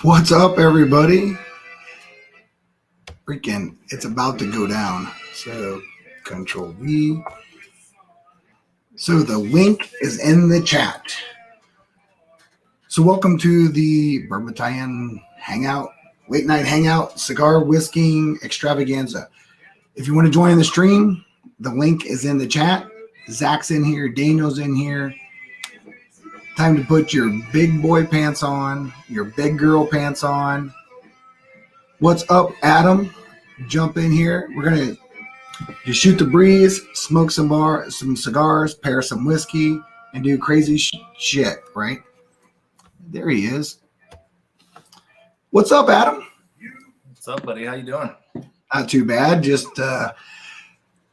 What's up, everybody? Freaking, it's about to go down. So, Control V. So, the link is in the chat. So, welcome to the Bourbon Battalion Hangout, late night hangout, cigar whisking extravaganza. If you want to join the stream, the link is in the chat. Zach's in here, Daniel's in here. Time to put your big boy pants on, your big girl pants on. What's up, Adam? Jump in here. We're gonna just shoot the breeze, smoke some cigars, pair some whiskey, and do crazy shit. Right there, he is. What's up, Adam? What's up, buddy? How you doing? Not too bad. Just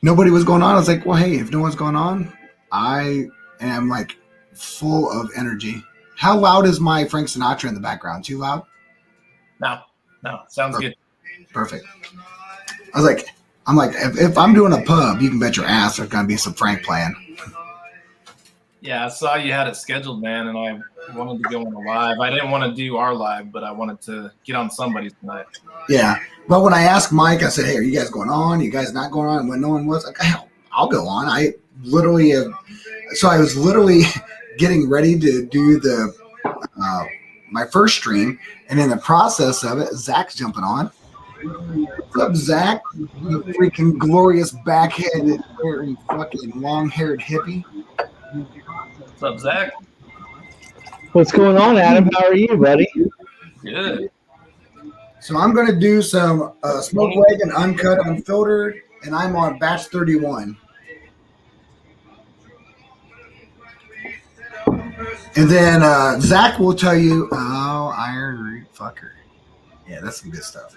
nobody was going on. I was like, well, hey, if no one's going on, I am like full of energy. How loud is my Frank Sinatra in the background? Too loud? No, sounds Perfect. good. Perfect. I'm like, if I'm doing a pub, you can bet your ass there's gonna be some Frank playing. Yeah, I saw you had it scheduled, man, and I wanted to go on a live. I didn't want to do our live, but I wanted to get on somebody's tonight. Yeah, but when I asked Mike, I said, "Hey, are you guys going on? You guys not going on?" And when no one was, like, hell, I'll go on. I was literally getting ready to do the my first stream, and in the process of it, Zach's jumping on. What's up, Zach? You freaking glorious backheaded, wearing fucking long-haired hippie. What's up, Zach? What's going on, Adam? How are you, buddy? Good. So I'm going to do some Smoke Wagon Uncut Unfiltered, and I'm on batch 31. And then Zach will tell you, oh, Iron Root fucker. Yeah, that's some good stuff.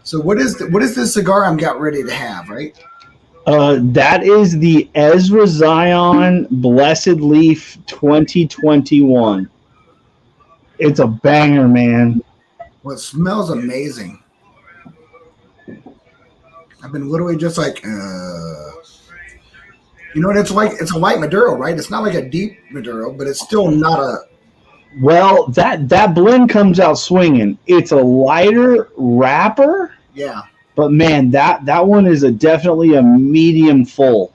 So what is this cigar I'm got ready to have, right? That is the Ezra Zion Blessed Leaf 2021. It's a banger, man. Well, it smells amazing. I've been literally just like, you know what it's like? It's a light Maduro, right? It's not like a deep Maduro, but it's still not a. Well, that blend comes out swinging. It's a lighter wrapper. Yeah. But man, that one is definitely a medium full.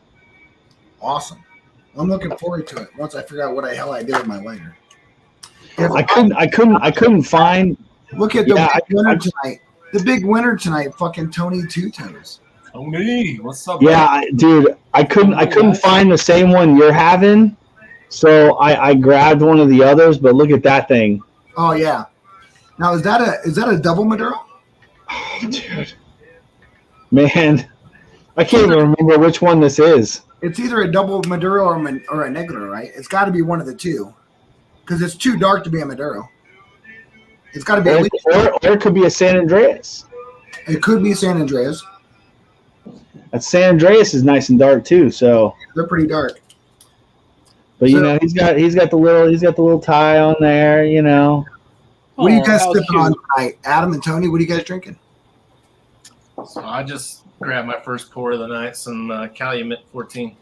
Awesome. I'm looking forward to it once I figure out what the hell I did with my lighter. I couldn't find. Look at the big winner tonight. The big winner tonight, fucking Tony Two Toes. Tony, what's up? Yeah, dude, I couldn't find the same one you're having, so I grabbed one of the others. But look at that thing. Oh yeah. Now is that a double Maduro? Oh, dude, man, I can't even remember which one this is. It's either a double Maduro or a Negro, right? It's got to be one of the two, because it's too dark to be a Maduro. It's got to be or it could be a San Andreas. It could be San Andreas. That San Andreas is nice and dark too, so they're pretty dark. But you know, he's got the little tie on there, you know. What are you guys sipping on tonight? Adam and Tony, what are you guys drinking? So I just grabbed my first pour of the night, some Calumet 14.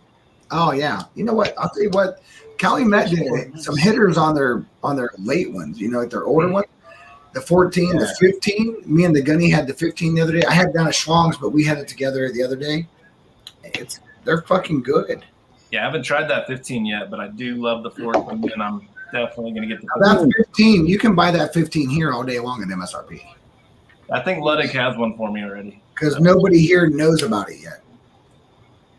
Oh yeah, you know what? I'll tell you what. Calumet did some hitters on their late ones. You know, like their older ones. The 14, the 15. Me and the Gunny had the 15 the other day. I had down at Schwang's, but we had it together the other day. They're fucking good. Yeah, I haven't tried that 15 yet, but I do love the 14, and I'm definitely going to get the 15. That 15, you can buy that 15 here all day long at MSRP. I think Ludwig has one for me already. Because nobody here knows about it yet.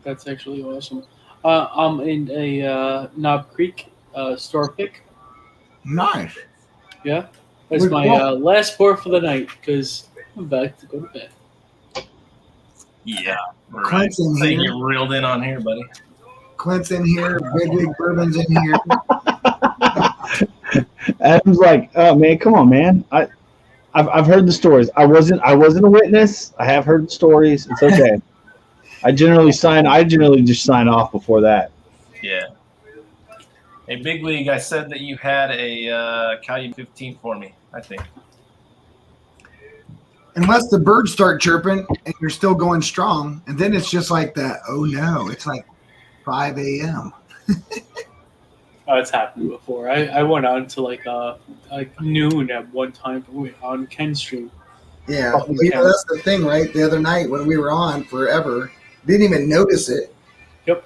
That's actually awesome. I'm in a Knob Creek store pick. Nice. Yeah. That's my last pour for the night because I'm about to go to bed. Yeah. Right. Clint's in here. You're reeled in on here, buddy. Clint's in here. Big League Bourbon's in here. Adam's like, oh man, come on, man. I've heard the stories. I wasn't a witness. I have heard the stories. It's okay. I generally just sign off before that. Yeah. Hey, Big League, I said that you had a Calumet 15 for me, I think. Unless the birds start chirping and you're still going strong, and then it's just like that, oh no, it's like 5 a.m. Oh, it's happened before. I went out to like noon at one time on Ken's stream. Yeah, Fucking well, Ken. that's the thing, right? The other night when we were on forever, didn't even notice it. Yep.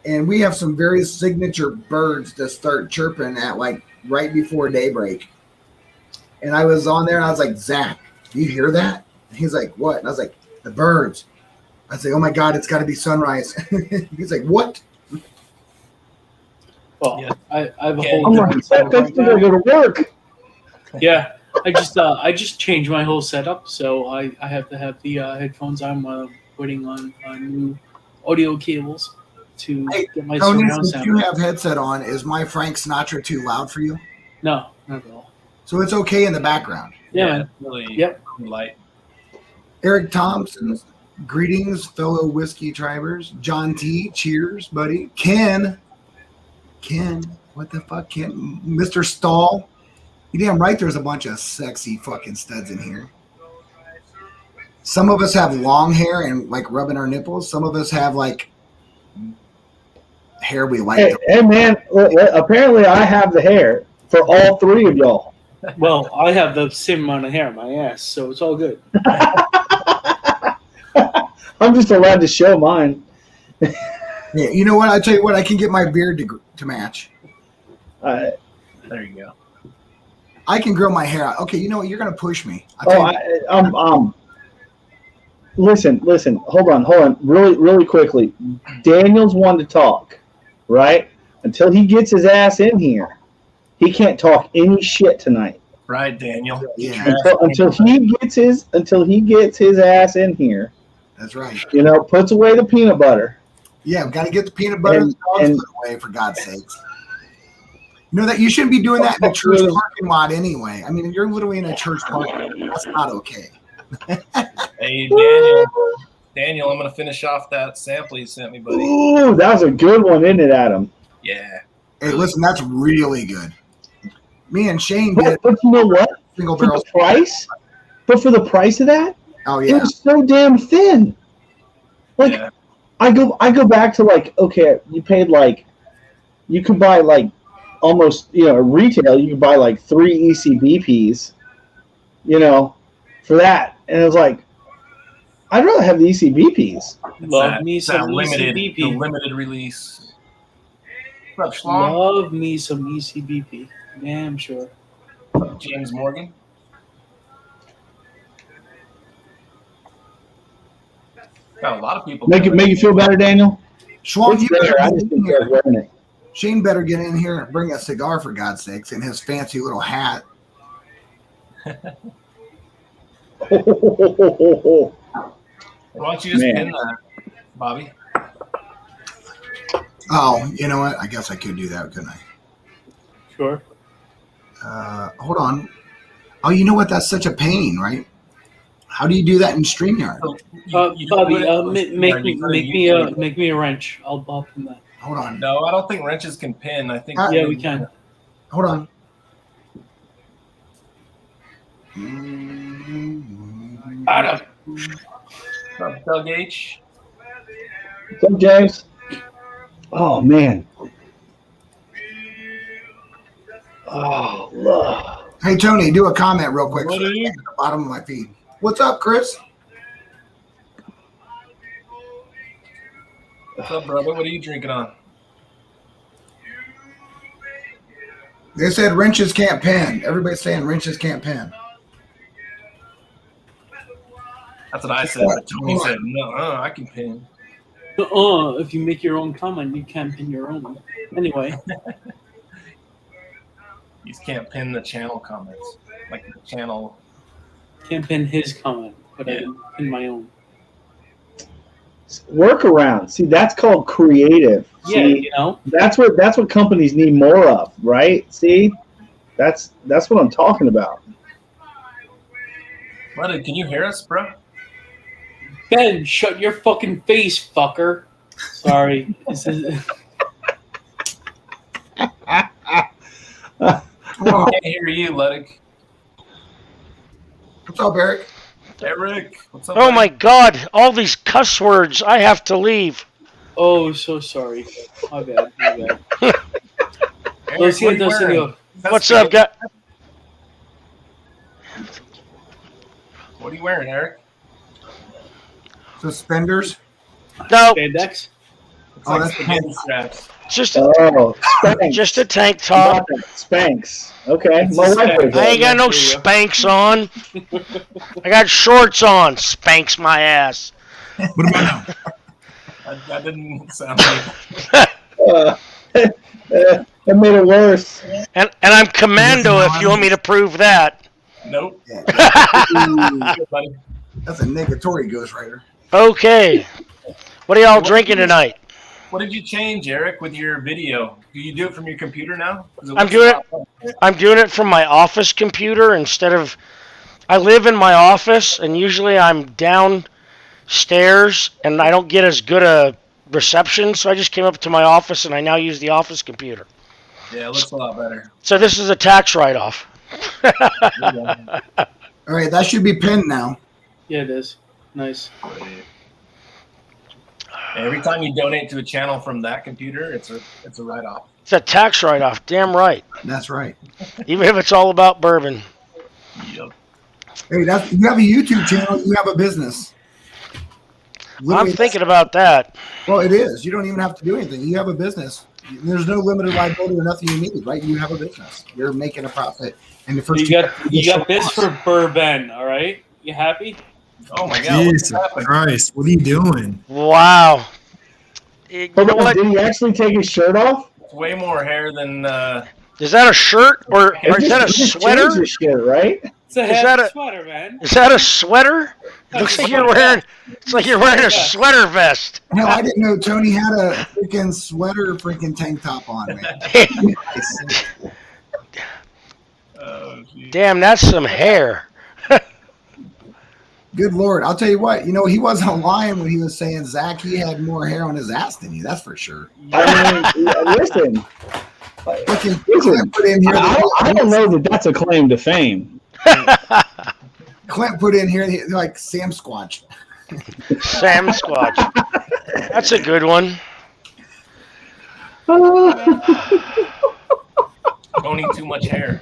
And we have some very signature birds that start chirping at like right before daybreak. And I was on there and I was like, Zach, do you hear that? And he's like, what? And I was like, the birds. I say, oh my God, it's got to be sunrise. He's like, what? Well, Yeah. I have a Yeah, whole I'm different like, setup that's right gonna now. go to work. Yeah, I just changed my whole setup, so I have to have the headphones. I'm putting on new audio cables to Hey, get my Tony, surround since you sound. have headset on, is my Frank Sinatra too loud for you? No, not at all. So it's okay in the background. Yeah, man. really Yep. light. Eric Thompson, greetings, fellow whiskey tribers. John T, cheers, buddy. Ken, what the fuck, Ken? Mr. Stahl, you damn right there's a bunch of sexy fucking studs in here. Some of us have long hair and like rubbing our nipples. Some of us have like hair we like. Hey man, apparently I have the hair for all three of y'all. Well, I have the same amount of hair on my ass, so it's all good. I'm just allowed to show mine. Yeah, you know what? I tell you what, I can get my beard to match. There you go. I can grow my hair out. Okay, you know what? You're gonna push me. Listen, hold on, really quickly. Daniel's one to talk, right? Until he gets his ass in here, he can't talk any shit tonight. Right, Daniel. Yeah, Until he gets his ass in here, that's right. you know, puts away the peanut butter. Yeah, we've got to get the peanut butter and dogs and- put away, for God's sakes. You know that you shouldn't be doing that in a church parking lot anyway. I mean, you're literally in a church parking lot. That's not okay. Hey, Daniel, I'm gonna finish off that sample you sent me, buddy. Ooh, that was a good one, isn't it, Adam? Yeah. Hey, listen, that's really good. Me and Shane But, did but you know what? single For barrel. the price, for that, Oh it yeah, was so damn thin. Like Yeah. I go back to like, okay, you paid like, you could buy like almost, you know, retail, you could buy like 3 ECBPs, you know, for that. And it was like, I'd rather have the ECBPs. Love me It's that some limited, ECBP. the limited release. What's up, Schlong? Love me some ECBP. Damn sure. James Morgan. Got a lot of people. Make you feel better, Daniel? Schwab, you It's there. I better just get in think they're here. wearing it. Shane better get in here and bring a cigar for God's sakes in his fancy little hat. Why don't you just Man. pin that, Bobby? Oh, you know what? I guess I could do that, couldn't I? Sure. Hold on. Oh, you know what? That's such a pain, right? How do you do that in StreamYard? So you Bobby, put it- make you put it- me a wrench. I'll pin that. Hold on. No, I don't think wrenches can pin. I think Yeah, we can. Hold on. Adam. What's up, Doug H. What's up, James? Oh man. Oh, love. Hey, Tony, do a comment real quick. What So are you- at the bottom of my feed. What's up, Chris? What's up, brother? What are you drinking on? They said wrenches can't pin. Everybody's saying wrenches can't pin. That's what I said. But Tony said, no, I can pin. If you make your own comment, you can pin your own. Anyway, You just can't pin the channel comments. Like the channel. can't pin his comment, but I can pin my own. Workaround. See, that's called creative. Yeah, See, you know. that's what companies need more of, right? See, that's what I'm talking about. Buddy, can you hear us, bro? Ben, shut your fucking face, fucker. Sorry. This is- Oh, Can't hear you, Ludwig. what's up, Eric? Eric, what's up? Oh buddy? my God! All these cuss words. I have to leave. Oh, so sorry. My bad. Eric, Lo what are you siento, wearing? señor. What's up, guy? What are you wearing, Eric? Suspenders. No, Spandex? It's Oh, like that's spaghetti straps. just Oh, Spanx. just a tank You top. got that. Spanx. Okay. It's My a wife Spanx. wears I ain't got no There you go. Spanx on. I got shorts on. Spanx my ass. What about now? That didn't sound good. that made it worse. And I'm commando if you want me to prove that. Nope. Yeah. Good, buddy. That's a negatory ghostwriter. Okay. What are y'all drinking tonight? What did you change, Eric, with your video? Do you do it from your computer now? 'Cause I'm looks doing a lot fun. I'm doing it from my office computer instead of. I live in my office, and usually I'm downstairs, and I don't get as good a reception. So I just came up to my office, and I now use the office computer. Yeah, it looks a lot better. So this is a tax write-off. All right, that should be pinned now. Yeah, it is. Nice. Every time you donate to a channel from that computer, it's a write-off. It's a tax write-off. Damn right. That's right. Even if it's all about bourbon. Yep. Hey, you have a YouTube channel. You have a business. I'm Literally, thinking about that. Well, it is. You don't even have to do anything. You have a business. There's no limited liability or nothing you need, right? You have a business. You're making a profit. And the first You got this for bourbon, all right? You happy? Oh my God! What Jesus happened? Christ, what are you doing? Wow. You know Hold on, what? did he actually take his shirt off? It's way more hair than. Is that a shirt or is that a He just sweater? changed his shit, right? It's a Is half that a- sweater, man. Is that a sweater? It looks like you're wearing. It's like you're wearing a sweater vest. No, I didn't know Tony had a freaking sweater, freaking tank top on, man. Nice. Oh, geez. Damn, that's some hair. Good Lord. I'll tell you what, he wasn't lying when he was saying, Zach, he had more hair on his ass than you. That's for sure. I mean, listen. Fucking Listen, Clint put in here. I don't know that that's a claim to fame. Clint put in here like Sam Squatch. Sam Squatch. That's a good one. Owning too much hair.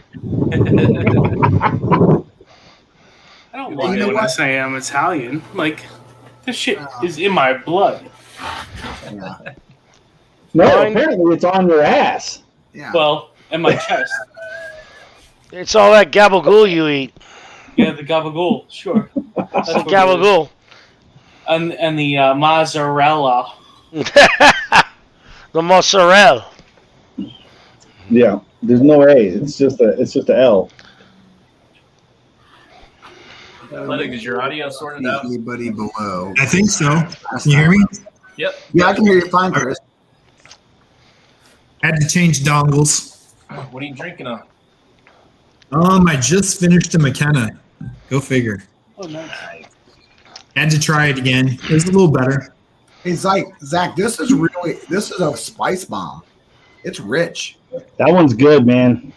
I don't lie You know when I what? say I'm Italian. Like, this shit is in my blood. Yeah. No, Mine- apparently it's on your ass. Yeah. Well, and my chest. It's all that gabagool you eat. Yeah, the gabagool, sure. That's Some what it is. gabagool. And the mozzarella. The mozzarella. Yeah, there's no A. It's just a L. Athletic, is your audio sorted out? Anybody below? I think so. Can you hear me? Yep. Yeah, I can hear you fine, Chris. Had to change dongles. What are you drinking on? I just finished a McKenna. Go figure. Oh, nice. Had to try it again. It was a little better. Hey, Zach, this is a spice bomb. It's rich. That one's good, man.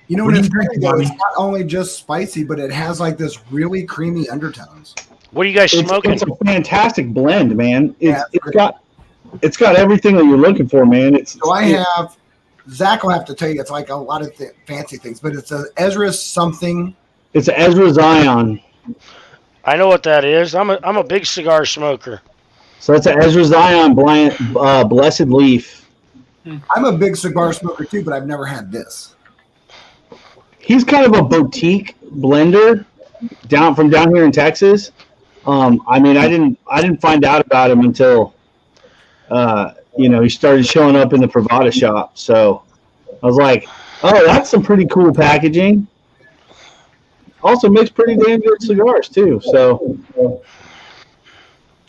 You know What what are it's you drinking, funny, though? Bobby? It's not only just spicy, but it has like this really creamy undertones. What are you guys smoking? It's a fantastic blend, man. Yeah, It's got everything that you're looking for, man. So I have Zach will have to tell you it's like a lot of fancy things, but it's a Ezra something. It's an Ezra Zion. I know what that is. I'm a big cigar smoker. So it's an Ezra Zion Blessed Leaf. I'm a big cigar smoker too, but I've never had this. He's kind of a boutique blender down here in Texas. I mean, I didn't find out about him until he started showing up in the Pravada shop. So I was like, oh, that's some pretty cool packaging. Also makes pretty damn good cigars too. So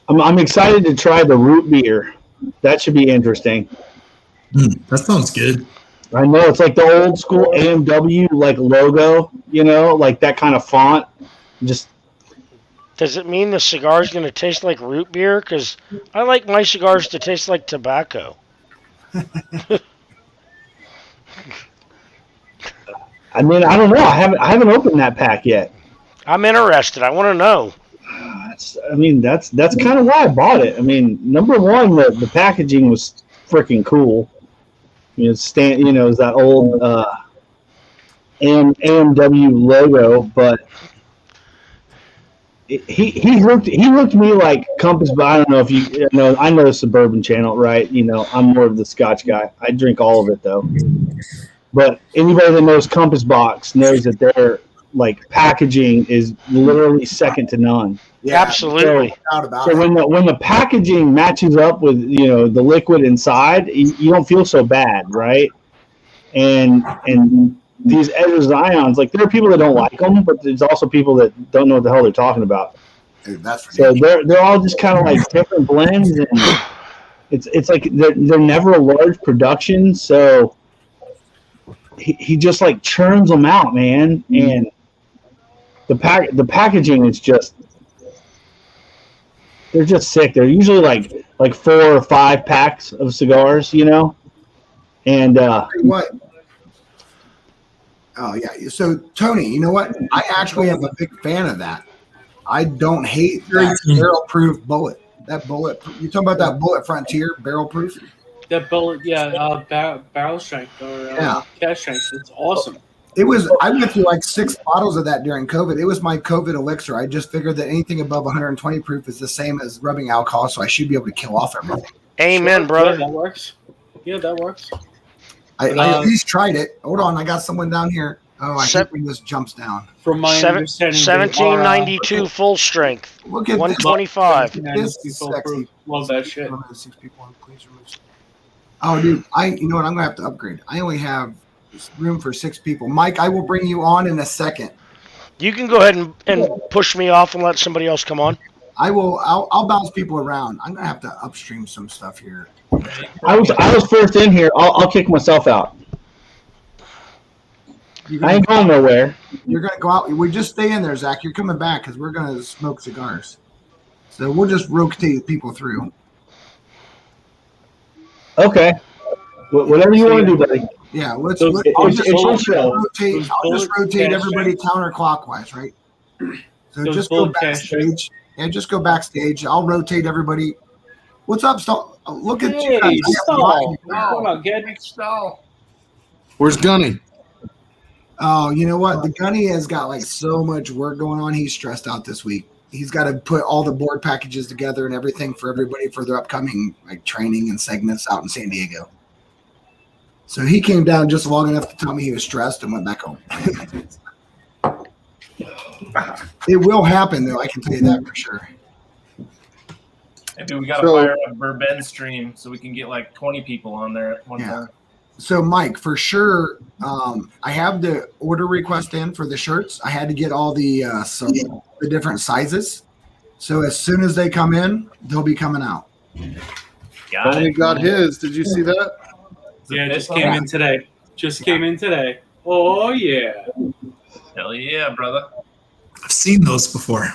I'm excited to try the root beer. That should be interesting. That sounds good. I know it's like the old school AMW like logo, like that kind of font. Just Does it mean the cigar is going to taste like root beer? Because I like my cigars to taste like tobacco. I mean, I don't know. I haven't opened that pack yet. I'm interested. I want to know. that's kind of why I bought it. I mean, number one, the packaging was freaking cool. It's that old AMW logo, but he looked me like Compass. But I don't know if you know. I know the Suburban Channel, right? I'm more of the Scotch guy. I drink all of it though. But anybody that knows Compass Box knows that their like packaging is literally second to none. Yeah, Absolutely. So when the packaging matches up with the liquid inside, you don't feel so bad, right? And these Ezra Zions, like there are people that don't like them, but there's also people that don't know what the hell they're talking about. Dude, that's so they're all just kind of like different blends, and it's like they're never a large production, so he just like churns them out, man. And the packaging is just, they're just sick. They're usually like 4 or 5 packs of cigars, and what. Oh yeah. So Tony, you know what? I actually am a big fan of that. I don't hate that barrel-proof bullet. That bullet. You talking about that Bullet Frontier barrel-proof? That bullet, barrel strength or cash strength. It's awesome. It was. I went through like 6 bottles of that during COVID. It was my COVID elixir. I just figured that anything above 120 proof is the same as rubbing alcohol, so I should be able to kill off everything. Amen, brother. Yeah, that works. Yeah, that works. I at least tried it. Hold on, I got someone down here. Oh, I think when this jumps down. From my understanding, 1792 full strength. Look at 125. This is sexy. Love that shit. 6 people, please remove. Oh, dude, you know what? I'm gonna have to upgrade. I only have room for 6 people. Mike, I will bring you on in a second. You can go ahead and push me off and let somebody else come on. I will. I'll bounce people around. I'm gonna have to upstream some stuff here. I was first in here. I'll kick myself out. I ain't going nowhere. You're gonna go out. We just stay in there, Zach. You're coming back because we're gonna smoke cigars. So we'll just rotate people through. Okay. Whatever you want to do, buddy. Yeah, I'll it's just rotate everybody counterclockwise, right? So just go backstage. Yeah, just go backstage. I'll rotate everybody. What's up, Stall? Look at you guys. Stall. Hold on, get Stall. Where's Gunny? Oh, you know what? The Gunny has got like so much work going on. He's stressed out this week. He's got to put all the board packages together and everything for everybody for their upcoming like training and segments out in San Diego. So he came down just long enough to tell me he was stressed and went back home. It will happen, though. I can tell you that for sure. Maybe we got to fire a Bourbon stream so we can get like 20 people on there at one time. So, Mike, for sure, I have the order request in for the shirts. I had to get all the different sizes. So as soon as they come in, they'll be coming out. Tony got his. Did you see that? Yeah, it just came in today. Came in today. Oh, yeah. Hell yeah, brother. I've seen those before.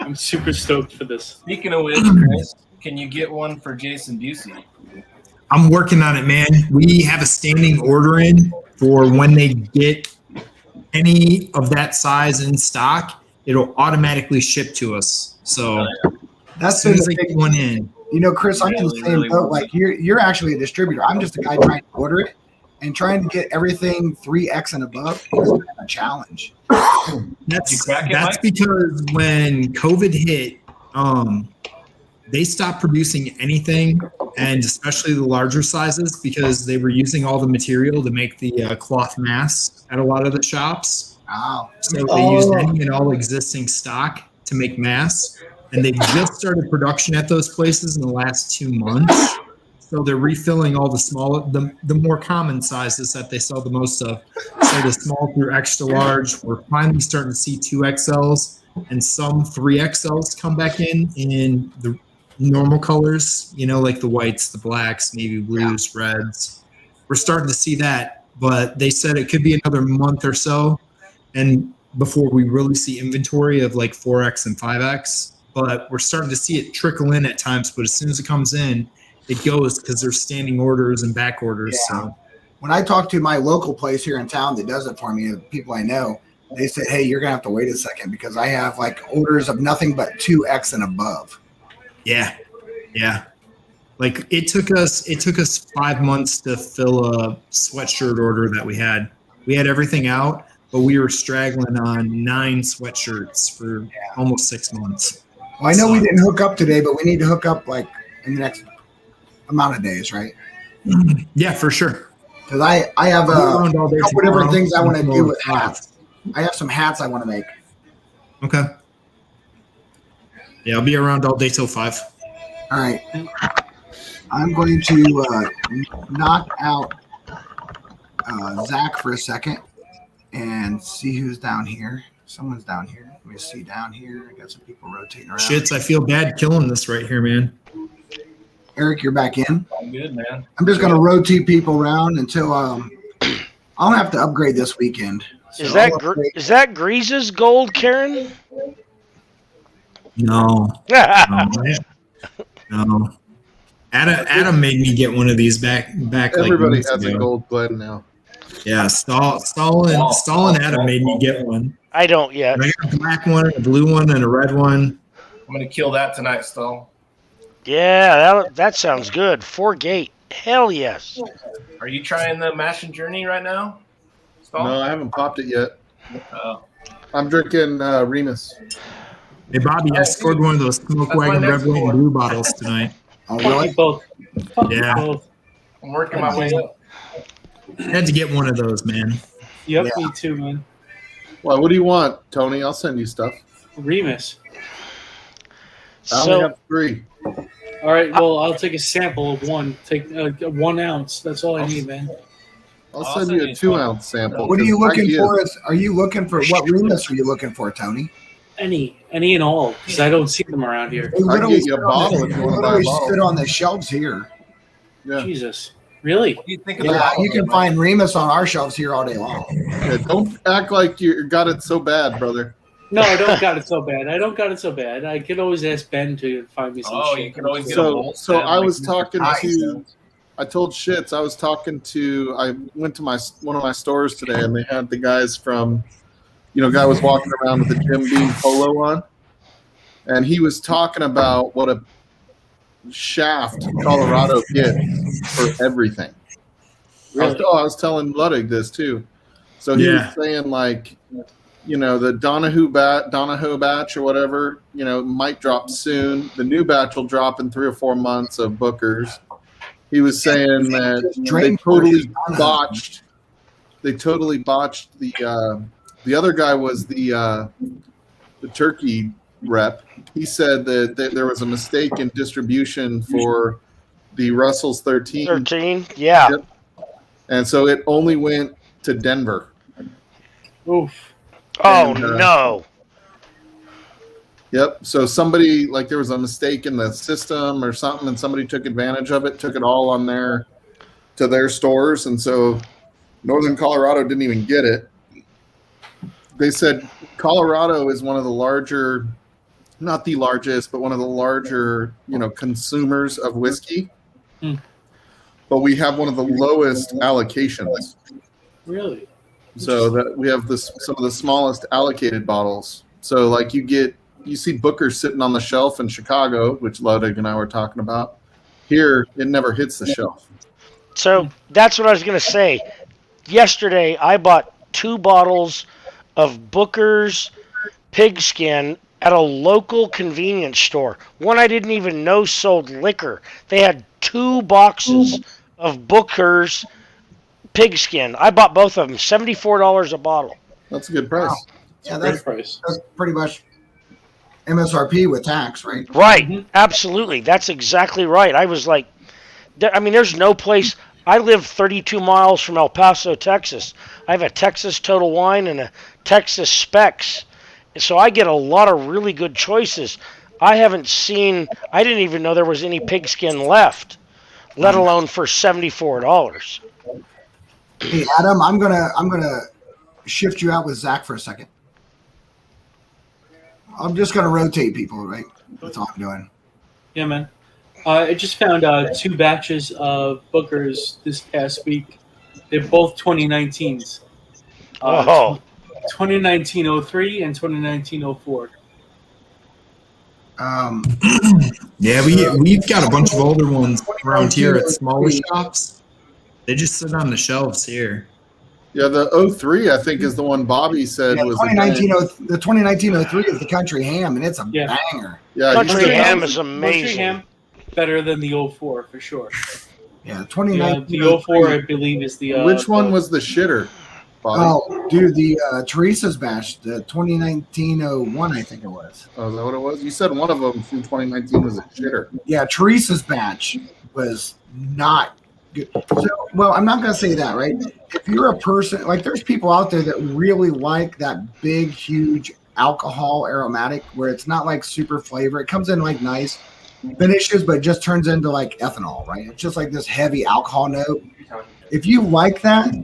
I'm super stoked for this. Speaking of which, Chris, can you get one for Jason Busey? I'm working on it, man. We have a standing order in for when they get any of that size in stock, it'll automatically ship to us. So that's as soon as they get one in. You know, Chris, I'm in the same boat. Like you're actually a distributor. I'm just a guy trying to order it, and trying to get everything 3X and above is a challenge. That's because when COVID hit, they stopped producing anything, and especially the larger sizes, because they were using all the material to make the cloth masks at a lot of the shops. Wow. So they used any and all existing stock to make masks, and they've just started production at those places in the last 2 months. So they're refilling all the smaller, the more common sizes that they sell the most of. So the small through extra large, we're finally starting to see 2XLs and some 3XLs come back in the normal colors, you know, like the whites, the blacks, navy blues, reds. We're starting to see that, but they said it could be another month or so, and before we really see inventory of like 4X and 5X. But we're starting to see it trickle in at times, but as soon as it comes in, it goes because there's standing orders and back orders. Yeah. So when I talk to my local place here in town that does it for me, the people I know, they said, "Hey, you're gonna have to wait a second because I have like orders of nothing but 2X and above." Yeah. Like it took us 5 months to fill a sweatshirt order that we had. We had everything out, but we were straggling on 9 sweatshirts for almost 6 months. Well, I know we didn't hook up today, but we need to hook up like in the next amount of days, right? Yeah, for sure. Because I have a Around all day couple different tomorrow, things I want to do with tomorrow. hats. I have some hats I want to make. Okay. Yeah, I'll be around all day till 5. All right. I'm going to knock out Zach for a second and see who's down here. Someone's down here. Let me see down here. I got some people rotating around. Shits, I feel bad killing this right here, man. Eric, you're back in. I'm good, man. I'm just going to rotate people around until I'll have to upgrade this weekend. So Is that Grease's gold, Karen? No. No. Adam made me get one of these back. Everybody like has ago. a gold blend now. Yeah, Stalin Adam made me get one. I don't yet. And I got a black one, a blue one, and a red one. I'm gonna kill that tonight, Stall. Yeah, that sounds good. 4 gate. Hell yes. Are you trying the Mash and Journey right now, Stall? No, I haven't popped it yet. Oh. I'm drinking Remus. Hey, Bobby, I scored one of those Smoke That's my Wagon next Red, White, one. and Blue bottles tonight. Oh, Fuck really? you both. Fuck you Yeah. both. I'm working my way up. I had to get one of those, man. Yep, Yeah. me too, man. Well, what do you want, Tony? I'll send you stuff. Remus. I only So have 3. All right, well, I'll take a sample of one. Take 1 ounce. That's all I need, man. I'll I'll send send you you a some. 2-ounce sample. What are you 'cause looking ideas- for? Are you looking for what Remus are you looking for, Tony? Any and all, because I don't see them around here. They literally get you a sit on bottle the- if you they wanna buy a literally bottle. sit on the shelves here. Yeah. Jesus, really? What do you think of Yeah, the you can find Remus on our shelves here all day long. Yeah, don't act like you got it so bad, brother. No, I don't got it so bad. I could always ask Ben to find me some Oh, shit. you can always get a So, bowl so stand I like was Mr. talking Nice. to. I told Shits. I was talking to. I went to one of my stores today, and they had the guys from. Guy was walking around with a Jim Beam polo on, and he was talking about what a shaft Colorado gets for everything. Really? I was telling Ludwig this too. So he Yeah. was saying like, the Donahoe batch or whatever, might drop soon. The new batch will drop in 3 or 4 months of Bookers. He was saying that they totally botched. They totally botched the other guy was the turkey rep. He said that there was a mistake in distribution for the Russell's 13. 13. Yeah. Yep. And so it only went to Denver. Oof. Oh And, no. Yep. So somebody, like, there was a mistake in the system or something, and somebody took advantage of it, took it all on to their stores, and so Northern Colorado didn't even get it. They said Colorado is one of the larger, not the largest, but one of the larger, consumers of whiskey. Hmm. But we have one of the lowest allocations. Really? So that we have some of the smallest allocated bottles. So like you see Booker sitting on the shelf in Chicago, which Ludwig and I were talking about. Here, it never hits the shelf. So that's what I was going to say. Yesterday, I bought 2 bottles of Booker's pigskin at a local convenience store. One I didn't even know sold liquor. They had 2 boxes of Booker's pigskin. I bought both of them, $74 a bottle. That's a good price. Wow. Yeah, Great price. that's pretty much MSRP with tax, right? Right, Mhm. absolutely. That's exactly right. I was like, there's no place. I live 32 miles from El Paso, Texas. I have a Texas Total Wine and a Texas Specs. So I get a lot of really good choices. I didn't even know there was any pigskin left, let alone for $74. Hey, Adam, I'm gonna shift you out with Zach for a second. I'm just gonna rotate people, right? That's all I'm doing. Yeah, man. I just found 2 batches of Bookers this past week. They're both 2019s. Oh. 2019-03 and 2019-04. Yeah, we've got a bunch of older ones around here at smaller shops. They just sit on the shelves here. Yeah, the 03, I think, is the one Bobby said was the 2003 is the Country Ham, and it's a banger. Yeah, Country he said- Ham is amazing. Country Ham, better than the 04 for sure. Yeah, 2019. The 04, I believe, is the. Which one was the shitter, Bobby? Oh, dude, the Teresa's batch, the 2019-01, I think it was. Oh, is that what it was? You said one of them from 2019 was a shitter. Yeah, Teresa's batch was not good. So, well, I'm not going to say that, right? If you're a person, like there's people out there that really like that big, huge alcohol aromatic where it's not like super flavor. It comes in like nice finishes, but it just turns into like ethanol, right? It's just like this heavy alcohol note. If you like that,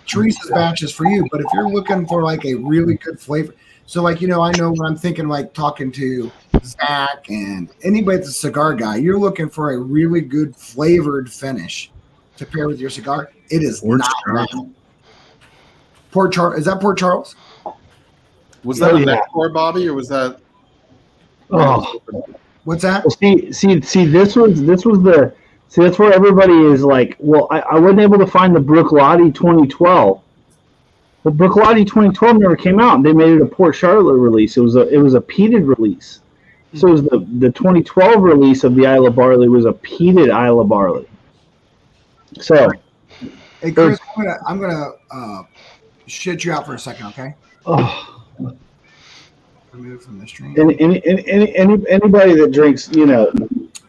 Teresa's batch is for you. But if you're looking for like a really good flavor, so like, you know, I know when I'm thinking like talking to Zach and anybody that's a cigar guy, you're looking for a really good flavored finish to pair with your cigar. It is Port not Charles. that. Port Charles. Is that Port Charles? Was that Oh, a yeah. Nectar, Bobby, or was that? Oh, What's that? well, see. This was the. See, that's where everybody is like. Well, I wasn't able to find the Brooklotti 2012. The Brooklotti 2012 never came out, and they made it a Port Charlotte release. It was a peated release. So it was the 2012 release of the Isla Barley was a peated Isla Barley. So, Hey, Chris, I'm gonna shit you out for a second, okay? oh, Remove from the stream. anybody that drinks, you know,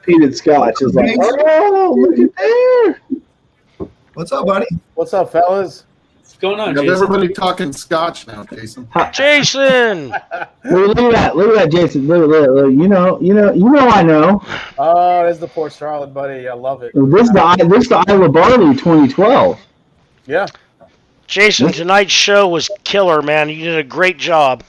peated Scotch is like, oh, look at there. What's up, buddy? What's up, fellas? What's going on, You have Jason? everybody talking Scotch now, Jason. Jason! Look at that, Jason. Look. You know, I know. Oh, there's the Port Charlotte, buddy. I love it. This the Isla Barley 2012. Yeah. Jason, tonight's show was killer, man. You did a great job.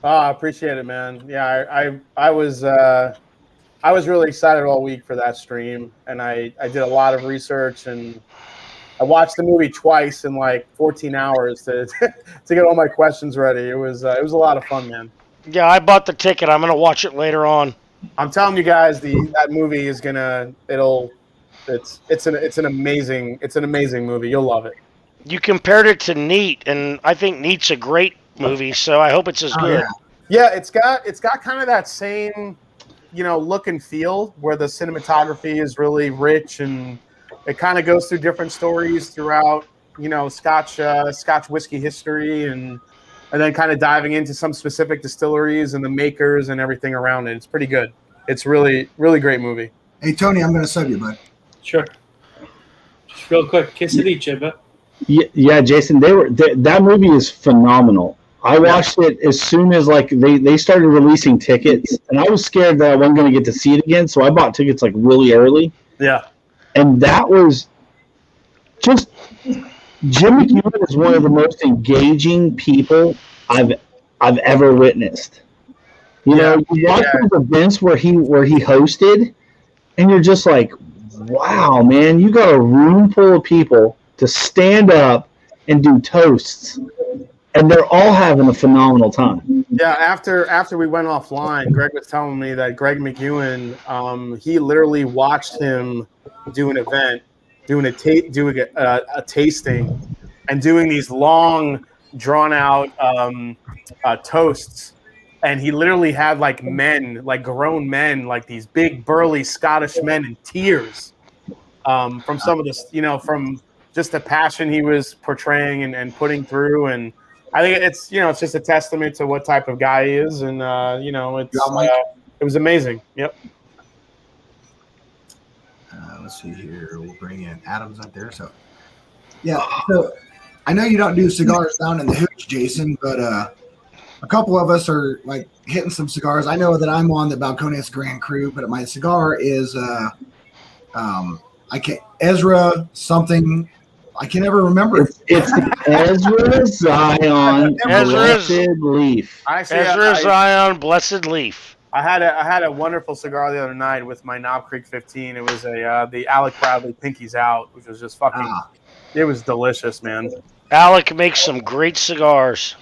Oh, I appreciate it, man. Yeah, I was really excited all week for that stream, and I did a lot of research, and I watched the movie twice in like 14 hours to to get all my questions ready. It was a lot of fun, man. Yeah, I bought the ticket. I'm gonna watch it later on. I'm telling you guys, that movie is it's an amazing movie. You'll love it. You compared it to Neat, and I think Neat's a great movie, so I hope it's as good. Yeah, it's got kind of that same, you know, look and feel where the cinematography is really rich, and it kind of goes through different stories throughout, you know, Scotch whiskey history, and then kind of diving into some specific distilleries and the makers and everything around it. It's pretty good. It's really, really great movie. Hey, Tony, I'm gonna sub you, bud. Sure. Just real quick, quesadilla, but Yeah, Jason, that movie is phenomenal. I watched it as soon as like they started releasing tickets, and I was scared that I wasn't going to get to see it again, so I bought tickets like really early. Yeah. And that was just Jim McEwen is one of the most engaging people I've ever witnessed. You know, you watch those events where he hosted, and you're just like, wow, man, you got a room full of people to stand up and do toasts, and they're all having a phenomenal time. Yeah, after we went offline, Greg was telling me that Greg McEwen, he literally watched him do an event, doing a tasting, and doing these long, drawn out toasts. And he literally had like grown men, like these big burly Scottish men in tears from some of this, you know, from just the passion he was portraying and putting through. And I think it's, you know, it's just a testament to what type of guy he is. And, you know, it was amazing. Yep. Let's see here. We'll bring in Adam's up there. So, yeah. So I know you don't do cigars down in the hooch, Jason, but a couple of us are like hitting some cigars. I know that I'm on the Balcones Grand Cru, but my cigar is Ezra something. I can never remember. It's the Ezra Zion Blessed Leaf. Ezra Zion Blessed Leaf. I had a wonderful cigar the other night with my Knob Creek 15. It was the Alec Bradley Pinkies Out, which was just fucking. It was delicious, man. Alec makes some great cigars.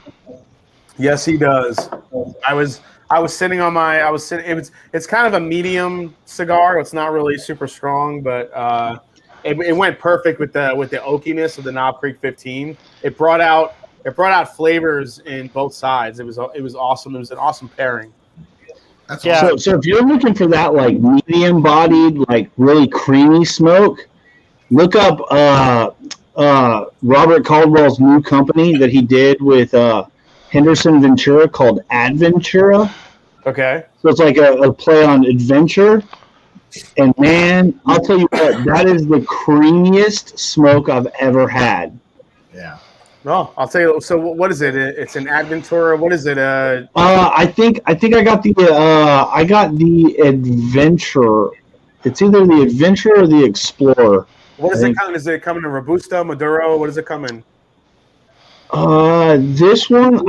Yes, he does. I was sitting on my. It's kind of a medium cigar. It's not really super strong, but it went perfect with the oakiness of the Knob Creek 15. It brought out flavors in both sides. It was awesome. It was an awesome pairing. That's Yeah. awesome. So if you're looking for that like medium bodied, like really creamy smoke, look up Robert Caldwell's new company that he did with Henderson Ventura called Adventura. Okay. So it's like a play on adventure. And man, I'll tell you what, that is the creamiest smoke I've ever had. Yeah. No, I'll tell you. So what is it? It's an Adventura. What is it? I think I got the adventure. It's either the adventure or the explorer. What is it coming? Is it coming in Robusta, Maduro? What is it coming? This one,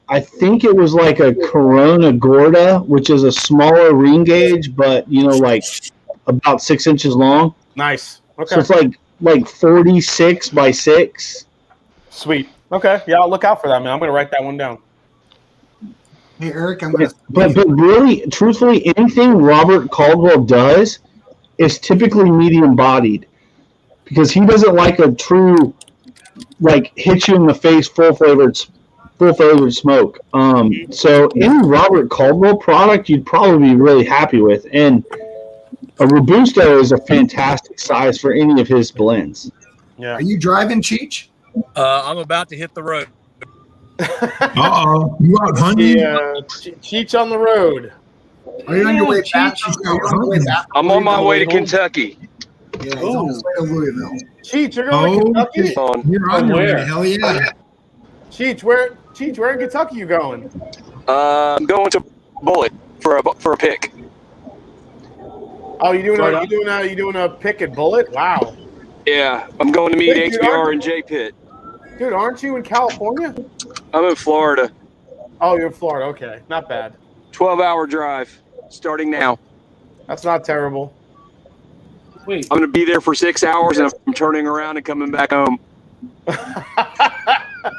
I think it was like a Corona Gorda, which is a smaller ring gauge, but like about 6 inches long. Nice. Okay. So it's like 46 by 6. Sweet. Okay. Yeah, I'll look out for that, man. I'm gonna write that one down. Hey, Eric, I'm going to. But really, truthfully, anything Robert Caldwell does is typically medium bodied because he doesn't like a true hit you in the face full flavored smoke. So any Robert Caldwell product you'd probably be really happy with, and a Robusto is a fantastic size for any of his blends. Yeah. Are you driving, Cheech? I'm about to hit the road. Uh-oh. You out hunting? Cheech on the road. Are you on your way back? I'm on my way to Kentucky. Yeah, he's on his way to Louisville. Cheech, you're going to Kentucky? You're on your way. Where? Hell yeah. Cheech, where in Kentucky you going? I'm going to Bullet for a pick. Oh, you doing a pick at Bullet? Wow. Yeah, I'm going to meet Wait, dude, HBR and J Pitt. Dude, aren't you in California? I'm in Florida. Oh, you're in Florida. Okay, not bad. 12-hour drive starting now. That's not terrible. Wait, I'm going to be there for 6 hours, and I'm turning around and coming back home.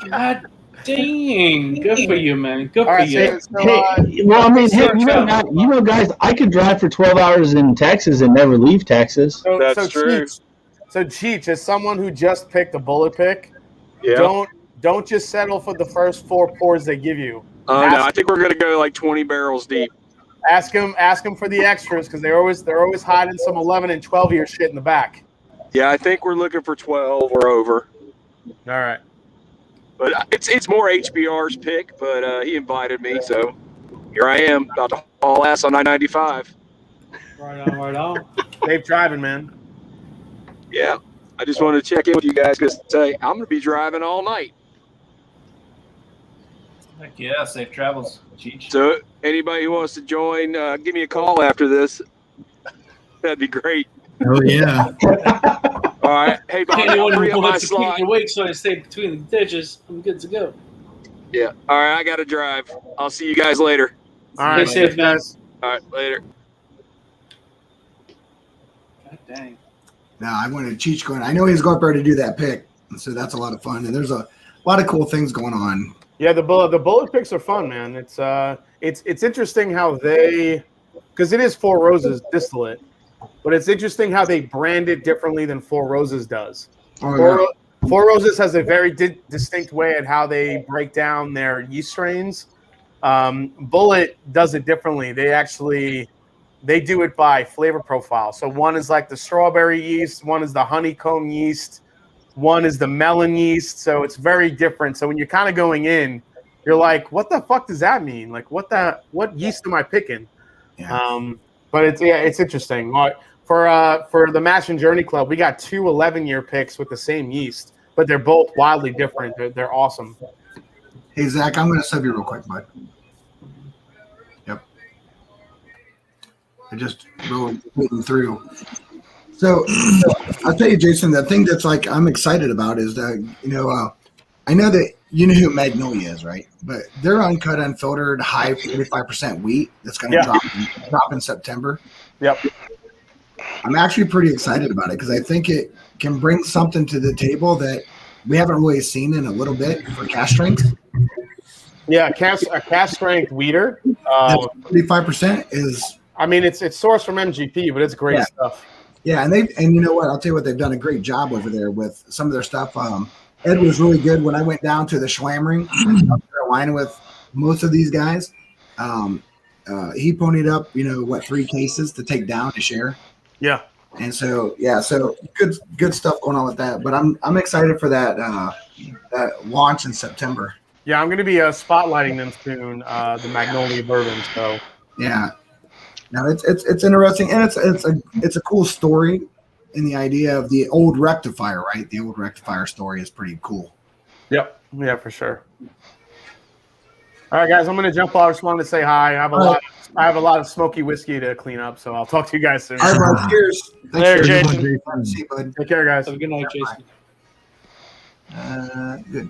God dang. Good for you, man. Good All for right, you. Guys, I could drive for 12 hours in Texas and never leave Texas. That's true. Cheech, as someone who just picked a Bullet pick, Yeah. don't just settle for the first 4 pours they give you. No, I think we're going to go like 20 barrels deep. Ask them for the extras because they're always hiding some 11 and 12 year shit in the back. Yeah, I think we're looking for 12 or over. All right. But it's more HBR's pick, but he invited me, so here I am, about to haul ass on I-95. Right on. Safe driving, man. Yeah, I just wanted to check in with you guys because I'm going to be driving all night. Heck yeah, safe travels, Cheech. So anybody who wants to join, give me a call after this. That'd be great. Hell yeah. All right. Hey, Bob, Anyone free who up my wants to keep slot. me awake so I stay between the ditches, I'm good to go. Yeah. All right, I got to drive. I'll see you guys later. All right, Stay safe, guys. All right, later. God dang. Now, I wanted Cheech going. I know he's going up there to do that pick, so that's a lot of fun. And there's a lot of cool things going on. Yeah, the bullet picks are fun, man. It's interesting how because it is Four Roses distillate, but it's interesting how they brand it differently than Four Roses does. Oh, Four Roses has a very distinct way at how they break down their yeast strains. Bullet does it differently. They do it by flavor profile. So one is like the strawberry yeast, one is the honeycomb yeast, one is the melon yeast. So it's very different. So when you're kind of going in, you're like, what the fuck does that mean? Like, what yeast am I picking? Yeah. But it's interesting. For the Mash and Journey Club, we got 2 11-year picks with the same yeast, but they're both wildly different. They're awesome. Hey, Zach, I'm going to sub you real quick, bud. Yep. I just rolled through. So I'll tell you, Jason, the thing that's I'm excited about is that, I know that you know who Magnolia is, right? But they're uncut, unfiltered, high 45% wheat that's going to drop in September. Yep. I'm actually pretty excited about it because I think it can bring something to the table that we haven't really seen in a little bit for cask strength. Yeah, a cask strength weeder. 35% is. I mean, it's sourced from MGP, but it's great stuff. Yeah, and you know what? I'll tell you what, they've done a great job over there with some of their stuff. Ed was really good when I went down to the Schlammering in South Carolina with most of these guys. He ponied up, 3 cases to take down to share. Yeah. And so good stuff going on with that. But I'm excited for that launch in September. Yeah, I'm going to be spotlighting them soon, the Magnolia Bourbon. So yeah. Now it's interesting, and it's a cool story in the idea of the old rectifier, right? The old rectifier story is pretty cool. Yep. Yeah, for sure. All right, guys, I'm going to jump off. I just wanted to say hi. I have a lot of smoky whiskey to clean up, so I'll talk to you guys soon. All right, cheers. Later, Jason. See you, bud. Take care, guys. Have a good night, Jason. Good.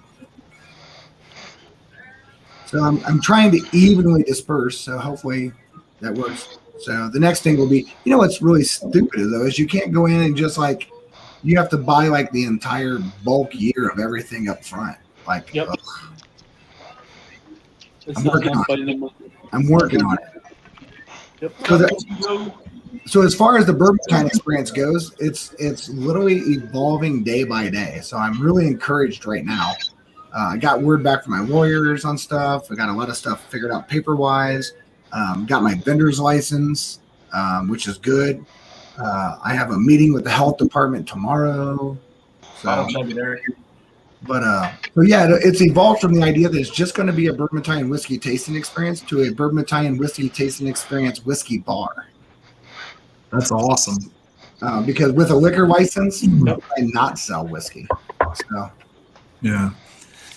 So I'm trying to evenly disperse, so hopefully that works. So the next thing will be, what's really stupid though is you can't go in and just you have to buy the entire bulk year of everything up front. Yep. I'm working on it. Yep. So as far as the bourbon kind experience goes, it's literally evolving day by day. So I'm really encouraged right now. I got word back from my lawyers on stuff. I got a lot of stuff figured out paper-wise. Got my vendor's license, which is good. I have a meeting with the health department tomorrow. So, it's evolved from the idea that it's just going to be a bourbon Italian whiskey tasting experience to a bourbon Italian whiskey tasting experience whiskey bar. That's awesome. Because with a liquor license, I not sell whiskey. So, yeah.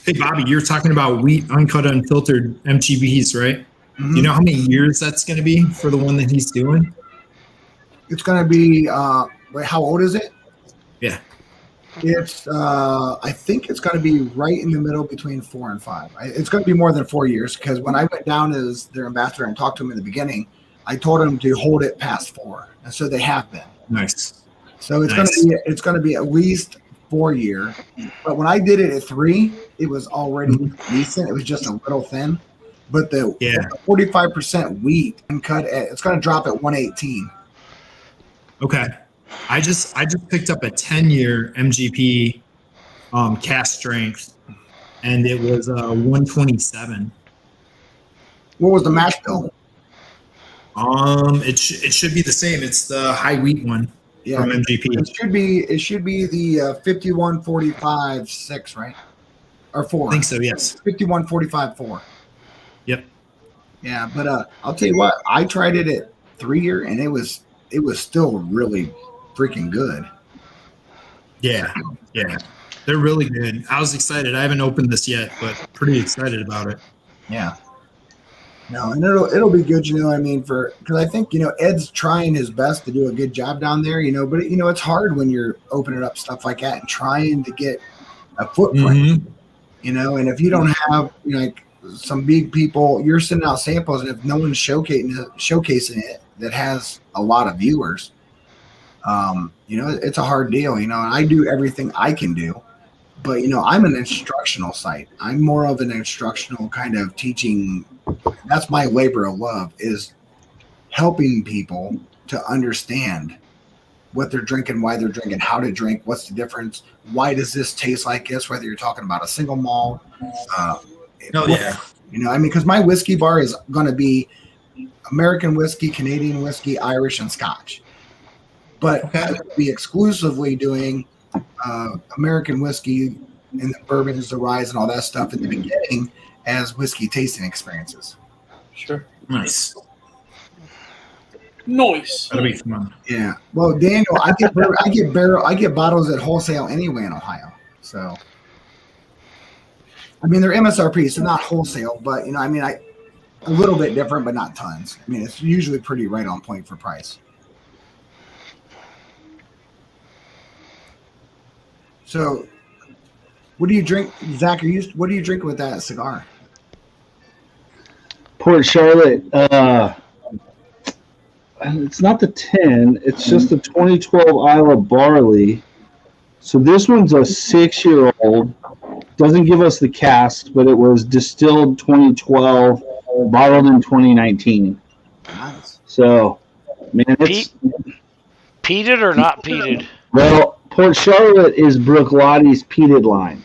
Hey, Bobby, you're talking about wheat, uncut, unfiltered MGBs, right? Mm-hmm. Do you know how many years that's going to be for the one that he's doing? It's going to be, how old is it? Yeah. It's, I think it's going to be right in the middle between 4 and 5. It's going to be more than 4 years because when I went down as their ambassador and talked to them in the beginning, I told them to hold it past 4. And so they have been. Nice. So it's going to be at least 4 year. But when I did it at 3, it was already decent. It was just a little thin. But the 45% wheat and cut it's going to drop at 118. Okay. I just picked up a 10-year MGP cask strength, and it was 127. What was the mash bill? It should be the same. It's the high wheat one from MGP. It should be the 5145.6, right? Or 4. I think so. Yes. 5145.4. Yep. Yeah, but I'll tell you what, I tried it at 3 year, and it was still really freaking good. Yeah, they're really good. I was excited. I haven't opened this yet, but pretty excited about it. Yeah. No, and it'll be good, because I think Ed's trying his best to do a good job down there, but it's hard when you're opening up stuff like that and trying to get a footprint, and if you don't have some big people, you're sending out samples, and if no one's showcasing it that has a lot of viewers, it's a hard deal, and I do everything I can do, but I'm an instructional site. I'm more of an instructional kind of teaching. That's my labor of love, is helping people to understand what they're drinking, why they're drinking, how to drink, what's the difference, why does this taste like this, whether you're talking about a single malt. Because my whiskey bar is going to be American whiskey, Canadian whiskey, Irish, and Scotch. But I'll be exclusively doing American whiskey and the bourbons, the rye, and all that stuff in the beginning as whiskey tasting experiences. Sure. Nice. Nice. That'll be fun. Yeah. Well, Daniel, I get bottles at wholesale anyway in Ohio. So, they're MSRP, so not wholesale, but a little bit different, but not tons. It's usually pretty right on point for price. So, what do you drink, Zach? What do you drink with that cigar? Port Charlotte. It's not the 10. It's just the 2012 Isla Barley. So this one's a 6-year-old. Doesn't give us the cask, but it was distilled 2012, bottled in 2019. Nice. So, man, it's Peated or not peated? well. Port Charlotte is Brooklotti's peated line.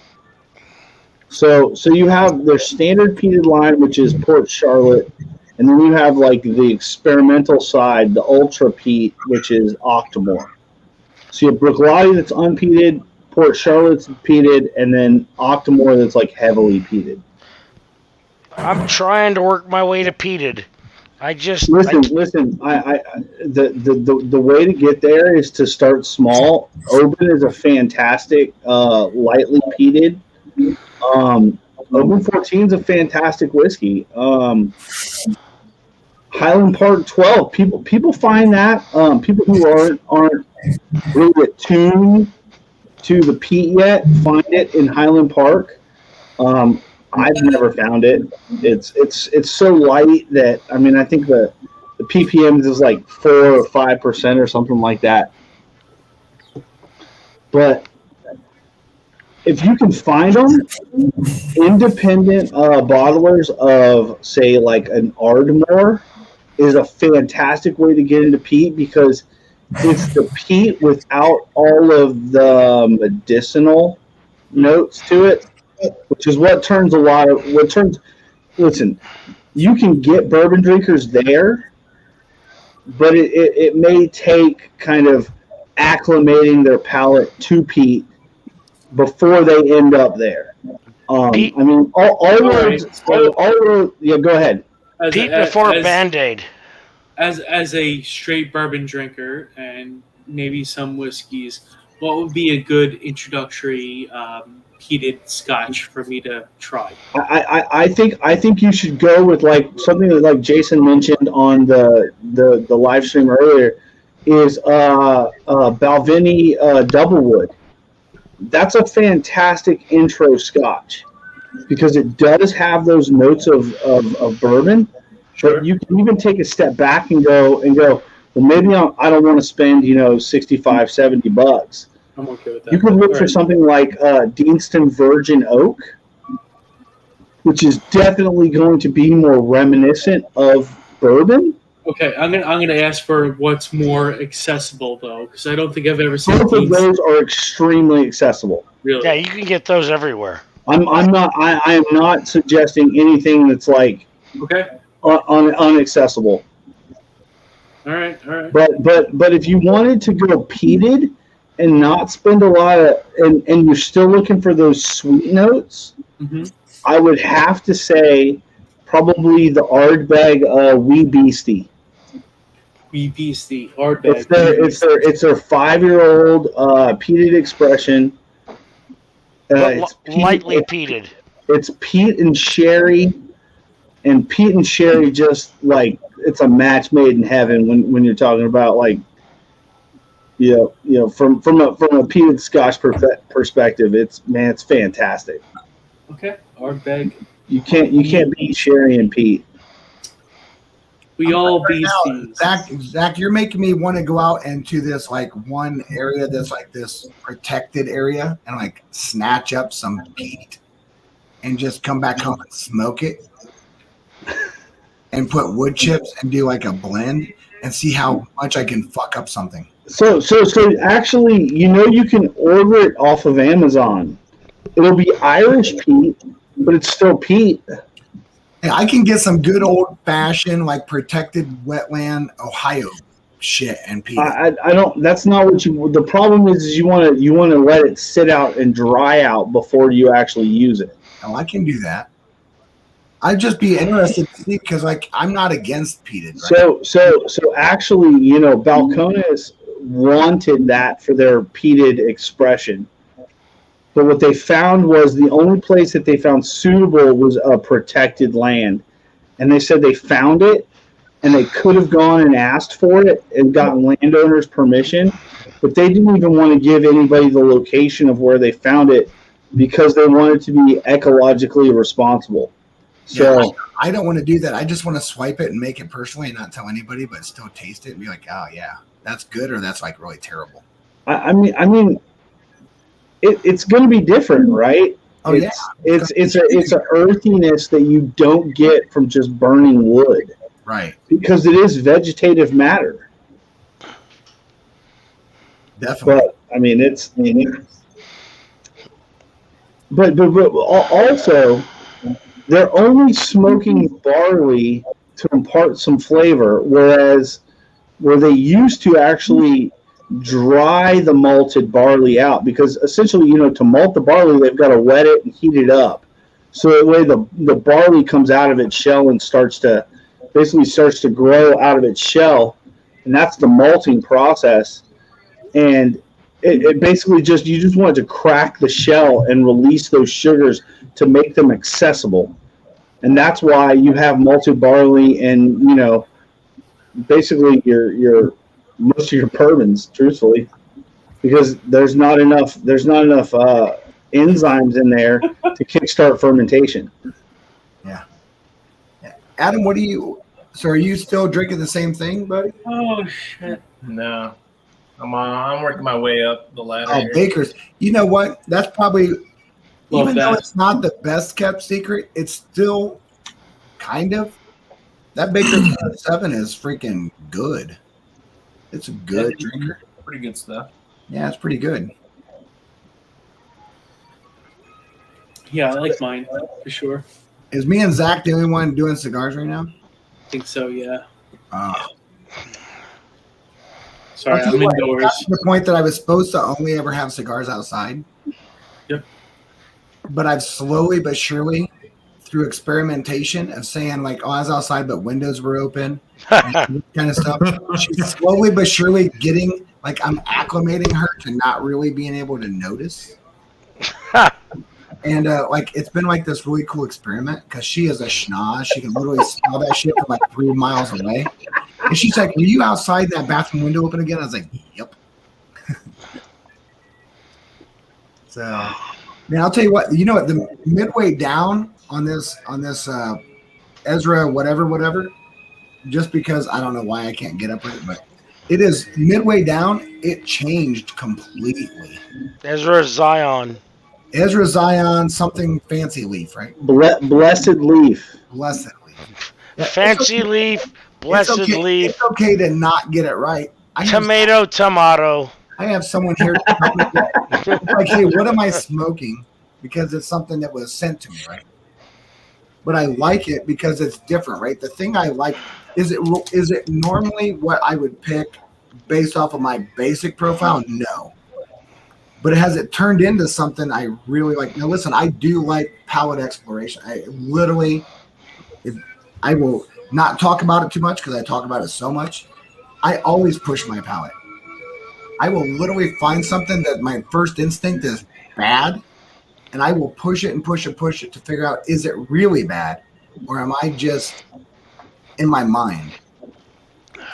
So you have their standard peated line, which is Port Charlotte, and then you have like the experimental side, the ultra peat, which is Octomore. So you have Brooklotti that's unpeated, Port Charlotte's peated, and then Octomore that's like heavily peated. I'm trying to work my way to peated. Listen. The way to get there is to start small. Oban is a fantastic, lightly peated. Oban 14 is a fantastic whiskey. Highland Park 12. People find that people who aren't really attuned to the peat yet find it in Highland Park. I've never found it. It's so light that I think the ppm is like 4 or 5% or something like that. But if you can find them, independent bottlers of say like an Ardmore is a fantastic way to get into peat because it's the peat without all of the medicinal notes to it, which is what turns listen, you can get bourbon drinkers there, but it may take kind of acclimating their palate to peat before they end up there. All roads, yeah, go ahead. Peat before Band-Aid. As a straight bourbon drinker and maybe some whiskeys, what would be a good introductory peated Scotch for me to try? I think you should go with like something that like Jason mentioned on the live stream earlier is Balvenie Doublewood. That's a fantastic intro Scotch because it does have those notes of bourbon. Sure. But you can even take a step back and go, well, maybe I don't want to spend, $65, $70. I'm okay with that. You could look for something like Deanston Virgin Oak, which is definitely going to be more reminiscent of bourbon. Okay, I'm gonna ask for what's more accessible though, because I don't think I've ever seen Both of those are extremely accessible. Really? Yeah, you can get those everywhere. I am not suggesting anything that's like Okay. unaccessible. All right. But if you wanted to go peated and not spend a lot of and you're still looking for those sweet notes, Mm-hmm. I would have to say probably the Ardbeg Wee Beastie. Wee Beastie, Ardbeg. It's their 5-year-old peated expression. It's Lightly peated. It's peat and sherry. And peat and sherry just like it's a match made in heaven when you're talking about like from a peated Scotch perspective, it's fantastic. Okay, Ardbeg. You can't beat sherry and peat. We all beasties. Zach, you're making me want to go out into this like one area that's like this protected area and like snatch up some peat and just come back home and smoke it. And put wood chips and do like a blend and see how much I can fuck up something. So actually, you can order it off of Amazon. It'll be Irish peat, but it's still peat. Hey, I can get some good old fashioned like protected wetland Ohio shit and peat. I don't. That's not what you. The problem is you want to let it sit out and dry out before you actually use it. Oh, I can do that. I'd just be interested to see because, like, I'm not against peated. Right? So actually, Balcones wanted that for their peated expression, but what they found was the only place that they found suitable was a protected land, and they said they found it, and they could have gone and asked for it and gotten landowners' permission, but they didn't even want to give anybody the location of where they found it because they wanted to be ecologically responsible. So yeah, I don't want to do that. I just want to swipe it and make it personally and not tell anybody, but still taste it and be like, oh yeah, that's good or that's like really terrible. I mean, it's going to be different, right? Oh, yeah. It's a earthiness that you don't get from just burning wood, Right. because it is vegetative matter. Definitely. But I mean, but also they're only smoking barley to impart some flavor, whereas where they used to actually dry the malted barley out, because essentially, to malt the barley, they've got to wet it and heat it up. So that way the barley comes out of its shell and starts to grow out of its shell. And that's the malting process. And it basically you just want to crack the shell and release those sugars to make them accessible. And that's why you have malted barley and, basically your most of your bourbons, truthfully, because there's not enough enzymes in there to kickstart fermentation. Yeah. Adam, so are you still drinking the same thing, buddy? Oh shit! No, I'm working my way up the ladder. Oh, here. Baker's. You know what? That's probably, Love even though that. it's not the best kept secret, it's still kind of. That Baker's 7 is freaking good. It's a good drinker. Pretty good stuff. Yeah, it's pretty good. Yeah, I like mine for sure. Is me and Zach the only one doing cigars right now? I think so. Yeah. Sorry, I'll tell I'm you what, indoors. got to the point that I was supposed to only ever have cigars outside. Yep. But I've slowly but surely, through experimentation of saying like, "Oh, I was outside, but windows were open," and kind of stuff. She's slowly but surely getting like I'm acclimating her to not really being able to notice. And like it's been like this really cool experiment because she is a schnoz. She can literally smell that shit from like 3 miles away. And she's like, "Were you outside that bathroom window open again?" I was like, "Yep." So, man, I'll tell you what. You know what? The midway down on this Ezra whatever. Just because I don't know why I can't get up with it, but it is midway down. It changed completely. Ezra Zion. Ezra Zion, something fancy leaf, right? Blessed leaf. Blessed leaf. Yeah, Fancy leaf, blessed leaf, It's okay to not get it right. tomato. I have someone here to tell me that. It's like, hey, what am I smoking? Because it's something that was sent to me, right? But I like it because it's different, right? The thing I like is it normally what I would pick based off of my basic profile? No. But has it turned into something I really like? Now, listen, I do like palate exploration. I will not talk about it too much because I talk about it so much. I always push my palate. I will literally find something that my first instinct is bad, and I will push it and push it to figure out, is it really bad, or am I just in my mind?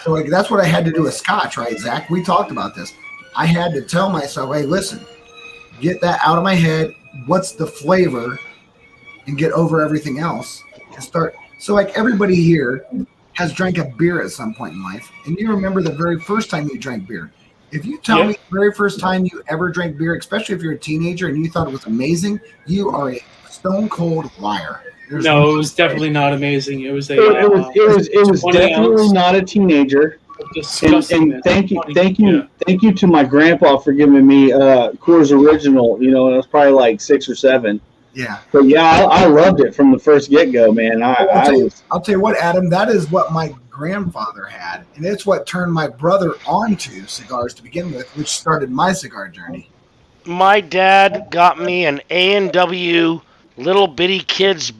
So like that's what I had to do with Scotch, right, Zach? We talked about this. I had to tell myself, hey, listen, get that out of my head. What's the flavor? And get over everything else and start. So like everybody here has drank a beer at some point in life. And you remember the very first time you drank beer. If you tell me the very first time you ever drank beer, especially if you're a teenager and you thought it was amazing, you are a stone cold liar. No, it was definitely not amazing. It was a. It was 20 definitely ounce. not a teenager. Disgusting. And thank you to my grandpa for giving me Coors Original. And I was probably like 6 or 7. Yeah. But yeah, I loved it from the first get go, man. I'll tell you what, Adam. That is what my grandfather had, and it's what turned my brother onto cigars to begin with, which started my cigar journey. My dad got me an A&W little bitty kids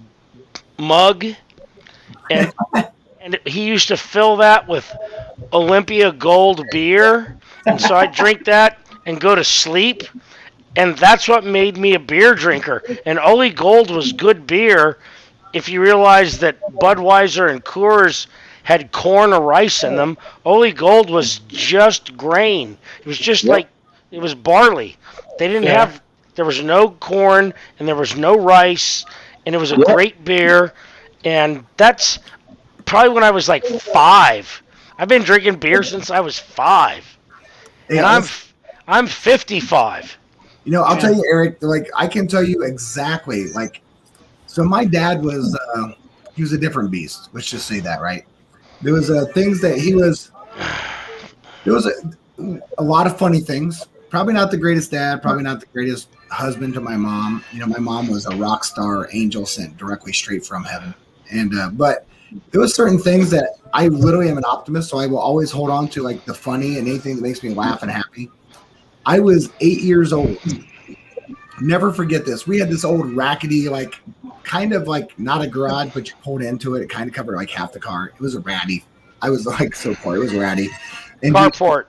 mug, and he used to fill that with Olympia Gold beer, and so I drink that and go to sleep, and that's what made me a beer drinker. And Oli Gold was good beer if you realize that Budweiser and Coors had corn or rice in them. Oli Gold was just grain. It was just like, it was barley. They didn't have, there was no corn and there was no rice, and it was a great beer. And that's probably when I was like 5. I've been drinking beer since I was 5. And I'm 55. I'll tell you, Eric. Like I can tell you exactly. Like, so my dad was he was a different beast. Let's just say that, right? There was things that he was. There was a lot of funny things. Probably not the greatest dad. Probably not the greatest husband to my mom. My mom was a rock star angel sent directly straight from heaven. And but there was certain things that I literally am an optimist, so I will always hold on to like the funny and anything that makes me laugh and happy. I was 8 years old. Never forget this. We had this old rackety, like kind of like not a garage, but you pulled into it. It kind of covered like half the car. It was a ratty. I was like so poor. It was ratty. And Carport.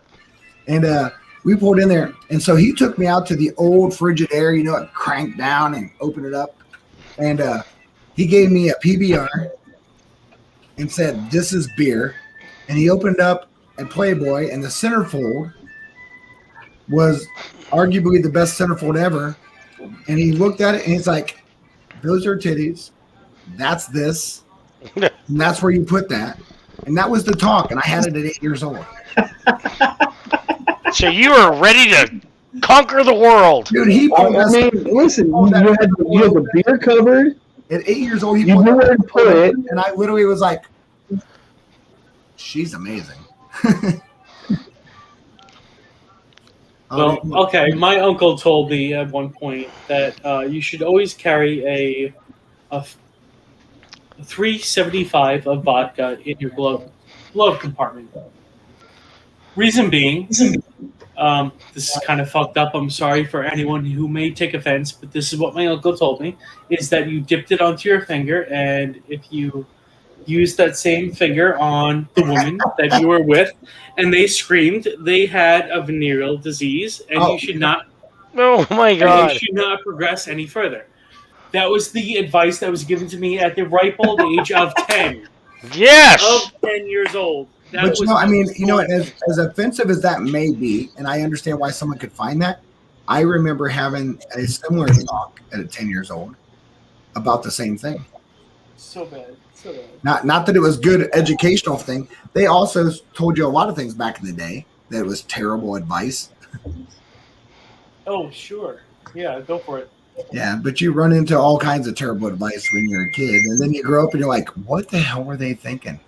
And we pulled in there. And so he took me out to the old Frigidaire, it cranked down and opened it up. And he gave me a PBR and said, "This is beer." And he opened up a Playboy, and the centerfold was arguably the best centerfold ever. And he looked at it and he's like, "Those are titties. That's this. And that's where you put that." And that was the talk. And I had it at 8 years old. So you were ready to conquer the world. Dude, he put listen, you had the beer covered. At 8 years old, he You put knew where to put it. And I literally was like, "She's amazing." Well, okay. My uncle told me at one point that you should always carry a 375 of vodka in your glove compartment. Reason being, this is kind of fucked up. I'm sorry for anyone who may take offense, but this is what my uncle told me: is that you dipped it onto your finger, and if you used that same finger on the woman that you were with, and they screamed, they had a venereal disease, and you should not. Oh my God! You should not progress any further. That was the advice that was given to me at the ripe old age of 10. Yes. Of 10 years old. But as offensive as that may be, and I understand why someone could find that, I remember having a similar talk at 10 years old about the same thing. So bad. Not that it was good educational thing. They also told you a lot of things back in the day that was terrible advice. Oh, sure. Yeah, go for it. Yeah, but you run into all kinds of terrible advice when you're a kid, and then you grow up and you're like, "What the hell were they thinking?"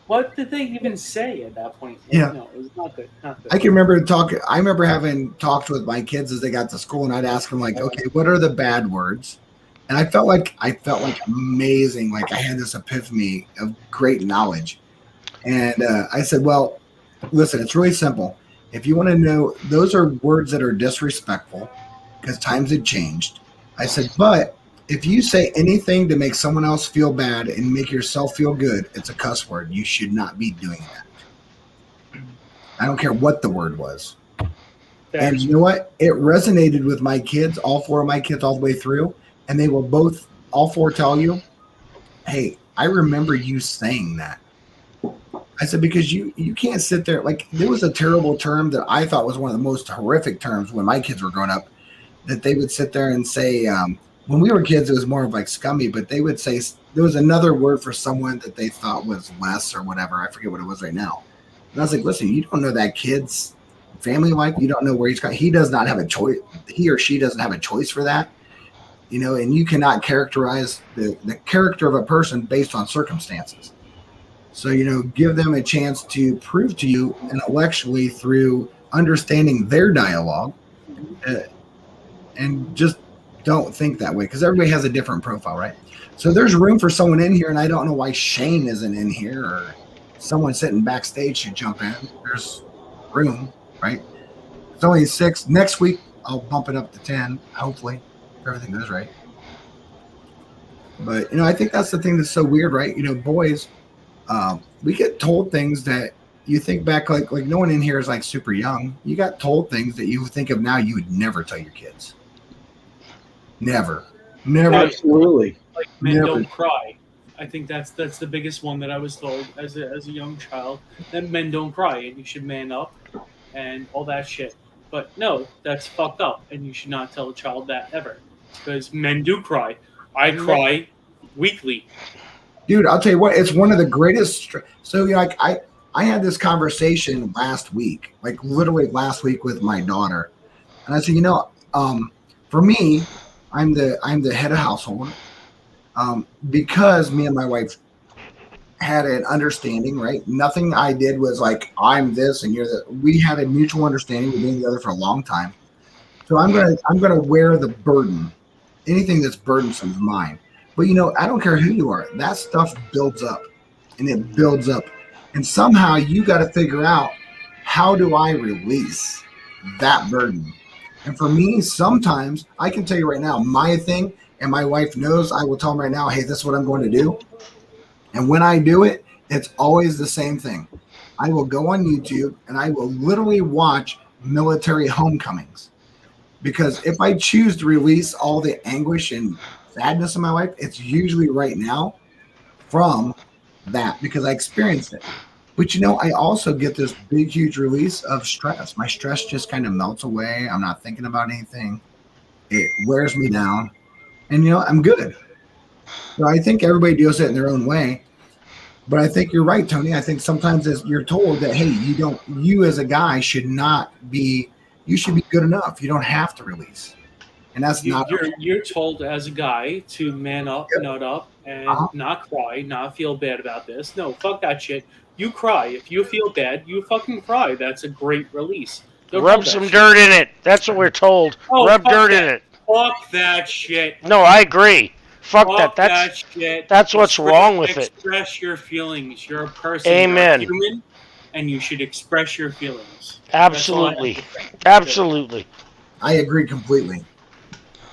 What did they even say at that point? Yeah. No, it was not good. I can remember I remember having talked with my kids as they got to school, and I'd ask them like, "Okay, what are the bad words?" And I felt like amazing, like I had this epiphany of great knowledge. And I said, "Well, listen, it's really simple. If you want to know, those are words that are disrespectful because times had changed." I said, "But if you say anything to make someone else feel bad and make yourself feel good, it's a cuss word. You should not be doing that. I don't care what the word was." And you know what? It resonated with my kids, all four of my kids all the way through. And they will both, all four tell you, "Hey, I remember you saying that." I said, because you can't sit there. Like, there was a terrible term that I thought was one of the most horrific terms when my kids were growing up, that they would sit there and say, when we were kids, it was more of like scummy, but they would say there was another word for someone that they thought was less or whatever. I forget what it was right now. And I was like, listen, you don't know that kid's family life. You don't know where he's got. He does not have a choice. He or she doesn't have a choice for that. And you cannot characterize the character of a person based on circumstances. So, give them a chance to prove to you intellectually through understanding their dialogue, and just don't think that way, because everybody has a different profile, right? So there's room for someone in here, and I don't know why Shane isn't in here, or someone sitting backstage should jump in. There's room, right? It's only 6. Next week, I'll bump it up to 10, hopefully. Everything goes right. But I think that's the thing that's so weird, right? Boys, we get told things that you think back, like no one in here is like super young. You got told things that you think of now you would never tell your kids. Never. Absolutely. Like men don't cry. I think that's the biggest one that I was told as a young child, that men don't cry and you should man up and all that shit. But no, that's fucked up, and you should not tell a child that ever, because men do cry. I cry weekly. Dude, I'll tell you what, it's one of the greatest. So, I had this conversation last week, like literally last week with my daughter. And I said, For me, I'm the head of household, because me and my wife had an understanding, right? Nothing I did was like, I'm this and you're that. We had a mutual understanding. We've been together for a long time. So I'm gonna wear the burden. Anything that's burdensome is mine. But I don't care who you are. That stuff builds up and it builds up. And somehow you got to figure out, how do I release that burden? And for me, sometimes I can tell you right now, my thing, and my wife knows, I will tell them right now, hey, this is what I'm going to do. And when I do it, it's always the same thing. I will go on YouTube and I will literally watch military homecomings. Because if I choose to release all the anguish and sadness in my life, it's usually right now from that, because I experienced it. But I also get this big, huge release of stress. My stress just kind of melts away. I'm not thinking about anything. It wears me down. And, I'm good. So I think everybody deals it in their own way. But I think you're right, Tony. I think sometimes you're told that, hey, you as a guy should not be, you should be good enough. You don't have to release. And that's not. You're told as a guy to man up, nut up, and not cry, not feel bad about this. No, fuck that shit. You cry. If you feel bad, you fucking cry. That's a great release. Rub some dirt in it. That's what we're told. Rub dirt in it. Fuck that shit. No, I agree. Fuck that. That shit. That's what's wrong with it. Express your feelings. You're a person. Amen. You're a human, and you should express your feelings. Absolutely. Absolutely. I agree completely.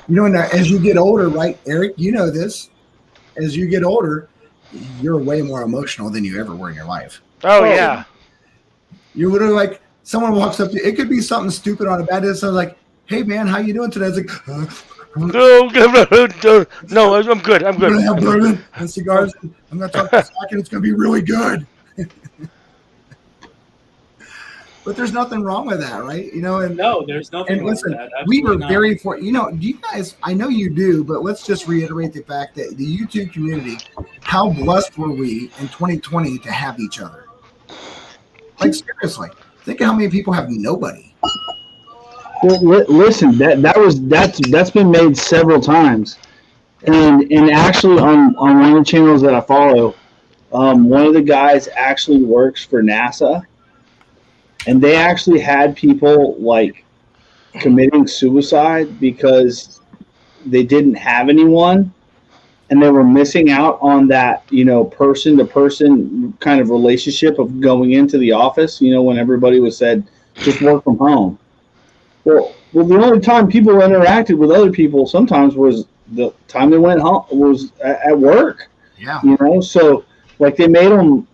And as you get older, right, Eric, you know this. As you get older, you're way more emotional than you ever were in your life. Oh, yeah. You're literally like, someone walks up to you. It could be something stupid on a bad day. So like, hey, man, how you doing today? It's like, no, I'm good. I'm good. I'm going to have bourbon and cigars. I'm going to talk to Zach, and it's going to be really good. But there's nothing wrong with that, right? No, there's nothing wrong with that. We were very fortunate. Do you guys, I know you do, but let's just reiterate the fact that the YouTube community, how blessed were we in 2020 to have each other? Like, seriously, think of how many people have nobody. Well, listen, that's been made several times, and actually on one of the channels that I follow, one of the guys actually works for NASA. And they actually had people like committing suicide because they didn't have anyone, and they were missing out on that, person to person kind of relationship of going into the office, when everybody was said, just work from home. Well, the only time people interacted with other people sometimes was the time they went home, was at work. Yeah. So like they made them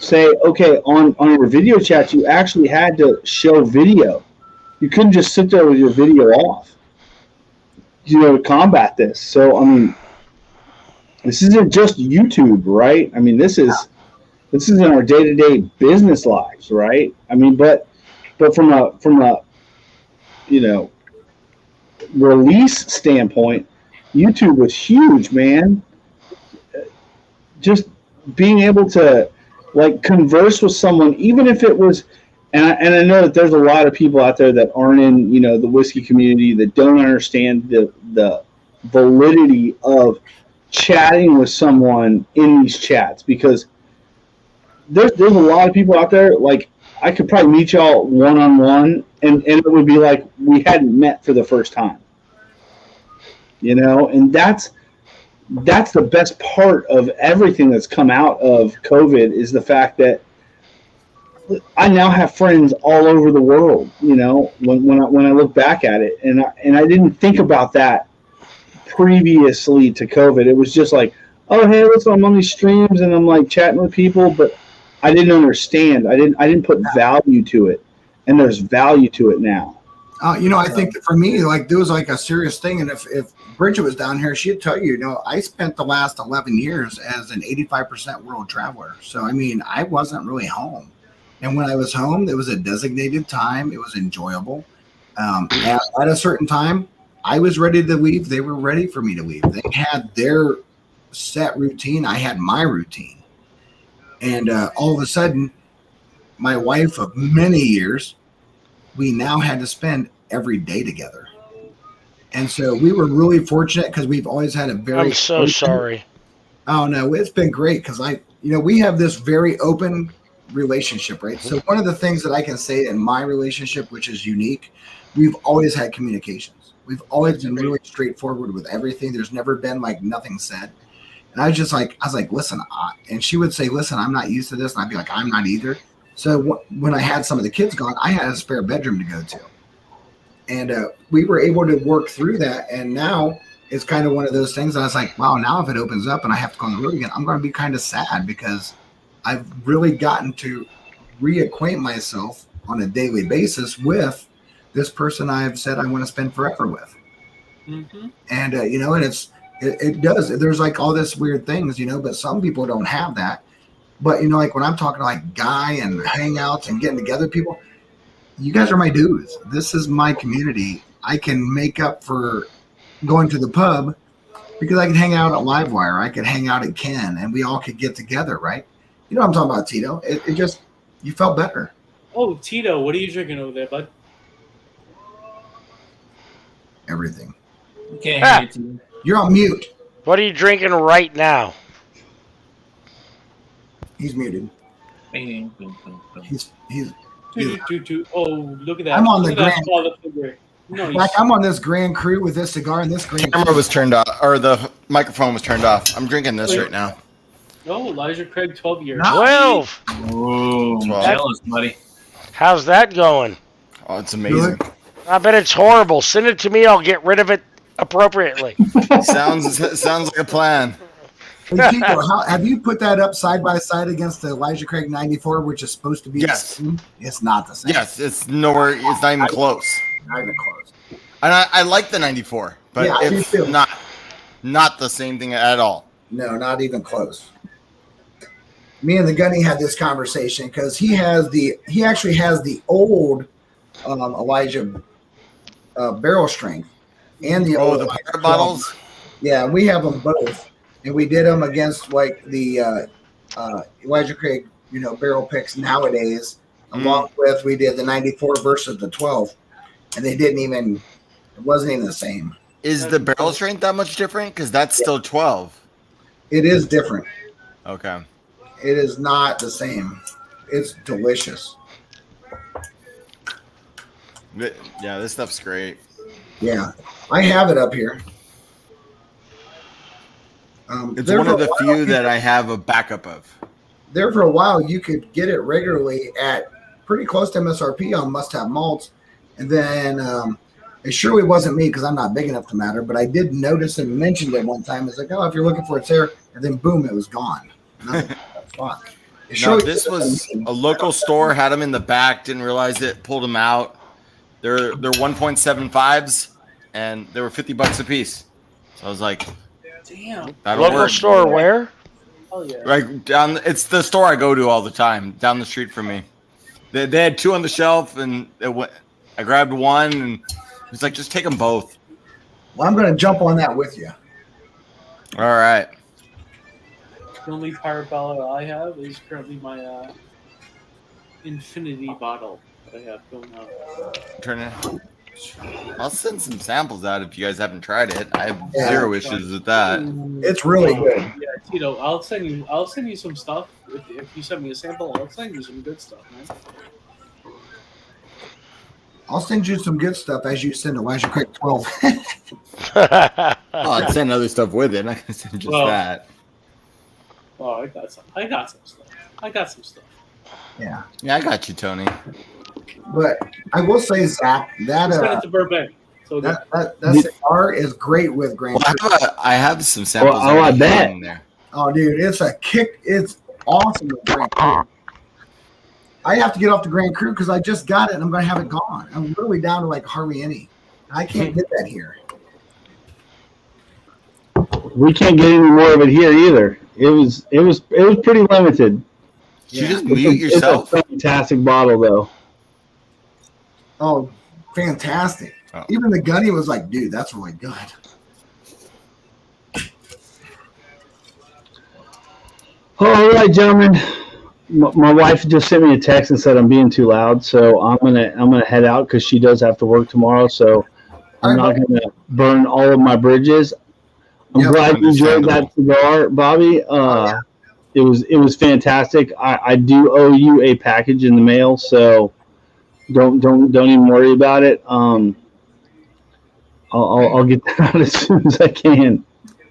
say, okay, on your video chat, you actually had to show video. You couldn't just sit there with your video off, to combat this. So, I mean, this isn't just YouTube, right? I mean, this is in our day-to-day business lives, right? I mean, but from a release standpoint, YouTube was huge, man. Just being able to like converse with someone, even if it was, and I know that there's a lot of people out there that aren't in, the whiskey community, that don't understand the validity of chatting with someone in these chats, because there's a lot of people out there, like I could probably meet y'all one-on-one and it would be like we hadn't met for the first time, and that's the best part of everything that's come out of COVID, is the fact that I now have friends all over the world. When I look back at it, and I didn't think about that previously to COVID. It was just like, oh hey, listen, I'm on these streams and I'm like chatting with people, but I didn't understand. I didn't put value to it, and there's value to it now. I think that for me, like, there was like a serious thing. And if Bridget was down here, she'd tell you, I spent the last 11 years as an 85% world traveler. So, I mean, I wasn't really home. And when I was home, it was a designated time. It was enjoyable. At a certain time, I was ready to leave. They were ready for me to leave. They had their set routine. I had my routine. And all of a sudden, my wife of many years, we now had to spend every day together. And so we were really fortunate because we've always had a very. I'm so sorry. Oh no, it's been great because we have this very open relationship, right? So one of the things that I can say in my relationship, which is unique, we've always had communications. We've always been really straightforward with everything. There's never been like nothing said. And I was like, listen, and she would say, listen, I'm not used to this. And I'd be like, I'm not either. So when I had some of the kids gone, I had a spare bedroom to go to. And we were able to work through that. And now it's kind of one of those things that I was like, wow, now if it opens up and I have to go on the road again, I'm going to be kind of sad because I've really gotten to reacquaint myself on a daily basis with this person I've said I want to spend forever with. Mm-hmm. And, and it does. There's like all this weird things, but some people don't have that. But, like when I'm talking to like Guy and Hangouts and getting together people, you guys are my dudes. This is my community. I can make up for going to the pub because I could hang out at Livewire. I could hang out at Ken and we all could get together, right? You know what I'm talking about, Tito. It just, you felt better. Oh, Tito, what are you drinking over there, bud? Everything. You can't hear you, Tito. You're on mute. What are you drinking right now? He's muted. He's Oh, look at that. I'm on the Look at that grand. father figure. Nice. Like I'm on this grand crew with this cigar and this grand. Camera was turned off, or the microphone was turned off. I'm drinking this right now. Oh, Elijah Craig, 12 years. 12. Whoa, jealous, buddy. How's that going? Oh, it's amazing. I bet it's horrible. Send it to me. I'll get rid of it appropriately. sounds like a plan. Hey, Tito, have you put that up side by side against the Elijah Craig 94, which is supposed to be Yes. the same? It's not the same. Yes, it's nowhere. It's not even close. Not even close. And I like the 94, but Yeah, I do it's too. not the same thing at all. No, not even close. Me and the Gunny had this conversation because he actually has the old Elijah barrel strength and the old the pirate bottles. Yeah, we have them both, and we did them against like the Elijah Craig, barrel picks nowadays. Along with we did the 94 versus the 12, and it wasn't even the same. Is the barrel strength that much different? Because that's still 12. It is different. Okay. It is not the same. It's delicious. Yeah, this stuff's great. Yeah, I have it up here. It's one of the few that I have a backup of. There for a while, you could get it regularly at pretty close to MSRP on must-have malts. And then it surely wasn't me because I'm not big enough to matter, but I did notice and mentioned it one time. It's like, oh, if you're looking for it, it's there. And then boom, it was gone. And I was like, fuck. No, this was a local store, had them in the back, didn't realize it, pulled them out. They're 1.75s, and they were $50 a piece. So I was like, Damn. Local work. store where? Oh, yeah. Right down. It's the store I go to all the time, down the street from me. They had two on the shelf, and I grabbed one, and it's like, just take them both. Well, I'm going to jump on that with you. All right. The only pirate bottle I have is currently my infinity bottle that I have going on. Turn it. I'll send some samples out if you guys haven't tried it. I have zero issues with that. It's really good. Yeah, Tito, I'll send you some stuff. If you send me a sample, I'll send you some good stuff, man. I'll send you some good stuff as you send Elijah Craig 12. I'd send other stuff with it. I'm not gonna send just that. Oh, I got some stuff. Yeah. Yeah, I got you, Tony. But I will say, Zach, that Send it to Burbank. So that cigar is great with Grand Cru. I have some samples. Well, I bet. in there. Oh, dude, it's a kick. It's awesome with Grand Cru. I have to get off the Grand Cru because I just got it and I'm going to have it gone. I'm literally down to like hardly any. I can't get that here. We can't get any more of it here either. It was pretty limited. Did you just mute yourself? It's a fantastic bottle though. Oh, fantastic. Oh. Even the Gunny was like, dude, that's really good. All right, gentlemen. My wife just sent me a text and said I'm being too loud, so I'm gonna head out because she does have to work tomorrow. So I'm not going to burn all of my bridges. I'm glad you enjoyed that cigar, Bobby. It was fantastic. I do owe you a package in the mail, so don't even worry about it. I'll get that out as soon as I can.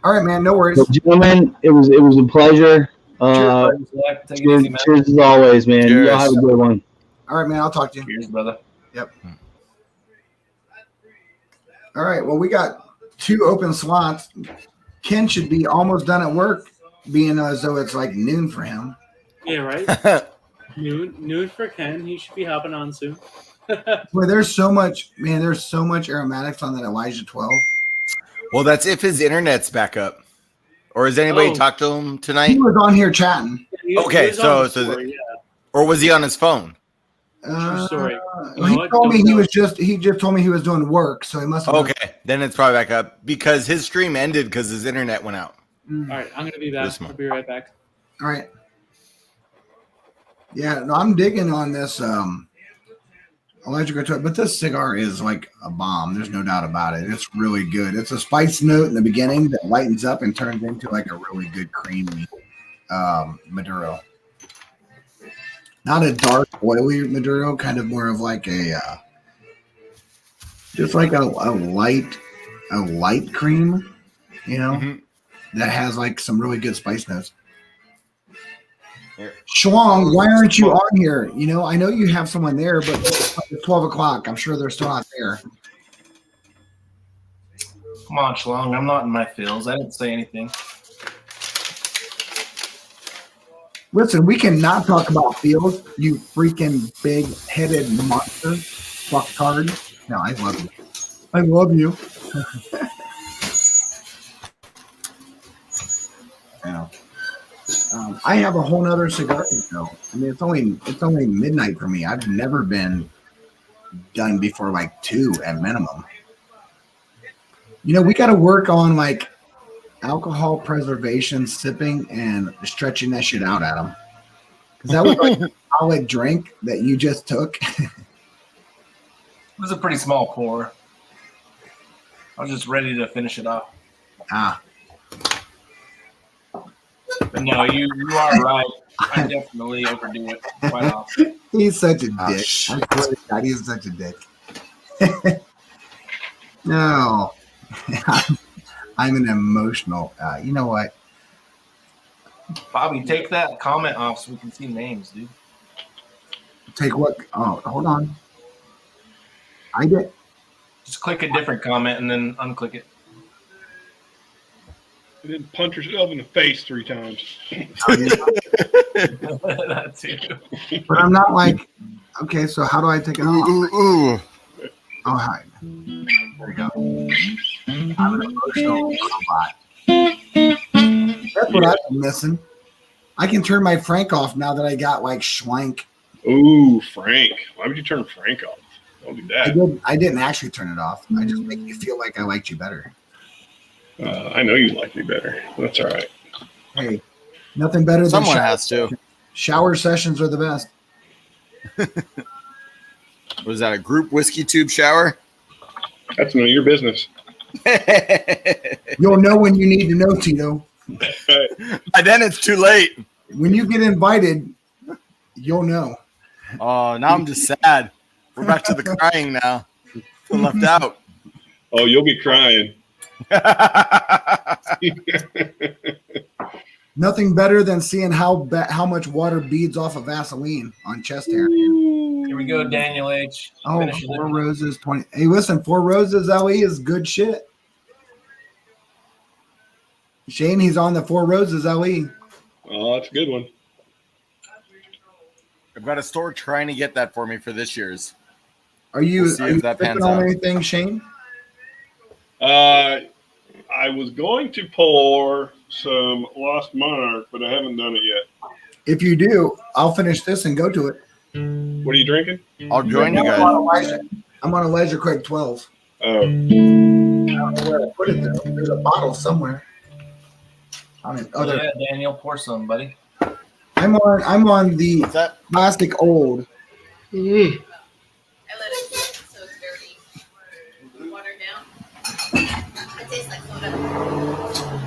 All right, man. No worries. But gentlemen, it was a pleasure. Cheers as always, man. Cheers. Y'all have a good one. All right, man. I'll talk to you. Cheers, brother. Yep. All right. Well, we got 2 open slots. Ken should be almost done at work, being as though it's like noon for him. Yeah, right. noon for Ken. He should be hopping on soon. Boy, there's so much aromatics on that Elijah 12. Well, that's if his internet's back up. Or has anybody talked to him tonight? He was on here chatting. Okay, or was he on his phone? Story. He told me he just told me he was doing work, so he must have. Okay, then it's probably back up because his stream ended because his internet went out. All right, I'm gonna be back. I'll be right back. All right. Yeah, no, I'm digging on this Elijah Couture, but this cigar is like a bomb. There's no doubt about it. It's really good. It's a spice note in the beginning that lightens up and turns into like a really good creamy Maduro. Not a dark, oily Maduro, kind of more of like a just like a light cream, you know, that has like some really good spice notes. Shuang, why aren't you on here? You know, I know you have someone there, but it's 12 o'clock. I'm sure they're still not there. Come on, Shlong. I'm not in my feels. I didn't say anything. Listen, we cannot talk about feels, you freaking big-headed monster. Fucktard. No, I love you. I love you. Yeah. I have a whole nother cigar though. I mean, it's only midnight for me. I've never been done before like 2 at minimum. You know, we got to work on like alcohol preservation, sipping, and stretching that shit out at them. Because that was like a solid drink that you just took. It was a pretty small pour. I was just ready to finish it off. But no, you are right. I definitely overdo it quite often. He's such a dick. I swear to God, he's such a dick. No. I'm an emotional. You know what? Bobby, take that comment off so we can see names, dude. Take what? Oh, hold on. I did. Just click a different comment and then unclick it. And then punch yourself in the face 3 times. That too. But I'm not like, okay, so how do I take it off? Oh, hi. There we go. I'm an emotional robot. That's what I've been missing. I can turn my Frank off now that I got like Schwank. Ooh, Frank. Why would you turn Frank off? Don't do that. I didn't actually turn it off. I just make you feel like I liked you better. I know you like me better. That's all right. Hey, nothing better than someone has to. Shower sessions are the best. Was that a group whiskey tube shower? That's none of your business. You'll know when you need to know, Tito. By then it's too late. When you get invited, you'll know. Oh, now I'm just sad. We're back to the crying now. Feel left out. Oh, you'll be crying. Nothing better than seeing how much water beads off of Vaseline on chest hair. Here we go, Daniel H. Oh, Four Roses 20. Hey, listen, Four Roses LE is good shit. Shane, he's on the Four Roses LE. Oh, that's a good one. I've got a store trying to get that for me for this year's. Are you, we'll see if that pans on out. anything, Shane? I was going to pour some Lost Monarch, but I haven't done it yet. If you do, I'll finish this and go to it. What are you drinking? I'll join you guys. I'm on Elijah Craig 12. Oh. I don't know where I put it though. There's a bottle somewhere. Yeah, Daniel, pour some, buddy. I'm on the plastic old. Mm. I let it sit so it's dirty. Watered down.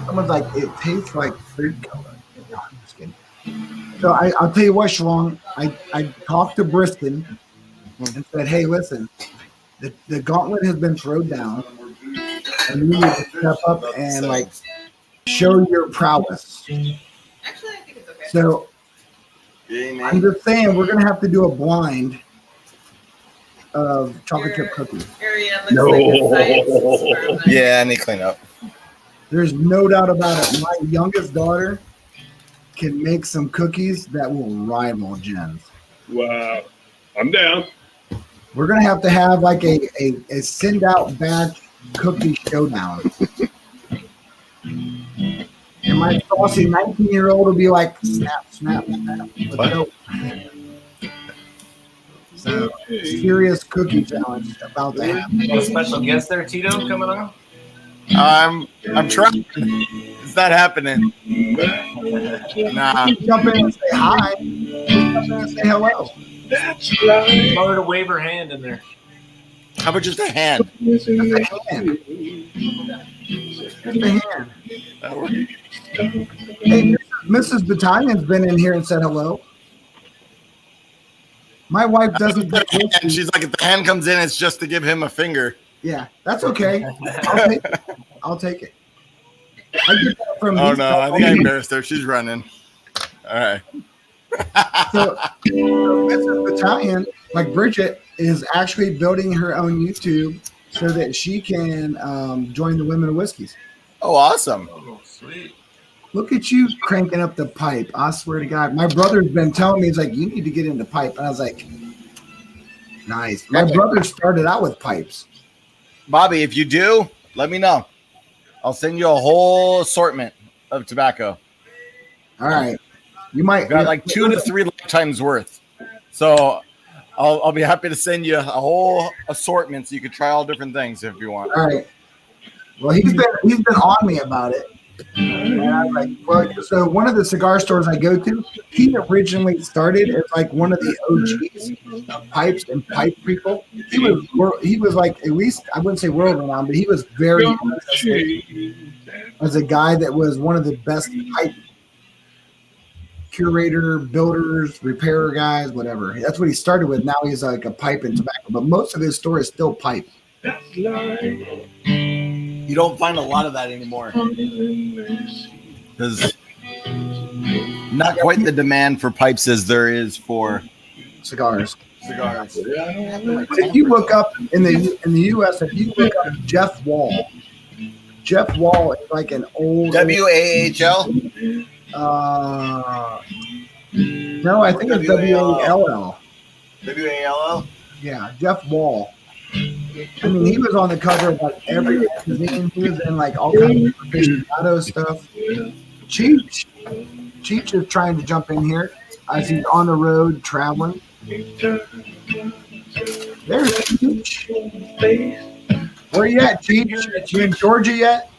Someone's like, it tastes like fruit color. No, I'm just kidding. So I'll tell you what, Shlong. I talked to Briston and said, hey, listen, the gauntlet has been thrown down, and you need to step up and like show your prowess. Actually, I think it's okay. So I'm just saying we're gonna have to do a blind of chocolate chip cookies. Area looks like a science experiment. Yeah, I need to clean up. There's no doubt about it. My youngest daughter can make some cookies that will rival Jen's. Wow. I'm down. We're gonna have to have like a send out batch cookie showdown. And my saucy 19-year-old will be like, snap, snap, snap. Let's go. So, serious cookie challenge about to happen. You got a special guest there, Tito, coming on? I'm trying. It's not happening. Nah. Jump in and say hi. Jump in and say hello. That's right. Tell her to wave her hand in there. How about just a hand? Just a hand. Just a hand. That works. Hey, Mrs. Battalion's been in here and said hello. My wife doesn't get And she's like, if the hand comes in, it's just to give him a finger. Yeah, that's okay. I'll take it. I get that from Oh no, I think I embarrassed her. She's running. All right. So Mrs. Battalion, like Bridget, is actually building her own YouTube so that she can join the Women of Whiskeys. Oh, awesome. Oh, sweet. Look at you cranking up the pipe. I swear to God. My brother's been telling me, he's like, you need to get into pipe. And I was like, nice. My brother started out with pipes. Bobby, if you do, let me know. I'll send you a whole assortment of tobacco. All right. You might got like 2 to 3 lifetimes worth. So I'll be happy to send you a whole assortment so you can try all different things if you want. All right. Well, he's been on me about it. And I was like, well, so one of the cigar stores I go to, he originally started as like one of the OGs of pipes and pipe people. He was like, at least I wouldn't say world renowned, but he was very as a guy that was one of the best pipe curator, builders, repairer guys, whatever. That's what he started with. Now he's like a pipe and tobacco, but most of his store is still pipe. You don't find a lot of that anymore. Because not quite the demand for pipes as there is for cigars. If you look up in the U.S., if you look up Jeff Wall is like an old WAHL. No, I think it's WALL. WALL. Yeah, Jeff Wall. I mean, he was on the cover of like every magazine. He was in like all kinds of aficionado stuff. Cheech is trying to jump in here as he's on the road traveling. There's Cheech. Where you at, Cheech? You in Georgia yet?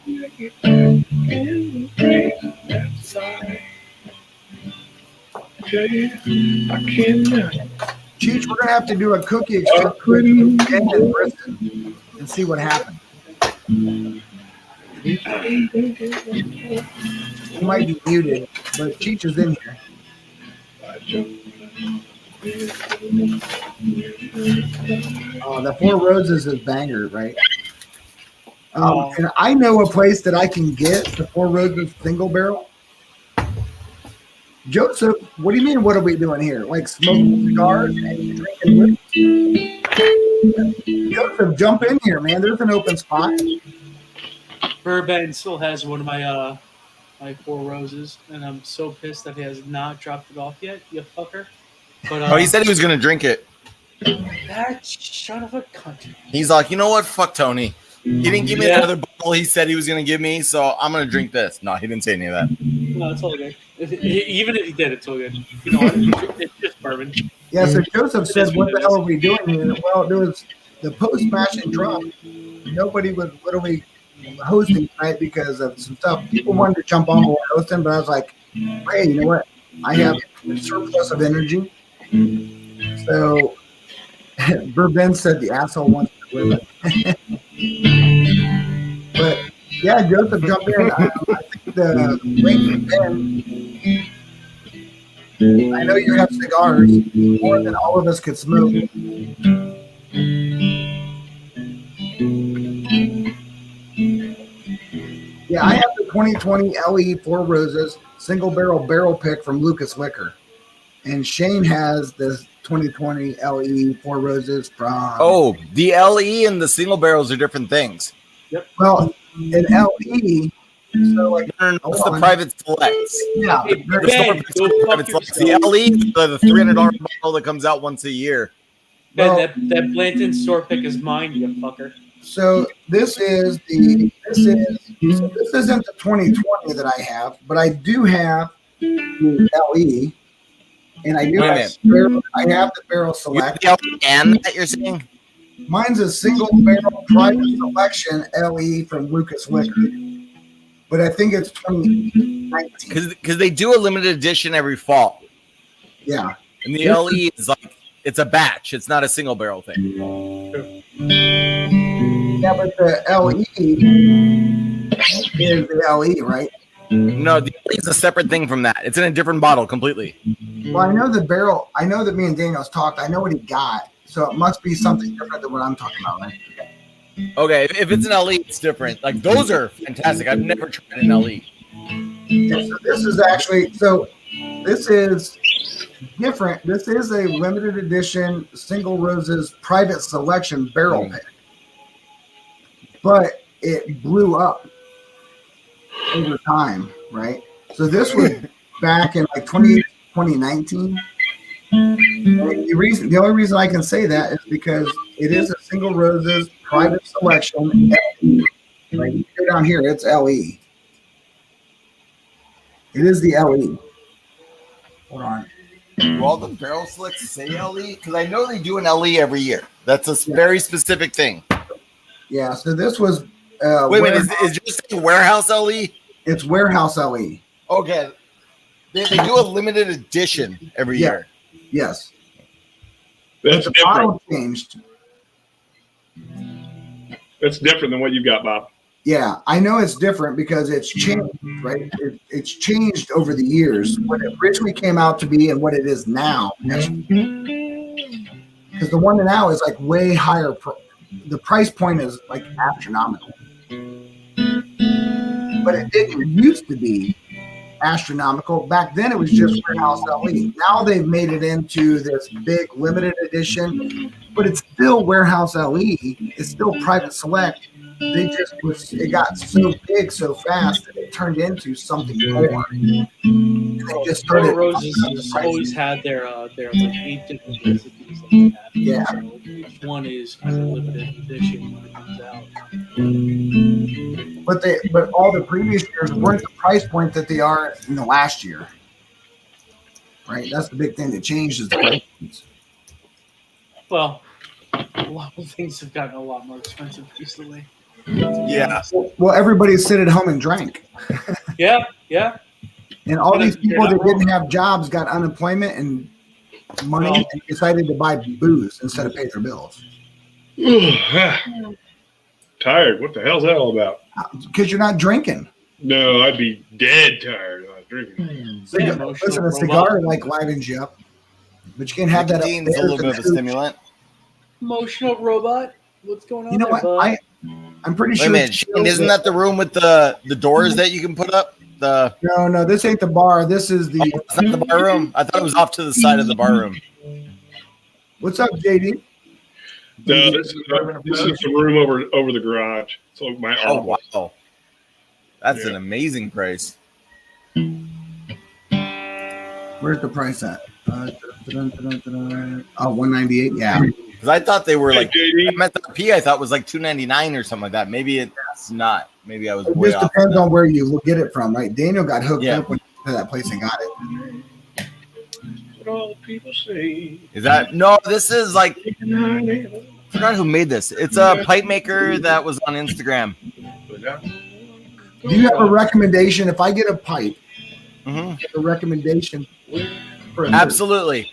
Cheech, we're gonna have to do a cookie exchange in Bristol and see what happens. He might be muted, but Cheech is in here. Oh, the Four Roses is banger, right? And I know a place that I can get the Four Roses single barrel. Joseph, what do you mean? What are we doing here? Like smoking cigars and drinking whiskey? Joseph, jump in here, man. There's an open spot. Burbank still has one of my my Four Roses, and I'm so pissed that he has not dropped it off yet, you fucker. But He said he was going to drink it. That son of a cunt. He's like, you know what? Fuck Tony. He didn't give me the other bottle he said he was going to give me, so I'm going to drink this. No, he didn't say any of that. No, it's all good. Even if he did, it's all good. You know what? It's just bourbon. Yeah, so Joseph said, what the hell are we doing here? Well, there was the post-match and drop. Nobody was literally hosting tonight because of some stuff. People wanted to jump on board hosting, but I was like, hey, you know what? I have a surplus of energy. So Bourbon said the asshole wants to live it. But Yeah, Joseph, jump in. I think the link Ben. I know you have cigars more than all of us could smoke. Yeah, I have the 2020 LE Four Roses single barrel pick from Lucas Liquor, and Shane has the 2020 LE Four Roses from. Oh, the LE and the single barrels are different things. Well, an LE. So like, No, it's the private selects. Yeah, The private selects. The LE is the $300 bottle that comes out once a year. Ben, that Blanton store pick is mine, you fucker. So this isn't the 2020 that I have, but I do have the LE, and I do have the barrel select. You have the LE and that you're saying? Mine's a single barrel private selection LE from Lucas Liquor, but I think it's 2019 because they do a limited edition every fall. Yeah, and the LE is like it's a batch. It's not a single barrel thing. Yeah, but the LE is the LE, right? No, the LE is a separate thing from that. It's in a different bottle completely. Well, I know the barrel. I know that me and Daniel's talked. I know what he got, so it must be something different than what I'm talking about, right? Okay, if it's an LE, it's different. Like those are fantastic. I've never tried an LE. Yeah, so this is different. This is a limited edition single roses private selection barrel pick, but it blew up over time, right? So this was back in like 2019. The only reason I can say that is because it is a single roses private selection. Like you go down here, it's LE. It is the LE. Hold on. Do all the barrel selects say LE? Because I know they do an LE every year. That's a very specific thing. Yeah. So this was. Wait a minute. Is yours saying warehouse LE? It's warehouse LE. Okay. They do a limited edition every year. Yes. That's the different. bottle changed. That's different than what you got, Bob. Yeah, I know it's different because it's changed, right? It's changed over the years. What it originally came out to be and what it is now. Because the one now is like way higher. The price point is like astronomical. But it didn't used to be astronomical. Back then it was just warehouse LE. Now they've made it into this big limited edition, but it's still warehouse LE. It's still private select. It got so big so fast that it turned into something more. And they just started. Four Roses has always had their like 8 different recipes that they have. Yeah. So each one is kind of limited edition when it comes out. But all the previous years weren't the price point that they are in the last year. Right? That's the big thing that changed is the price points. Well, a lot of things have gotten a lot more expensive recently. Yeah. Well, everybody sit at home and drank. Yeah. And all these people that didn't have jobs got unemployment and money and decided to buy booze instead of pay their bills. Tired. What the hell's that all about? Because you're not drinking. No, I'd be dead tired if I was drinking. Listen, a cigar like livens you up, but you can't have that. Nicotine's a little bit of a stimulant. Emotional robot. What's going on? You know what? I'm pretty sure. Wait a minute, Shane, isn't that the room with the doors that you can put up? No, this ain't the bar. This is the. It's not the bar room. I thought it was off to the side of the bar room. What's up, JD? No, this is the room over the garage. So my wow, that's an amazing price. Where's the price at? $198. Yeah. Because I thought they were like MSRP. I thought was like $299 or something like that. Maybe it's not. Maybe I was It way just off. depends on where you get it from, right? Daniel got hooked up when he went to that place and got it. What all the people say. Is that no? This is like I forgot who made this. It's a pipe maker that was on Instagram. Do you have a recommendation? If I get a pipe, a recommendation for absolutely.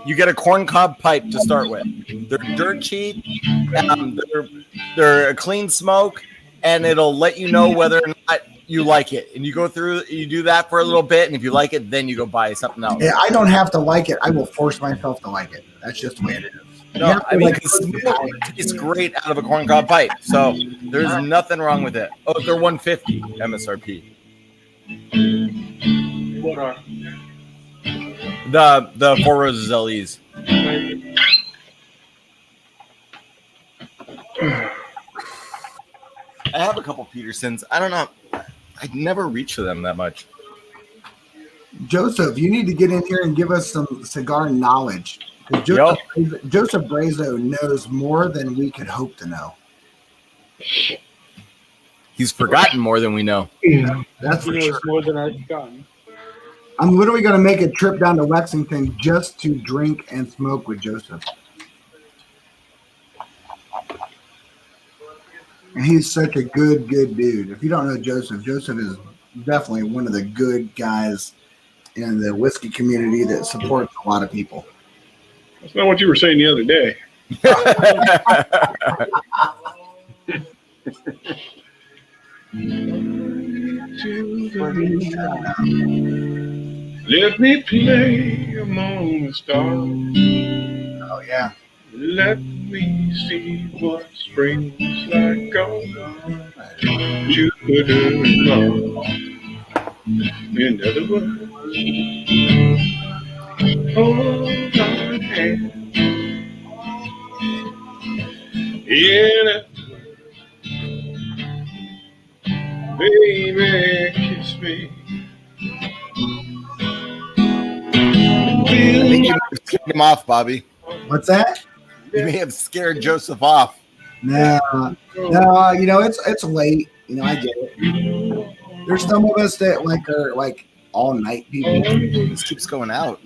You get a corncob pipe to start with. They're dirt cheap. They're a clean smoke, and it'll let you know whether or not you like it. And you go through, you do that for a little bit, and if you like it, then you go buy something else. Yeah, I don't have to like it. I will force myself to like it. That's just the way it is. No, I mean, it tastes great out of a corncob pipe, so there's nothing wrong with it. Oh, they're $150 MSRP. What are? The Four Roses LEs. I have a couple Petersons. I don't know. I never reach for them that much. Joseph, you need to get in here and give us some cigar knowledge. Joseph Brazo knows more than we could hope to know. He's forgotten more than we know. That's for sure. More than I've forgotten. I'm literally going to make a trip down to Lexington just to drink and smoke with Joseph. And he's such a good dude. If you don't know Joseph, Joseph is definitely one of the good guys in the whiskey community that supports a lot of people. That's not what you were saying the other day. Let me play among the stars. Oh, yeah. Let me see what spring's like on Jupiter and Mars. In other words, hold my hand. Yeah, baby, kiss me. I think you scared him off, Bobby. What's that? You may have scared Joseph off. No, you know, it's late. You know, I get it. There's some of us that are all night people. This keeps going out.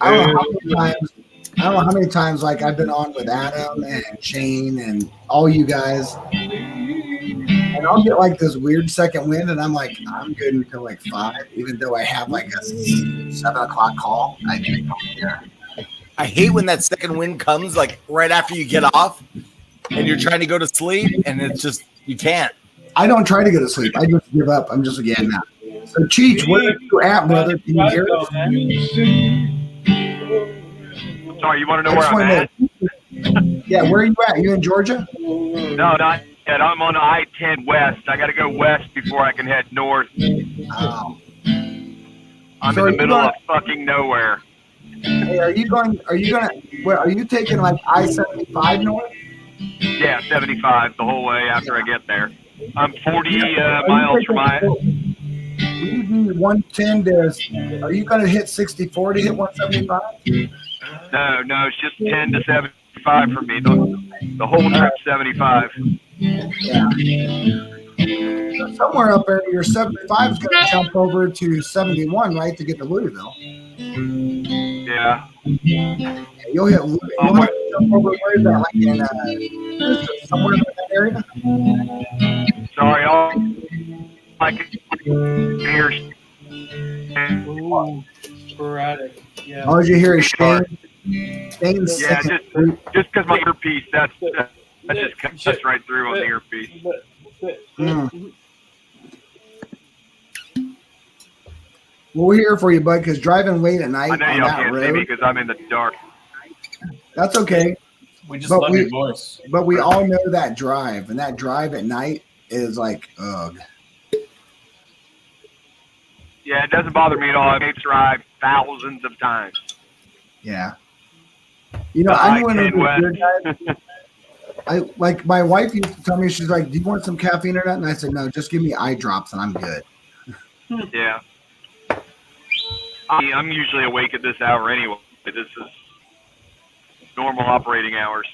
I don't know how many times I've been on with Adam and Shane and all you guys. And I'll get this weird second wind and I'm like, I'm good until 5, even though I have a 7:00 call. I don't care. I hate when that second wind comes right after you get off and you're trying to go to sleep and it's just, you can't. I don't try to go to sleep. I just give up. I'm just like, yeah, nah. So Cheech, where are you at, brother? Can you hear us? Sorry, you want to know where I'm at? Yeah, where are you at? You in Georgia? No, not yet. I'm on I-10 West. I got to go west before I can head north. Oh. I'm in the middle of fucking nowhere. Hey, are you taking I-75 north? Yeah, 75 the whole way after I get there. I'm 40 miles from Will you do 110 to? Are you going to hit 64 to hit 175? No, it's just 10 to 75 for me. The whole trip's 75. Yeah. So somewhere up there, your 75 is going to jump over to 71, right, to get to Louisville. Yeah. You'll hit Louisville. You'll have to jump over, where is that? In somewhere in that area? Sorry, I can hear. Ooh, sporadic. Yeah. All you hear is Shane. Yeah, just because my earpiece, that just cuts right through on the earpiece. Well, we're here for you, bud, because driving late at night I know on y'all that can't see road, me because I'm in the dark. that's okay. We just love your voice. But we all know that drive, and that drive at night is ugh. Yeah, it doesn't bother me at all. I've drive thousands of times. Yeah. You know, I knew one of those guys. My wife used to tell me, she's like, "Do you want some caffeine or not?" And I said, "No, just give me eye drops and I'm good." Yeah. I'm usually awake at this hour anyway. This is normal operating hours.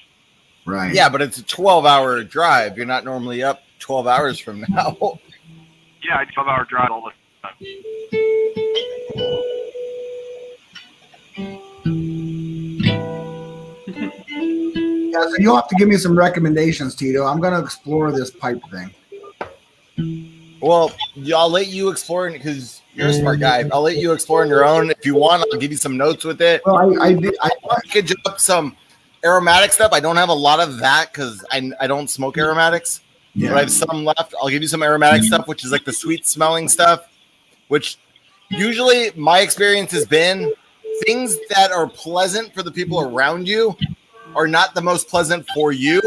Right. Yeah, but it's a 12-hour drive. You're not normally up 12 hours from now. Yeah, I 12-hour drive all the time. Yeah, so you'll have to give me some recommendations, Tito. I'm going to explore this pipe thing. Well, I'll let you explore because you're a smart guy. I'll let you explore on your own. If you want, I'll give you some notes with it. Well, I could up some aromatic stuff. I don't have a lot of that because I don't smoke aromatics. but I have some left. I'll give you some aromatic stuff, which is like the sweet smelling stuff, which usually my experience has been things that are pleasant for the people around you are not the most pleasant for you.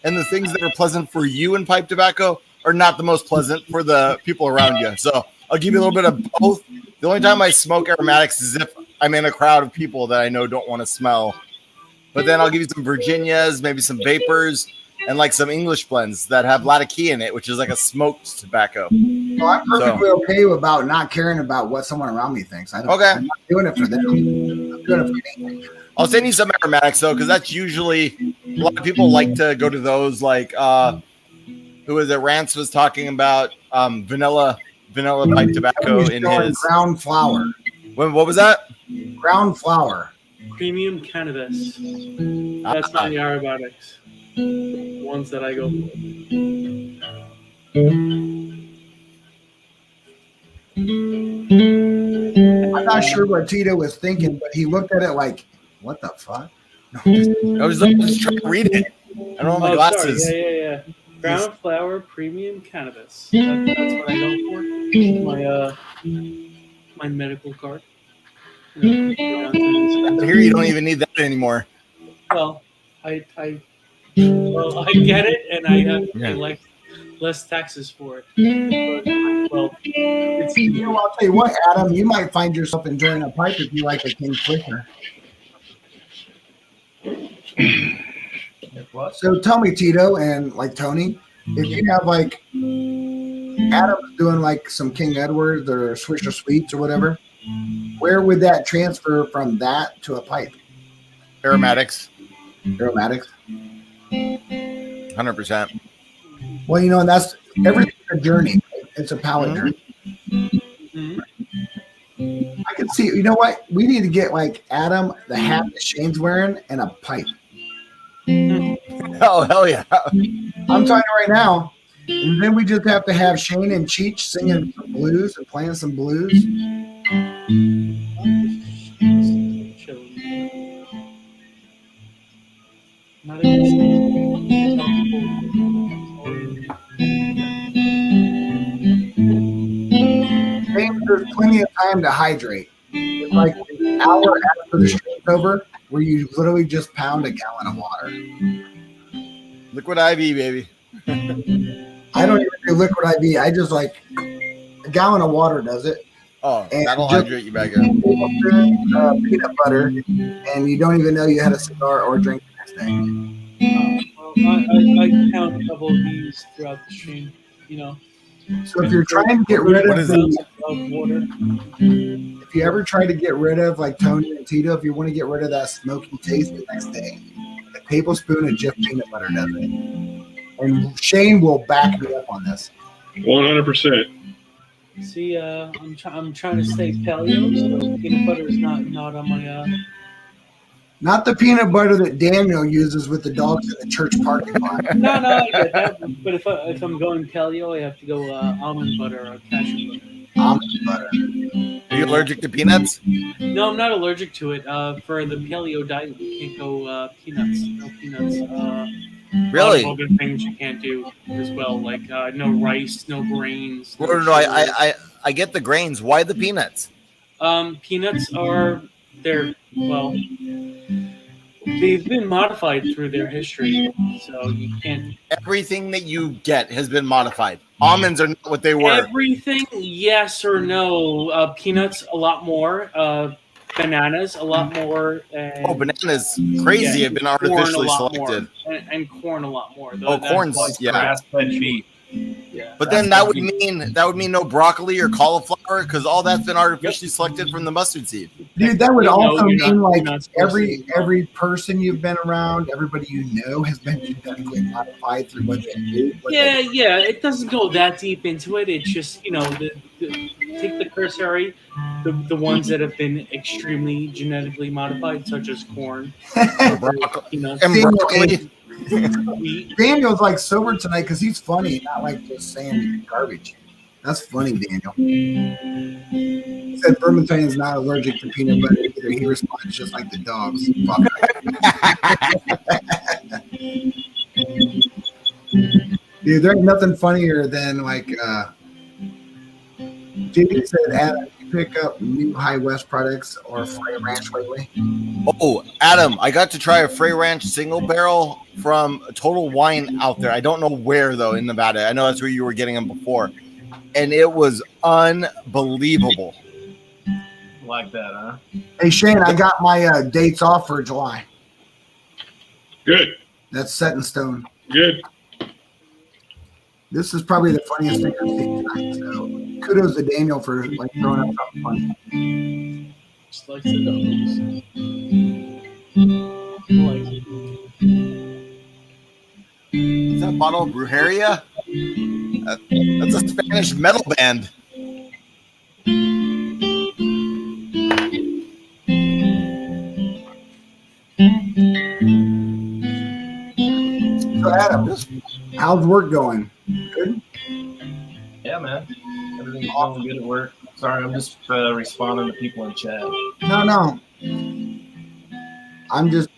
And the things that are pleasant for you in pipe tobacco are not the most pleasant for the people around you. So I'll give you a little bit of both. The only time I smoke aromatics is if I'm in a crowd of people that I know don't want to smell. But then I'll give you some Virginias, maybe some vapors, and like some English blends that have Latakia in it, which is like a smoked tobacco. Well, I'm perfectly okay about not caring about what someone around me thinks. I'm not doing it for them. I'm doing it for me. I'll send you some aromatics though, because that's usually a lot of people like to go to those. Like who was it? Rance was talking about vanilla pipe tobacco in his ground flower. What was that? Ground flower. Premium cannabis. That's my aromatics. Ones that I go I'm not sure what Tito was thinking, but he looked at it like, what the fuck? I was just trying to read it. I don't have my glasses. Sorry. Yeah. Ground flower premium cannabis. That's what I go for. My medical card. Here you don't even need that anymore. Well, I get it, and I have to pay less taxes for it. But, well, I'll tell you what, Adam, you might find yourself enjoying a pipe if you like a King Flicker. So tell me, Tito and like Tony, if you have like Adam's doing like some King Edwards or Swisher Sweets or whatever, where would that transfer from that to a pipe? Aromatics. 100%. Well, and that's everything's a journey. Right? It's a palate journey. I can see. You know what? We need to get like Adam the hat that Shane's wearing and a pipe. Oh hell yeah! I'm telling you right now. And then we just have to have Shane and Cheech singing some blues and playing some blues. There's plenty of time to hydrate. It's like an hour after the stream's over, where you literally just pound a gallon of water. Liquid IV, baby. I don't even do liquid IV. I just like a gallon of water does it. Oh, and that'll hydrate you back up. Peanut butter, and you don't even know you had a cigar or drink the next day. I pound a couple of these throughout the stream, So if you're trying to get rid of water, if you ever try to get rid of like Tony and Tito, if you want to get rid of that smoky taste the next day, a tablespoon of Jif peanut butter does it. And Shane will back me up on this. 100%. See, I'm trying to stay paleo, so peanut butter is not on my. Not the peanut butter that Daniel uses with the dogs in the church parking lot. No, I get that. But if I'm going paleo, I have to go almond butter or cashew butter. Almond butter. Are you allergic to peanuts? No, I'm not allergic to it. For the paleo diet, you can't go peanuts. No peanuts. Really? Other things you can't do as well, like no rice, no grains. No, I get the grains. Why the peanuts? Peanuts they've been modified through their history, so you can't. Everything that you get has been modified. Almonds are not what they were. Everything, yes or no. Peanuts, a lot more. Bananas, a lot more. And, bananas, crazy, have been artificially selected. And corn, a lot more. Corn's, yeah. Yeah. But then that would mean no broccoli or cauliflower because all that's been artificially selected from the mustard seed. Dude, that would also mean like every person you've been around, everybody you know has been genetically modified through what they do. Yeah. It doesn't go that deep into it. It's just take the cursory, the ones that have been extremely genetically modified, such as corn, peanuts, and broccoli. Daniel's like sober tonight because he's funny, not like just saying garbage. That's funny, Daniel. He said Vermintide is not allergic to peanut butter either. He responds just like the dogs. Fuck. Dude, there ain't nothing funnier than like JD said, Adam, you pick up new High West products or Frey Ranch lately? Oh, Adam, I got to try a Frey Ranch single barrel from Total Wine out there. I don't know where though in Nevada. I know that's where you were getting them before, and it was unbelievable. Like that, huh? Hey Shane, I got my dates off for July. Good. That's set in stone. Good. This is probably the funniest thing I've seen tonight. So kudos to Daniel for like throwing up something funny. Just like the dogs. Is that a bottle of Brujeria? That's a Spanish metal band. So Adam, how's work going? Good? Yeah, man. Everything's going good at work. Sorry, I'm just responding to people in chat. No. I'm just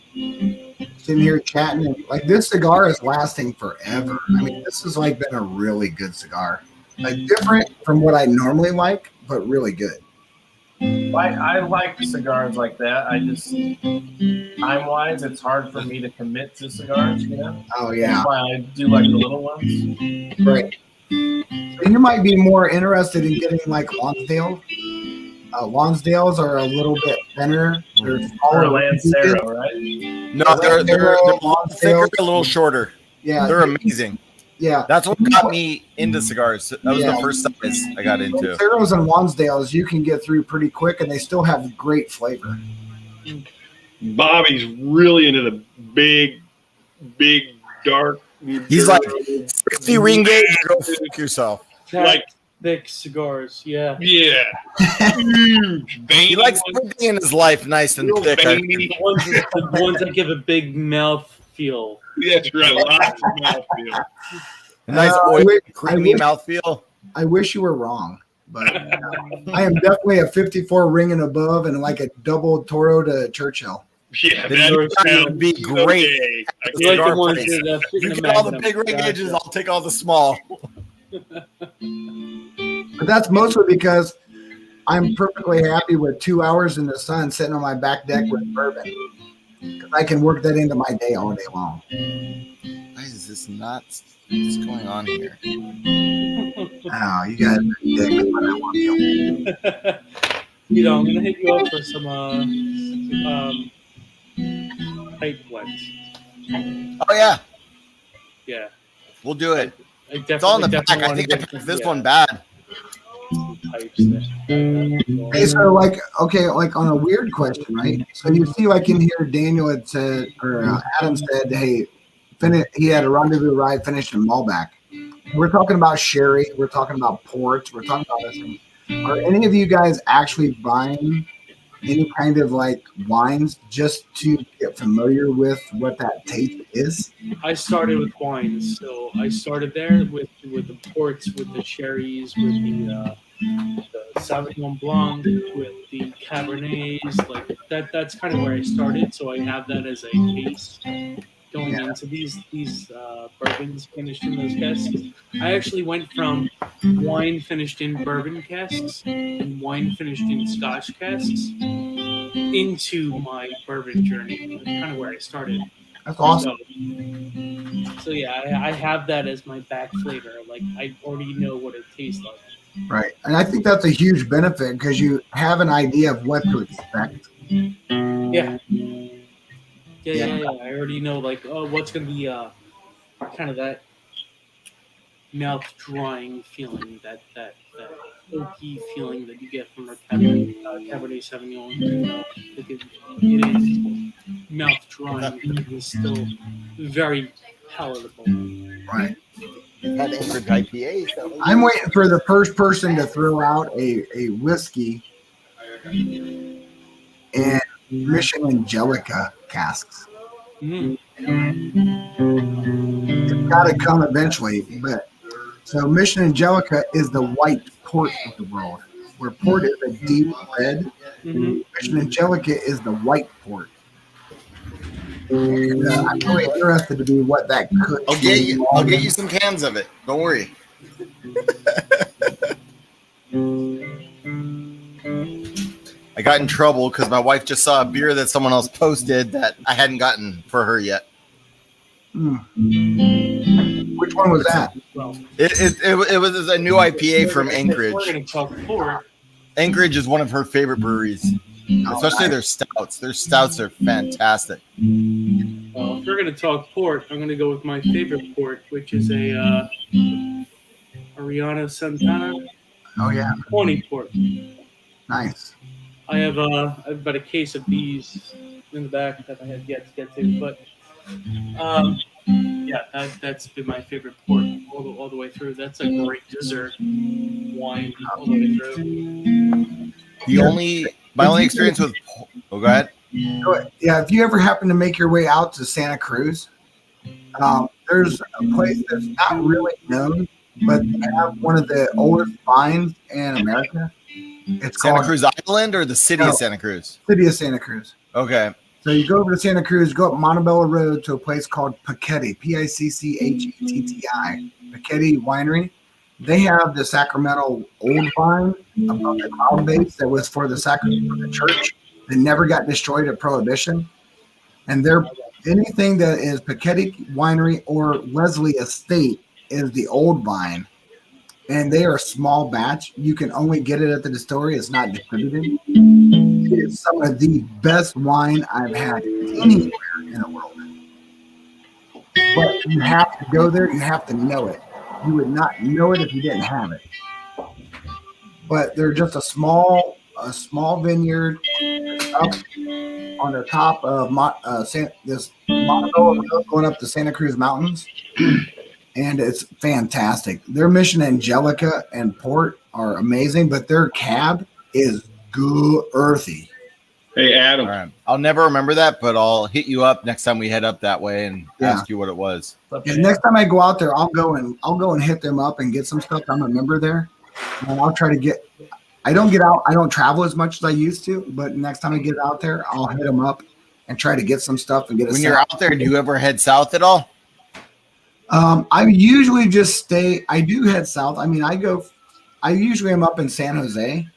sitting here chatting. And, like, this cigar is lasting forever. I mean, this has like been a really good cigar. Like different from what I normally like, but really good. I like cigars like that. I just, time-wise, it's hard for me to commit to cigars, you know? Oh, yeah. That's why I do like the little ones. Right. So you might be more interested in getting like Lonsdale. Lonsdales are a little bit thinner. They're Or smaller. Lancero, right? No, they're a little thicker, a little shorter. Yeah. They're amazing. Yeah. That's what got me into cigars. That was the first size I got into. Lanceros and Lonsdales you can get through pretty quick, and they still have great flavor. Bobby's really into the big, dark. He's like 60 ring gauge. Go fuck yourself. Like thick cigars, yeah. Yeah. Huge. He likes everything in his life nice and thick. The ones that give a big mouth feel. Yeah, that's right. Lots of mouthfeel. A nice oily, creamy mouthfeel. I wish you were wrong, but I am definitely a 54 ring and above, and like a double Toro to Churchill. Yeah, that would be great. Okay. You get all the big ring gauges, I'll take all the small. But that's mostly because I'm perfectly happy with 2 hours in the sun sitting on my back deck with bourbon. Because I can work that into my day all day long. Why is this nuts? What's going on here? Oh, you guys are dick, but I want you. You know, I'm gonna hit you up for some pipe blends. Oh yeah. Yeah. We'll do it. I it's all in the back. I think I picked this one bad. Hey, so like, okay, like on a weird question, right? So you see, like in here, Daniel had said, or Adam said, hey, he had a rendezvous ride finished in Malbec. We're talking about sherry. We're talking about ports. We're talking about this thing. Are any of you guys actually buying any kind of like wines just to get familiar with what that taste is? I started with wines, so I started there with the ports, with the sherries, with the Sauvignon Blanc, with the Cabernets. Like that's kind of where I started. So I have that as a base going into these bourbons finished in those casks. I actually went from wine finished in bourbon casks and wine finished in Scotch casks into my bourbon journey. That's kind of where I started. That's awesome. So yeah, I have that as my back flavor. Like I already know what it tastes like. Right, and I think that's a huge benefit because you have an idea of what to expect. Yeah. Yeah. I already know, like, what's going to be kind of that mouth drying feeling, that oaky feeling that you get from a Cabernet Sauvignon. You know, it is mouth drying, but it is still very palatable. Right. IPA. I'm waiting for the first person to throw out a whiskey and Mission Angelica casks. Mm-hmm. It's got to come eventually, but so Mission Angelica is the white port of the world, where port is a deep red. Mm-hmm. Mission Angelica is the white port. And, I'm really interested to be what that could. I'll get you some cans of it. Don't worry. I got in trouble because my wife just saw a beer that someone else posted that I hadn't gotten for her yet. Which one was that? It was a new IPA from Anchorage. We're going to talk port. Anchorage is one of her favorite breweries, especially their stouts. Their stouts are fantastic. Well, if we're going to talk port, I'm going to go with my favorite port, which is a Ariana Santana. Oh yeah, 20 port. Nice. I have about a case of these in the back that I have yet to get to, but yeah, that's been my favorite port all the way through. That's a great dessert wine all the way through. My only experience with go ahead. Yeah, if you ever happen to make your way out to Santa Cruz, there's a place that's not really known, but they have one of the oldest vines in America. It's Santa called Cruz Island or the city of Santa Cruz? City of Santa Cruz. Okay. So you go over to Santa Cruz, go up Montebello Road to a place called Paquetti, Picchetti, Paquetti Winery. They have the Sacramento old vine above the cloud base that was for the church. They never got destroyed at Prohibition. And they're anything that is Paquetti Winery or Leslie Estate is the old vine. And they are a small batch. You can only get it at the distillery. It's not distributed. It's some of the best wine I've had anywhere in the world. But you have to go there. You have to know it. You would not know it if you didn't have it. But they're just a small vineyard up on the top of this Montebello Road going up the Santa Cruz Mountains. And it's fantastic. Their Mission Angelica and port are amazing, but their cab is good earthy. Hey, Adam. All right. I'll never remember that, but I'll hit you up next time we head up that way and ask you what it was. And next time I go out there, I'll go and hit them up and get some stuff. I'm a member there, and I'll try to get. I don't travel as much as I used to, but next time I get out there, I'll hit them up and try to get some stuff and get. When you're out there, do you ever head south at all? I usually just stay. I do head south. I mean, I usually am up in San Jose,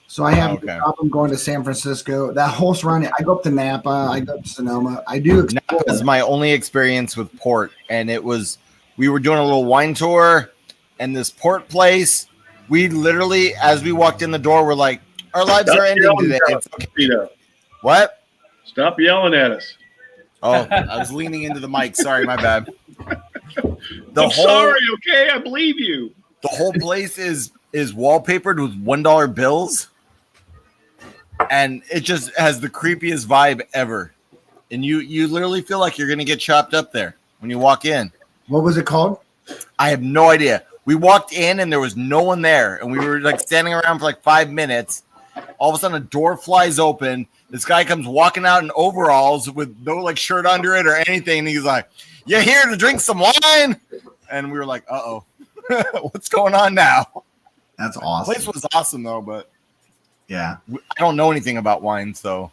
so I have no problem going to San Francisco. That whole surrounding. I go up to Napa. I go up to Sonoma. I do. Napa is my only experience with port, and we were doing a little wine tour, and this port place. We literally, as we walked in the door, we're like, "Our lives are ending today." It's okay. What? Stop yelling at us. Oh, I was leaning into the mic. Sorry, my bad. Sorry, okay? I believe you. The whole place is wallpapered with $1 bills, and it just has the creepiest vibe ever. And you literally feel like you're gonna get chopped up there when you walk in. What was it called? I have no idea. We walked in and there was no one there, and we were like standing around for like 5 minutes. All of a sudden, a door flies open. This guy comes walking out in overalls with no like shirt under it or anything. And he's like, "You here to drink some wine?" And we were like, "Uh-oh, what's going on now?" That's awesome. The place was awesome though, but yeah, I don't know anything about wine, so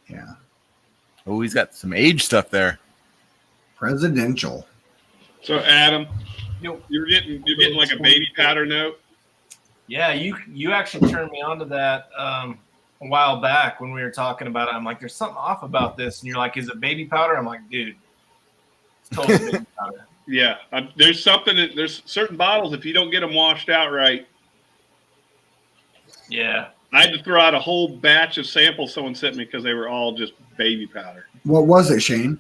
yeah. Oh, he's got some age stuff there. Presidential. So Adam, you're getting like a baby powder note. Yeah, you actually turned me on to that a while back when we were talking about it. I'm like, there's something off about this, and you're like, is it baby powder? I'm like, dude, it's totally baby powder. Yeah, there's certain bottles if you don't get them washed out right. Yeah, I had to throw out a whole batch of samples someone sent me because they were all just baby powder. What was it, Shane?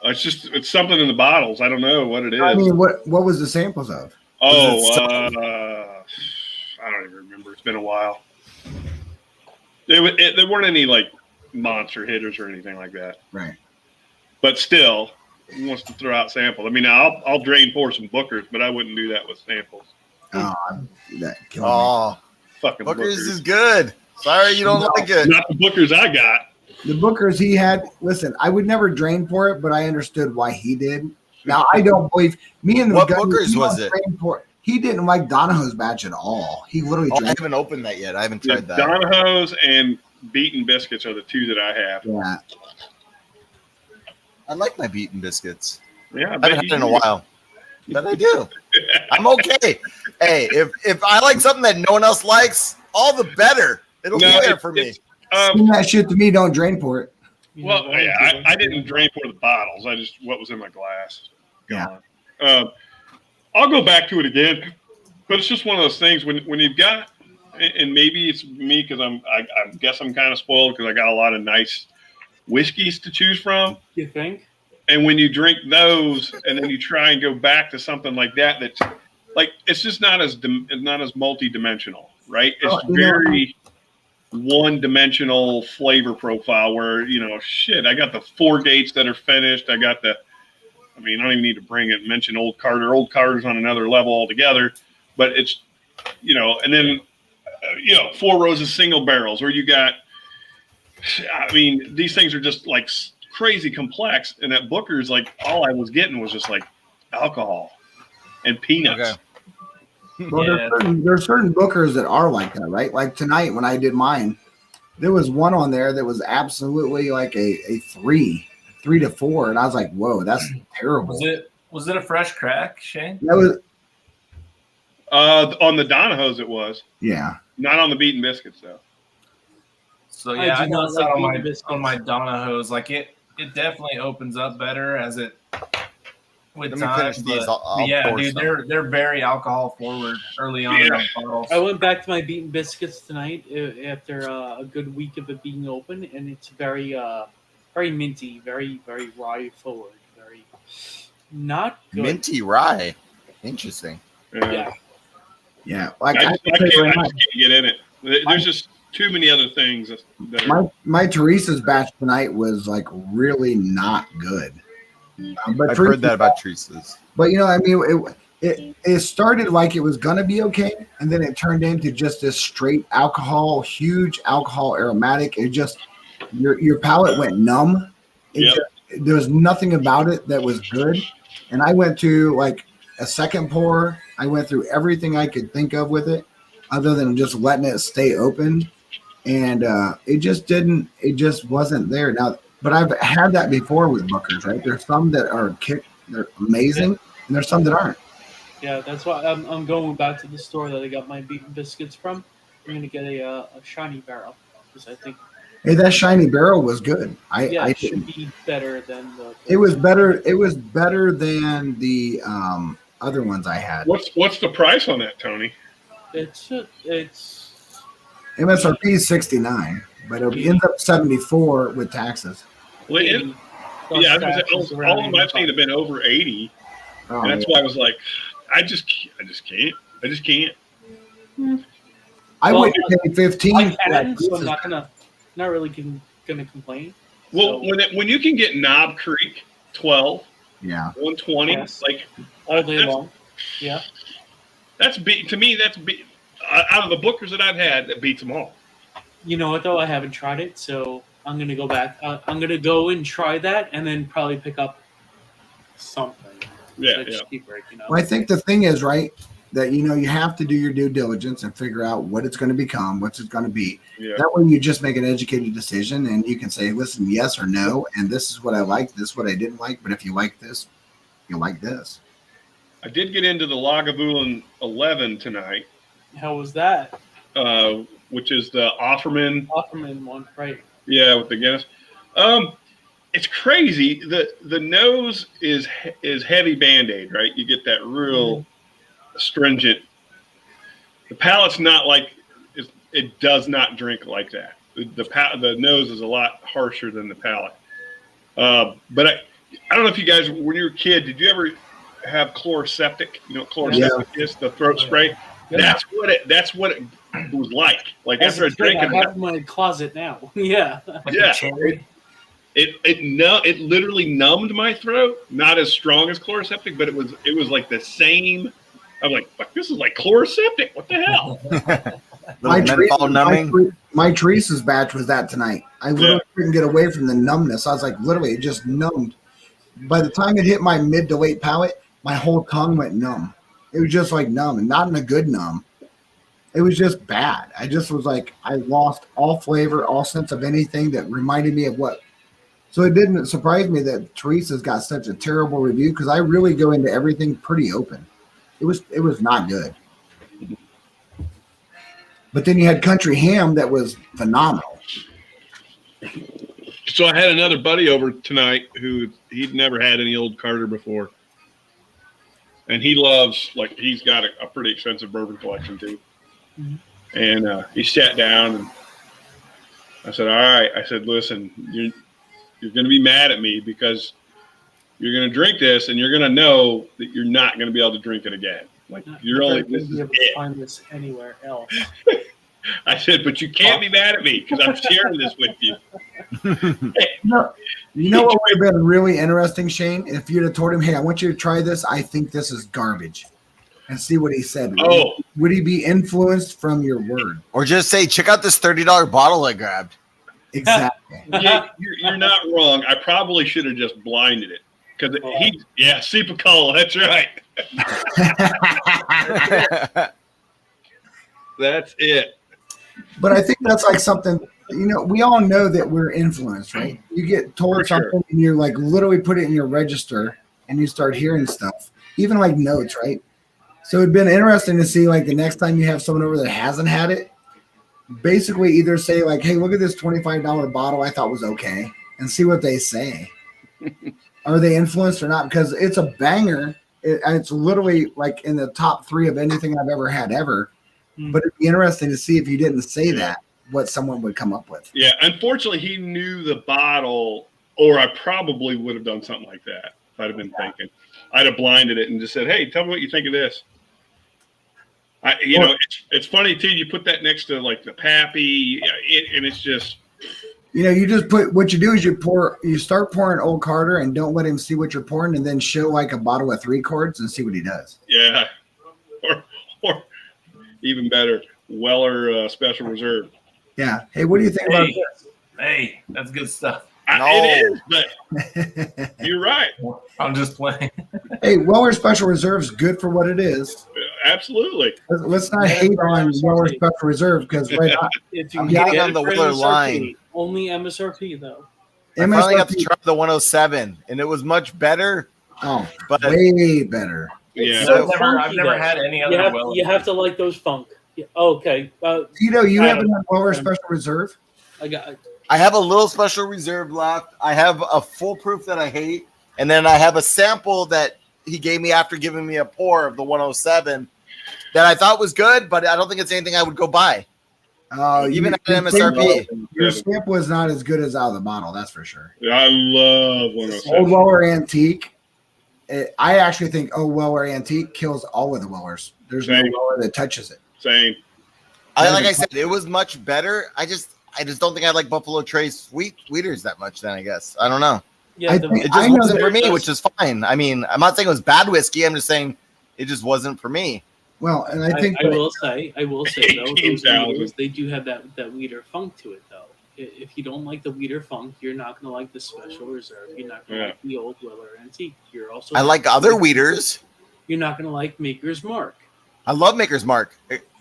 It's something in the bottles. I don't know what it is. I mean, what was the samples of? Oh, I don't even remember. It's been a while. There weren't any like monster hitters or anything like that. Right. But still, he wants to throw out samples. I mean, I'll drain pour some Bookers, but I wouldn't do that with samples. Oh, that killed me. Fucking Bookers is good. Sorry, you don't like it. Not the Bookers I got. The Bookers he had. Listen, I would never drain pour it, but I understood why he did. Now I don't believe me and the what guy, Bookers was it? He didn't like Donahoe's batch at all. He literally. I haven't opened that yet. I haven't tried that. Donahoe's and Beaten Biscuits are the two that I have. Yeah. I like my beaten biscuits. Yeah, I haven't had it in a while. But I do. I'm okay. Hey, if I like something that no one else likes, all the better. It'll be there for me. Send that shit to me. Don't drain pour it. Well, I didn't drain pour the bottles. I just what was in my glass. Yeah. I'll go back to it again, but it's just one of those things when you've got, and maybe it's me because I guess I'm kind of spoiled because I got a lot of nice whiskeys to choose from. You think? And when you drink those, and then you try and go back to something like that, that's like it's just not as multi-dimensional, right? It's very one-dimensional flavor profile. Where shit, I got the 4 gates that are finished. I got the, I don't even need to mention Old Carter. Old Carter's on another level altogether, but it's and then 4 rows of single barrels, or you got. These things are just like crazy complex, and at Booker's, like all I was getting was just like alcohol and peanuts. Okay. Well, there's certain Bookers that are like that, right? Like tonight when I did mine, there was one on there that was absolutely like a 3 to 4, and I was like, whoa, that's terrible. Was it a fresh crack, Shane? That was on the Donahos it was. Yeah. Not on the beaten biscuits though. So yeah, I do not noticed that like on my Donahos. Like it definitely opens up better as it with Let me time. finish these. But, I'll yeah, pour dude, some. they're very alcohol forward early on in the bottles. I went back to my beaten biscuits tonight after a good week of it being open, and it's very very minty, very very rye forward, very not good. Minty rye. Interesting. Yeah. Like I can't get in it. There's just too many other things that are. My Teresa's batch tonight was like really not good. But I've heard that about Teresa's. But it started like it was gonna be okay, and then it turned into just this straight alcohol, huge alcohol aromatic. It just your palate went numb. There was nothing about it that was good. And I went to like a second pour. I went through everything I could think of with it, other than just letting it stay open. And it just wasn't there. Now, but I've had that before with Bookers, right? There's some that are they're amazing, and there's some that aren't. Yeah, that's why I'm going back to the store that I got my beaten biscuits from. I'm gonna get a shiny barrel because I think. Hey, that shiny barrel was good. It should be better than the. It was better. It was better than the other ones I had. What's the price on that, Tony? It's MSRP is $69, but it ends up $74 with taxes. Well, I was gonna say, all of my things have been over 80, and that's why I was like, I just can't. I went to pay 15. I can, so I'm not really gonna complain. Well, when you can get Knob Creek 12, 120, like all day long, yeah. To me. That's out of the Bookers that I've had, that beats them all. You know what though? I haven't tried it, so I'm gonna go back. I'm gonna go and try that, and then probably pick up something. Cheaper, Well, I think the thing is, right, that you have to do your due diligence and figure out what it's going to become, what's it going to be. Yeah. That way, you just make an educated decision, and you can say, "Listen, yes or no," and this is what I like, this is what I didn't like. But if you like this, you like this. I did get into the Lagavulin 11 tonight. How was that? Which is the Offerman one, right? Yeah, with the Guinness. It's crazy. The nose is heavy Band-Aid, right? You get that real astringent. The palate's not like it does not drink like that. The nose is a lot harsher than the palate. But I don't know if you guys, when you were a kid, did you ever have chloroseptic? Chloroseptic is the throat spray. Yeah. That's what it was like. Like after a drink, I have it in my closet now. Yeah. It literally numbed my throat. Not as strong as chloroseptic, but it was like the same. I'm like, fuck, this is like chloroseptic. What the hell? My Teresa's batch was that tonight. I literally couldn't get away from the numbness. I was like, literally, it just numbed. By the time it hit my mid to late palate, my whole tongue went numb. It was just like numb, and not in a good numb. It was just bad. I just was like, I lost all flavor, all sense of anything that reminded me of what So it didn't surprise me that Teresa's got such a terrible review because I really go into everything pretty open. It was not good. But then you had Country Ham that was phenomenal. So I had another buddy over tonight who he'd never had any Old Carter before. And he loves, like, he's got a pretty expensive bourbon collection too. Mm-hmm. And he sat down and I said, all right. I said, listen, you're going to be mad at me because you're going to drink this and you're going to know that you're not going to be able to drink it again. Like, you're only, this is it. Find this anywhere else. I said, but you can't be mad at me because I'm sharing this with you. You know what would have been really interesting, Shane? If you'd have told him, hey, I want you to try this. I think this is garbage. And see what he said. Oh. Would he be influenced from your word? Or just say, check out this $30 bottle I grabbed. Exactly. Yeah, you're not wrong. I probably should have just blinded it. Because Cipacola, that's right. That's it. But I think that's like something, we all know that we're influenced, right? You get told For something sure. and you like literally put it in your register and you start hearing stuff, even like notes, right? So it'd been interesting to see like the next time you have someone over that hasn't had it, basically either say like, hey, look at this $25 bottle I thought was okay, and see what they say. Are they influenced or not? Because it's a banger. It's literally like in the top 3 of anything I've ever had ever. But it'd be interesting to see if you didn't say that, what someone would come up with. Yeah, unfortunately, he knew the bottle, or I probably would have done something like that if I'd have been thinking. I'd have blinded it and just said, hey, tell me what you think of this. It's funny, too. You put that next to, like, the Pappy, and it's just... You just put, what you do is you start pouring Old Carter and don't let him see what you're pouring, and then show like a bottle of 3 quarts and see what he does. Yeah. Or even better, Weller Special Reserve. Yeah. Hey, what do you think about this? Hey, that's good stuff. It is, but you're right. I'm just playing. Hey, Weller Special Reserve is good for what it is. Absolutely. Let's not hate on Weller Special Reserve because I'm hating on the Weller line. Only MSRP though. I finally got to try the 107, and it was much better. Oh, but way better. Yeah, I've never had any other Weller. You have to like those funk. Yeah, okay. You haven't had Weller Special Reserve? I have a little Special Reserve left. I have a full proof that I hate, and then I have a sample that he gave me after giving me a pour of the 107 that I thought was good, but I don't think it's anything I would go buy. Even at MSRP. Your sample is not as good as out of the bottle, that's for sure. I love 107. Old Weller Antique. I actually think Old Weller Antique kills all of the Wellers. There's no Weller that touches it. Same. Like I said, it was much better. I just don't think I like Buffalo Trace Sweeters that much then, I guess. I don't know. Yeah, it just wasn't for me, which is fine. I mean, I'm not saying it was bad whiskey. I'm just saying it just wasn't for me. Well, and I think I will say though, those Weeders, they do have that Weeder funk to it though. If you don't like the Weeder funk, you're not going to like the Special Reserve. You're not going to like the Old Weller Antique. You're also I like other Weeders. You're not going to like Maker's Mark. I love Maker's Mark,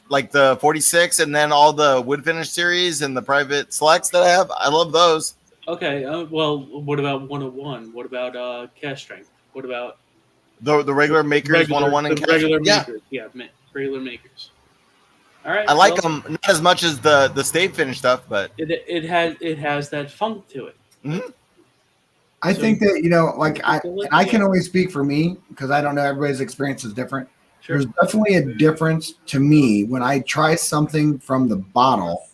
like the 46, and then all the wood finish series and the private selects that I have. I love those. Okay, well, what about 101? What about Cash Strength? What about the regular Makers 101 and Cash? Regular Makers, regular Makers. All right, I like them not as much as the state finish stuff, but it has that funk to it. Mm-hmm. I think that I can only speak for me because I don't know, everybody's experience is different. Sure. There's definitely a difference to me when I try something from the bottle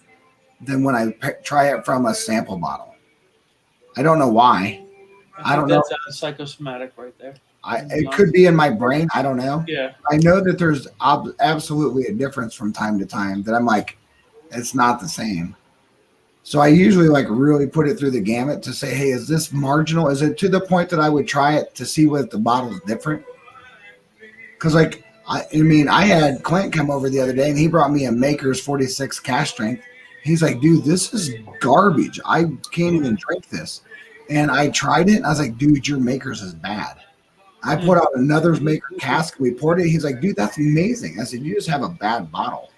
than when I try it from a sample bottle. I don't know why. I don't know. That's psychosomatic right there. It could be in my brain. I don't know. Yeah. I know that there's absolutely a difference from time to time that I'm like, it's not the same. So I usually really put it through the gamut to say, hey, is this marginal? Is it to the point that I would try it to see what the bottle is different? Because I had Clint come over the other day and he brought me a Maker's 46 Cash Strength. He's like, dude, this is garbage. I can't even drink this. And I tried it and I was like, dude, your Maker's is bad. I put out another Maker cask. We poured it. He's like, dude, that's amazing. I said, you just have a bad bottle.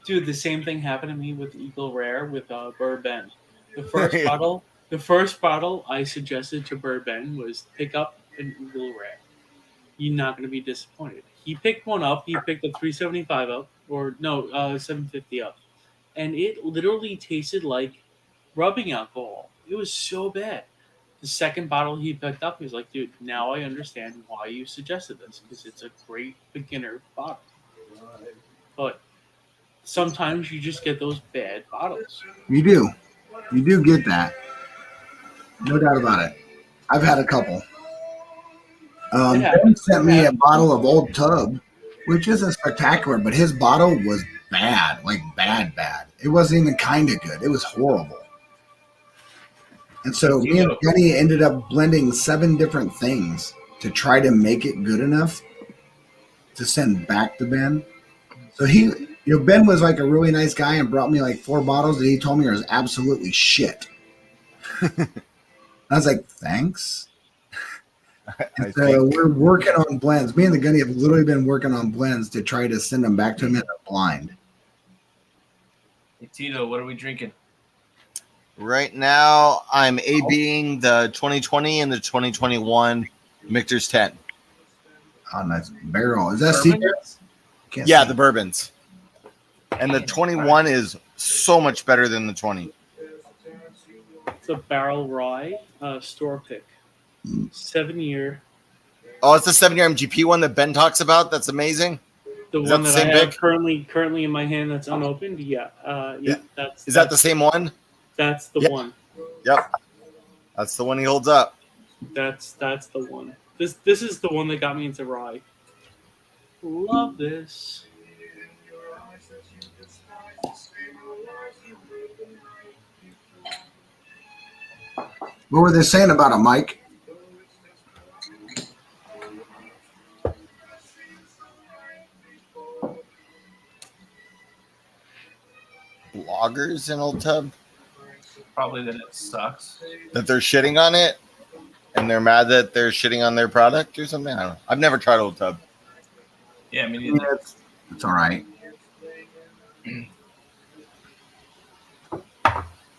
Dude, the same thing happened to me with Eagle Rare with Bourbon. The first bottle The first bottle I suggested to Ben was pick up an Eagle Rare. You're not going to be disappointed. He picked one up. He picked a 375 up, or no, 750 up, and it literally tasted like rubbing alcohol. It was so bad. The second bottle he picked up, he was like, "Dude, now I understand why you suggested this because it's a great beginner bottle." But sometimes you just get those bad bottles. You do get that, no doubt about it. I've had a couple. Ben sent me a bottle of Old Tub, which isn't spectacular, but his bottle was bad, like bad. It wasn't even kind of good. It was horrible. And so me and Kenny ended up blending 7 different things to try to make it good enough to send back to Ben. So Ben was like a really nice guy and brought me like 4 bottles that he told me was absolutely shit. I was like, thanks. And so we're working on blends. Me and the Gunny have literally been working on blends to try to send them back to him in a blind. Hey, Tito, what are we drinking? Right now, I'm A-Bing the 2020 and the 2021 Michter's 10. Oh, nice barrel. Is that cigars? Yeah, the bourbons. And the 21 is so much better than the 20. It's a barrel rye store pick. 7-year. Oh, it's the 7-year MGP one that Ben talks about. That's amazing. The one that I have currently in my hand that's unopened. Yeah. Is that the same one? That's the one. Yep. That's the one he holds up. That's the one. This is the one that got me into rye. Love this. What were they saying about him, Mike? Bloggers in Old Tub? Probably that it sucks. That they're shitting on it? And they're mad that they're shitting on their product or something? I don't know. I've never tried Old Tub. Yeah, I mean, it's all right.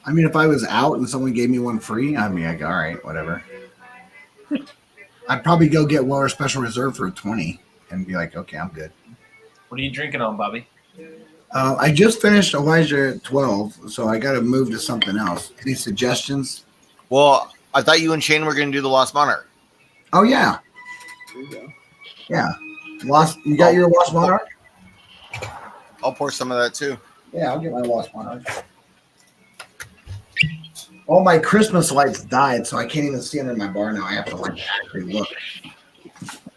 I mean, if I was out and someone gave me one free, I mean, all right, whatever. I'd probably go get Weller Special Reserve for 20 and be like, okay, I'm good. What are you drinking on, Bobby? I just finished Elijah at 12, so I got to move to something else. Any suggestions? Well, I thought you and Shane were going to do the Lost Monarch. Oh, yeah. There you go. Yeah. You got your Lost Monarch? I'll pour some of that too. Yeah, I'll get my Lost Monarch. All my Christmas lights died, so I can't even see under my bar now. I have to like actually look.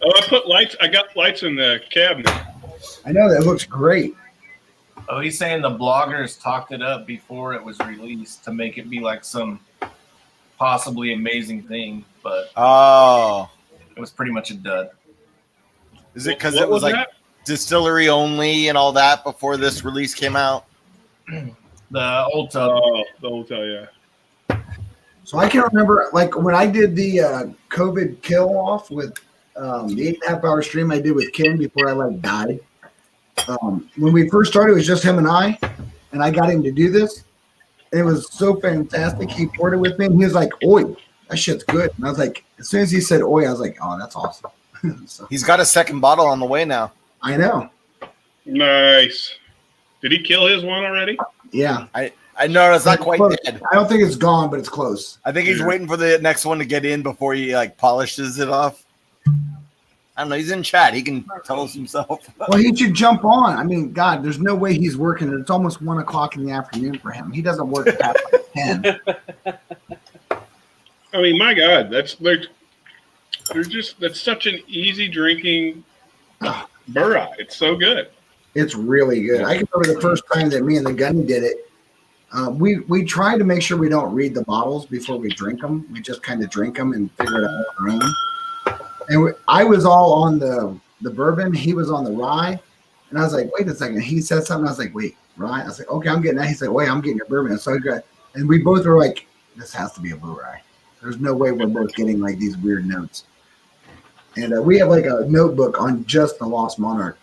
Oh, I put lights. I got lights in the cabinet. I know that looks great. Oh, he's saying the bloggers talked it up before it was released to make it be like some possibly amazing thing, but it was pretty much a dud. Is it because it was like distillery only and all that before this release came out? The Old Tub. Oh, the Old Tub, yeah. So I can remember, like, when I did the COVID kill off with the 8.5 hour stream I did with Ken before I like died. When we first started, it was just him and I got him to do this. It was so fantastic. He poured it with me, and he was like, "Oi, that shit's good." And I was like, as soon as he said "Oi," I was like, "Oh, that's awesome." So, he's got a second bottle on the way now. I know. Nice. Did he kill his one already? Yeah. I know it's not quite dead. I don't think it's gone, but it's close. I think he's waiting for the next one to get in before he like polishes it off. I don't know. He's in chat. He can tell us himself. Well, he should jump on. I mean, God, there's no way he's working. It's almost 1 o'clock in the afternoon for him. He doesn't work past like 10. I mean, my God, that's such an easy drinking Burra. It's so good. It's really good. I can remember the first time that me and the Gunny did it. We try to make sure we don't read the bottles before we drink them. We just kind of drink them and figure it out on our own. And I was all on the bourbon. He was on the rye. And I was like, wait a second. He said something. I was like, wait, rye? I was like, okay, I'm getting that. He said, wait, I'm getting your bourbon. And we both were like, this has to be a blue rye. There's no way we're both getting like these weird notes. And we have like a notebook on just the Lost Monarch.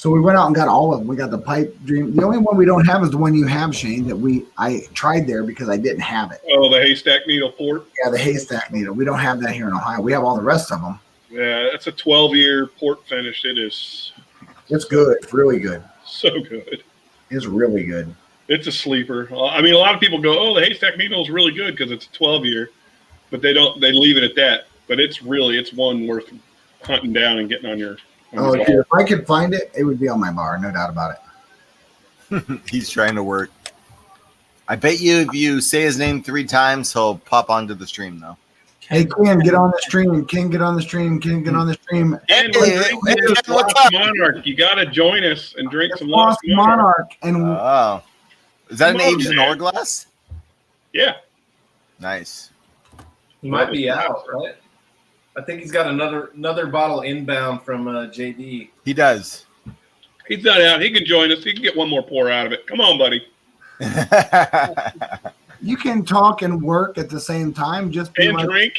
So we went out and got all of them. We got the pipe dream. The only one we don't have is the one you have, Shane, that I tried there because I didn't have it. Oh, the haystack needle port. Yeah, the haystack needle. We don't have that here in Ohio. We have all the rest of them. Yeah, that's a 12-year port finish. It is. It's good. It's really good. So good. It's really good. It's a sleeper. I mean, a lot of people go, "Oh, the haystack needle is really good because it's a 12-year," but they don't. They leave it at that. But it's one worth hunting down and getting on your. Oh, dude, if I could find it, it would be on my bar, no doubt about it. He's trying to work. I bet you if you say his name 3 times, he'll pop onto the stream, though. Hey, Ken, get on the stream. Ken, get on the stream. Ken, get on the stream. And Lost Monarch, you got to join us and drink some Lost Monarch. And oh, is that an aged in hourglass? Yeah. Nice. He might be out, right? I think he's got another bottle inbound from JD. He does. He's not out. He can join us. He can get one more pour out of it. Come on, buddy. You can talk and work at the same time. Just be and like, drink.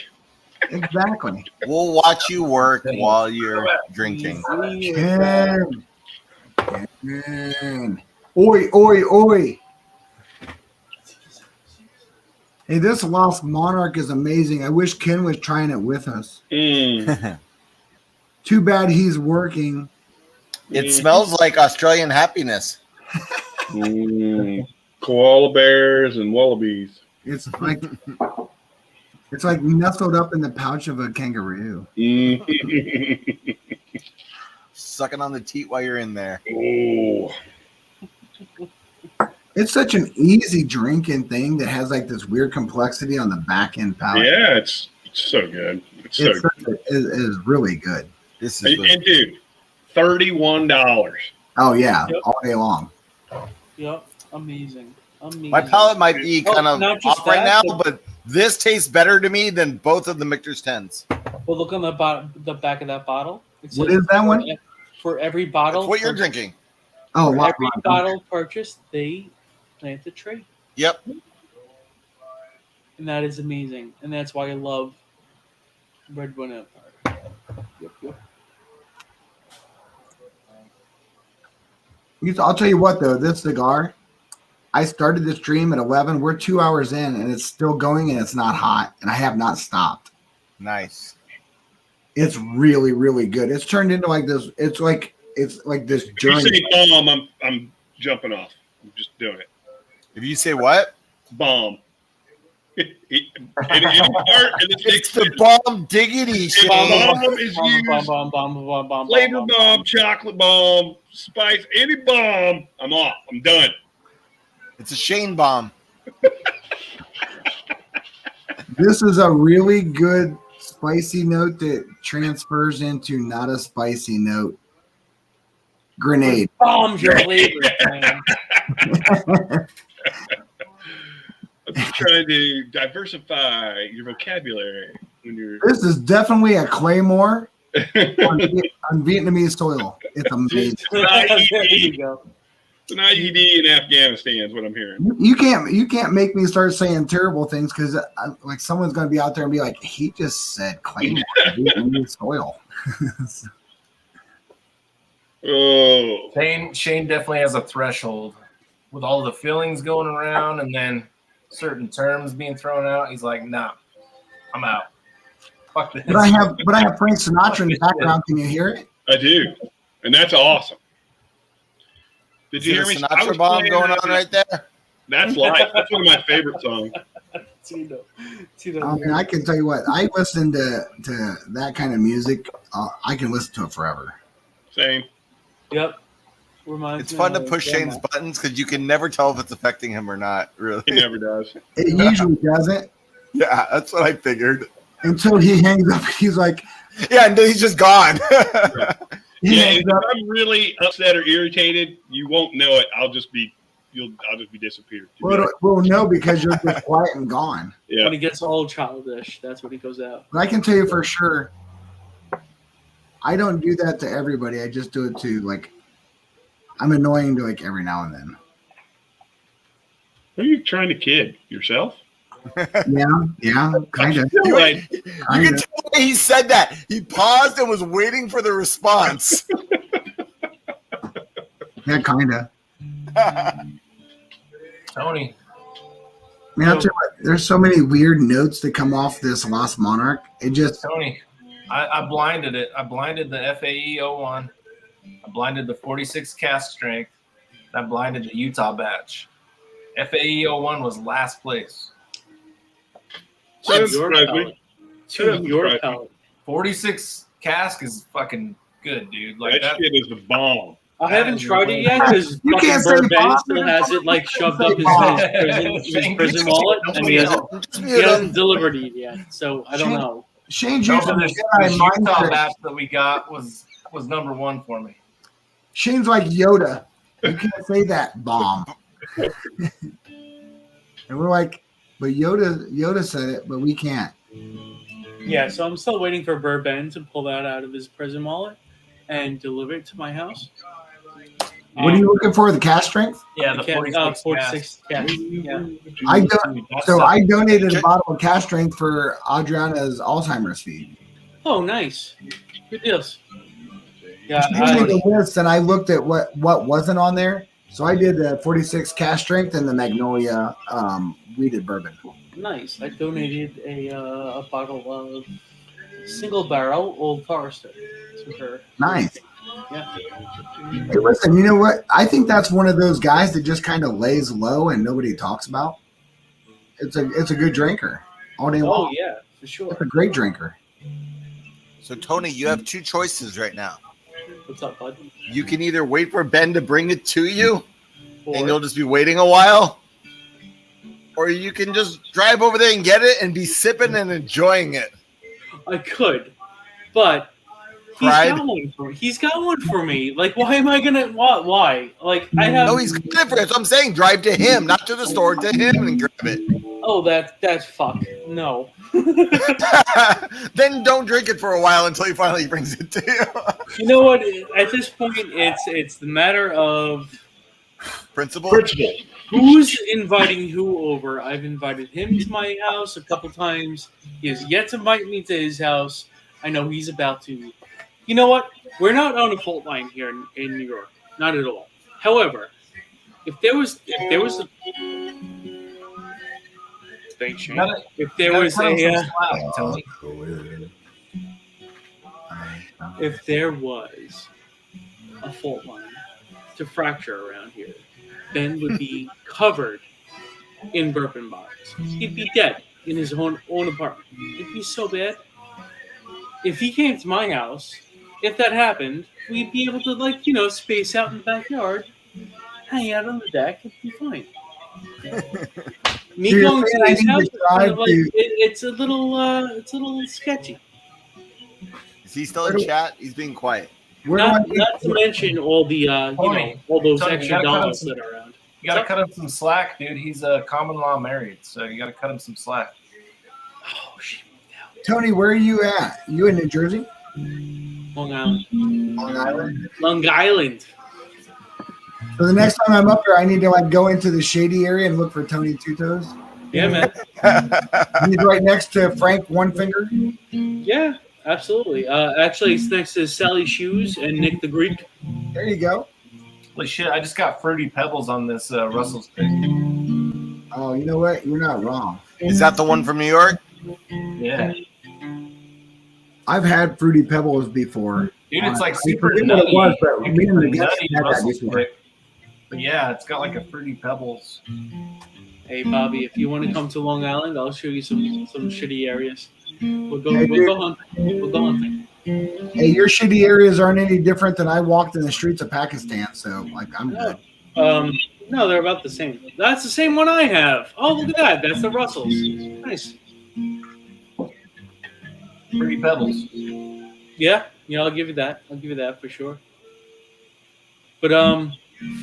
Exactly. We'll watch you work while you're drinking. Ken. Ken. Oi, oi, oi. Hey, this Lost Monarch is amazing. I wish Ken was trying it with us. Too bad he's working. It smells like Australian happiness. Koala bears and wallabies. It's like nestled up in the pouch of a kangaroo. Sucking on the teat while you're in there. Oh. It's such an easy drinking thing that has like this weird complexity on the back end palate. Yeah, it's so good. It's so good. It is really good. This is and dude, $31. Oh yeah, Yep. all day long. Yep, amazing. My palate might be kind of not just off right that, now, but this tastes better to me than both of the Michter's 10s. Well, look on the back of that bottle. It What says is that one? For every bottle. That's what you're drinking. Oh, For wow. every bottle purchased, they plant a tree. Yep. And that is amazing. And that's why I love Red One Empire. Yep. I'll tell you what though, this cigar, I started this stream at 11. We're 2 hours in and it's still going and it's not hot and I have not stopped. Nice. It's really, really good. It's turned into like this. It's like this If you journey. say bomb, I'm jumping off. I'm just doing it. If you say what? Bomb. It's the bomb diggity shit. Bomb is used. Bomb. Flavor bomb, chocolate bomb, spice, any bomb. I'm off. I'm done. It's a Shane bomb. This is a really good spicy note that transfers into not a spicy note. Grenade. Bombs your flavor, man. I'm just trying to diversify your vocabulary when you're. This is definitely a Claymore on Vietnamese soil. It's amazing. There you go. It's an IED in Afghanistan is what I'm hearing. You can't make me start saying terrible things because like someone's going to be out there and be like, he just said Claymore on Vietnamese soil. Oh, Shane definitely has a threshold with all the fillings going around and then certain terms being thrown out. He's like, nah, I'm out. Fuck this. But I have Frank Sinatra in the background. Can you hear it? I do, and that's awesome. Did you hear me? Sinatra bomb going on right there? That's life. That's one of my favorite songs. I mean, I can tell you what. I listen to that kind of music. I can listen to it forever. Same. Yep. It's fun to push Shane's buttons because you can never tell if it's affecting him or not. Really, He never does. It usually doesn't Yeah, that's what I figured. until he hangs up. He's like, Yeah, and then he's just gone. he Yeah, hangs if up. I'm really upset or irritated, you won't know it. I'll just be disappeared. Well, no, because you're just quiet and gone. Yeah. When he gets all childish, that's when he goes out. But I can tell you for sure, I don't do that to everybody. I just do it to like, I'm annoying to like every now and then. Who are you trying to kid? Yourself? Yeah, kind of. Right. You can tell the way he said that. He paused and was waiting for the response. Yeah, kind of. Tony. I mean, I'll tell you what, there's so many weird notes that come off this Lost Monarch. It just Tony, I blinded it. I blinded the FAE 01. I blinded the 46 cask strength. I blinded the Utah batch. FAE 01 was last place. So Your surprise me. palate. To your palate. 46 cask is fucking good, dude. Like That shit is a bomb. I haven't tried it yet because You fucking can't say Burr Ben bomb. still has it like shoved up his Shane, prison wallet, and he hasn't delivered it yet. So I don't Shane- know. Shane's No, using but the this Jedi mind Utah trick. batch that we got was number one for me. Shane's like Yoda. You can't say that bomb. And we're like, but Yoda said it, but we can't. Yeah, so I'm still waiting for Burr Ben to pull that out of his prison wallet and deliver it to my house. What are you looking for? The cash strength? Yeah, the 46 46 cash. Yeah. I donated a bottle of cash strength for Adriana's Alzheimer's feed. Oh, nice. Good deals. Yeah, She gave me the list, and I looked at what wasn't on there. So I did the 46 cash strength and the Magnolia weeded bourbon. nice. I donated a bottle of single barrel Old Forester to her. Nice. Yeah. Hey, listen, you know what? I think that's one of those guys that just kind of lays low and nobody talks about. It's a good drinker all day long. Oh yeah, for sure. It's a great drinker. So Tony, you have two choices right now. What's up, bud? You can either wait for Ben to bring it to you, Or- and you'll just be waiting a while, or you can just drive over there and get it and be sipping and enjoying it. I could, but he's Pride. got one for me. He's got one for me. Like, why am I gonna? Why? Like, I have. No, he's good for it. So I'm saying drive to him, not to the store, to him and grab it. Oh, that's fuck. No. Then don't drink it for a while until he finally brings it to you. You know what? At this point, it's the matter of Principal. who's inviting who over. I've invited him to my house a couple times. He has yet to invite me to his house. I know he's about to. You know what? We're not on a fault line here in New York. Not at all. However, if there was a thanks, Shane. If there was if there was a fault line to fracture around here, Ben would be covered in bourbon bottles. He'd be dead in his own apartment. It'd be so bad. If he came to my house, if that happened, we'd be able to space out in the backyard, hang out on the deck, it'd be fine. Me So you're going saying to I his need to house, is kind drive of like, to- it's a little sketchy. Is he still in chat? He's being quiet. Not to mention all the Tony, all those Tony, you extra gotta cut him dollars some- that are around. You gotta cut him some slack, dude. He's a common law married, so you gotta cut him some slack. Oh shit! Tony, where are you at? You in New Jersey? Long Island. Long Island. Long Island. So the next time I'm up there, I need to go into the shady area and look for Tony Two Toes. Yeah, man. He's right next to Frank One Finger. Yeah, absolutely. Actually, it's next to Sally Shoes and Nick the Greek. There you go. Holy shit! I just got fruity pebbles on this Russell's pick. Oh, you know what? You're not wrong. Is that the one from New York? Yeah, I've had Fruity Pebbles before. dude, it's like I super forget what nutty. it was, but Like me and the a guys nutty had that Russell's before. pick. But yeah, it's got like a fruity pebbles. Hey, Bobby, if you want to come to Long Island, I'll show you some shitty areas. We'll go Hey, dude. hunting. We'll go hunting. Hey, your shitty areas aren't any different than I walked in the streets of Pakistan, so I'm good. No, they're about the same. That's the same one I have. Oh, look at that. That's the Russells. Nice. Fruity pebbles. Yeah, I'll give you that. I'll give you that for sure. But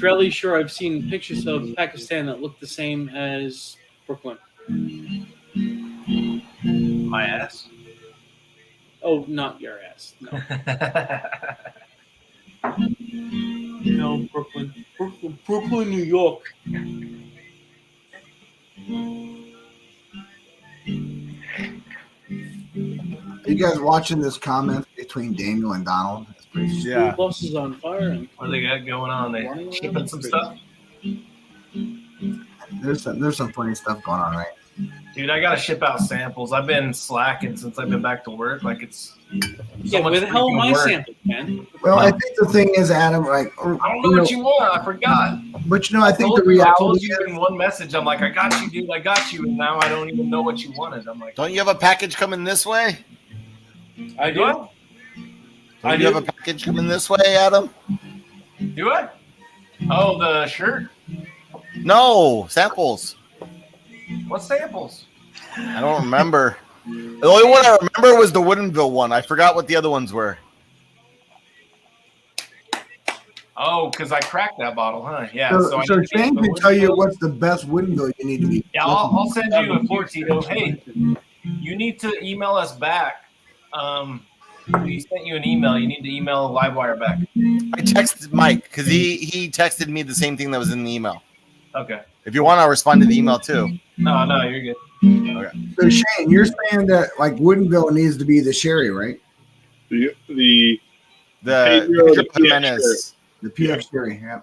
fairly sure I've seen pictures of Pakistan that look the same as Brooklyn. My ass. Oh, not your ass. No. No, Brooklyn, New York. Are you guys watching this comment between Daniel and Donald? It's Yeah. School bus is on fire. And What do they got going on? They running shipping around. some stuff? There's some funny stuff going on, right? Dude, I gotta ship out samples. I've been slacking since I've been back to work. Like it's Yeah, where the hell are my samples, man? Well, I think the thing is, Adam, like, I don't know what you want. I forgot. But I think the I reality told you in one message. I'm like, I got you, dude. I got you, and now I don't even know what you wanted. I'm like, Don't you have a package coming this way? I do. What? Don't you have a package coming this way, Adam? Do I? Oh, the shirt. No, samples. What samples? I don't remember. The only one I remember was the Woodinville one. I forgot what the other ones were. Oh, because I cracked that bottle, huh? Yeah. So, I so need to Shane get the can tell you Woodinville. what's the best window you need to be. Yeah, I'll send you a port, Tito. Hey, you need to email us back. We sent you an email. You need to email Livewire back. I texted Mike because he texted me the same thing that was in the email. Okay. If you want, I'll respond to the email too. No, you're good. Okay. So Shane, you're saying that like Woodinville needs to be the sherry, right? The Pedro the Jimenez. The PX sherry, yeah.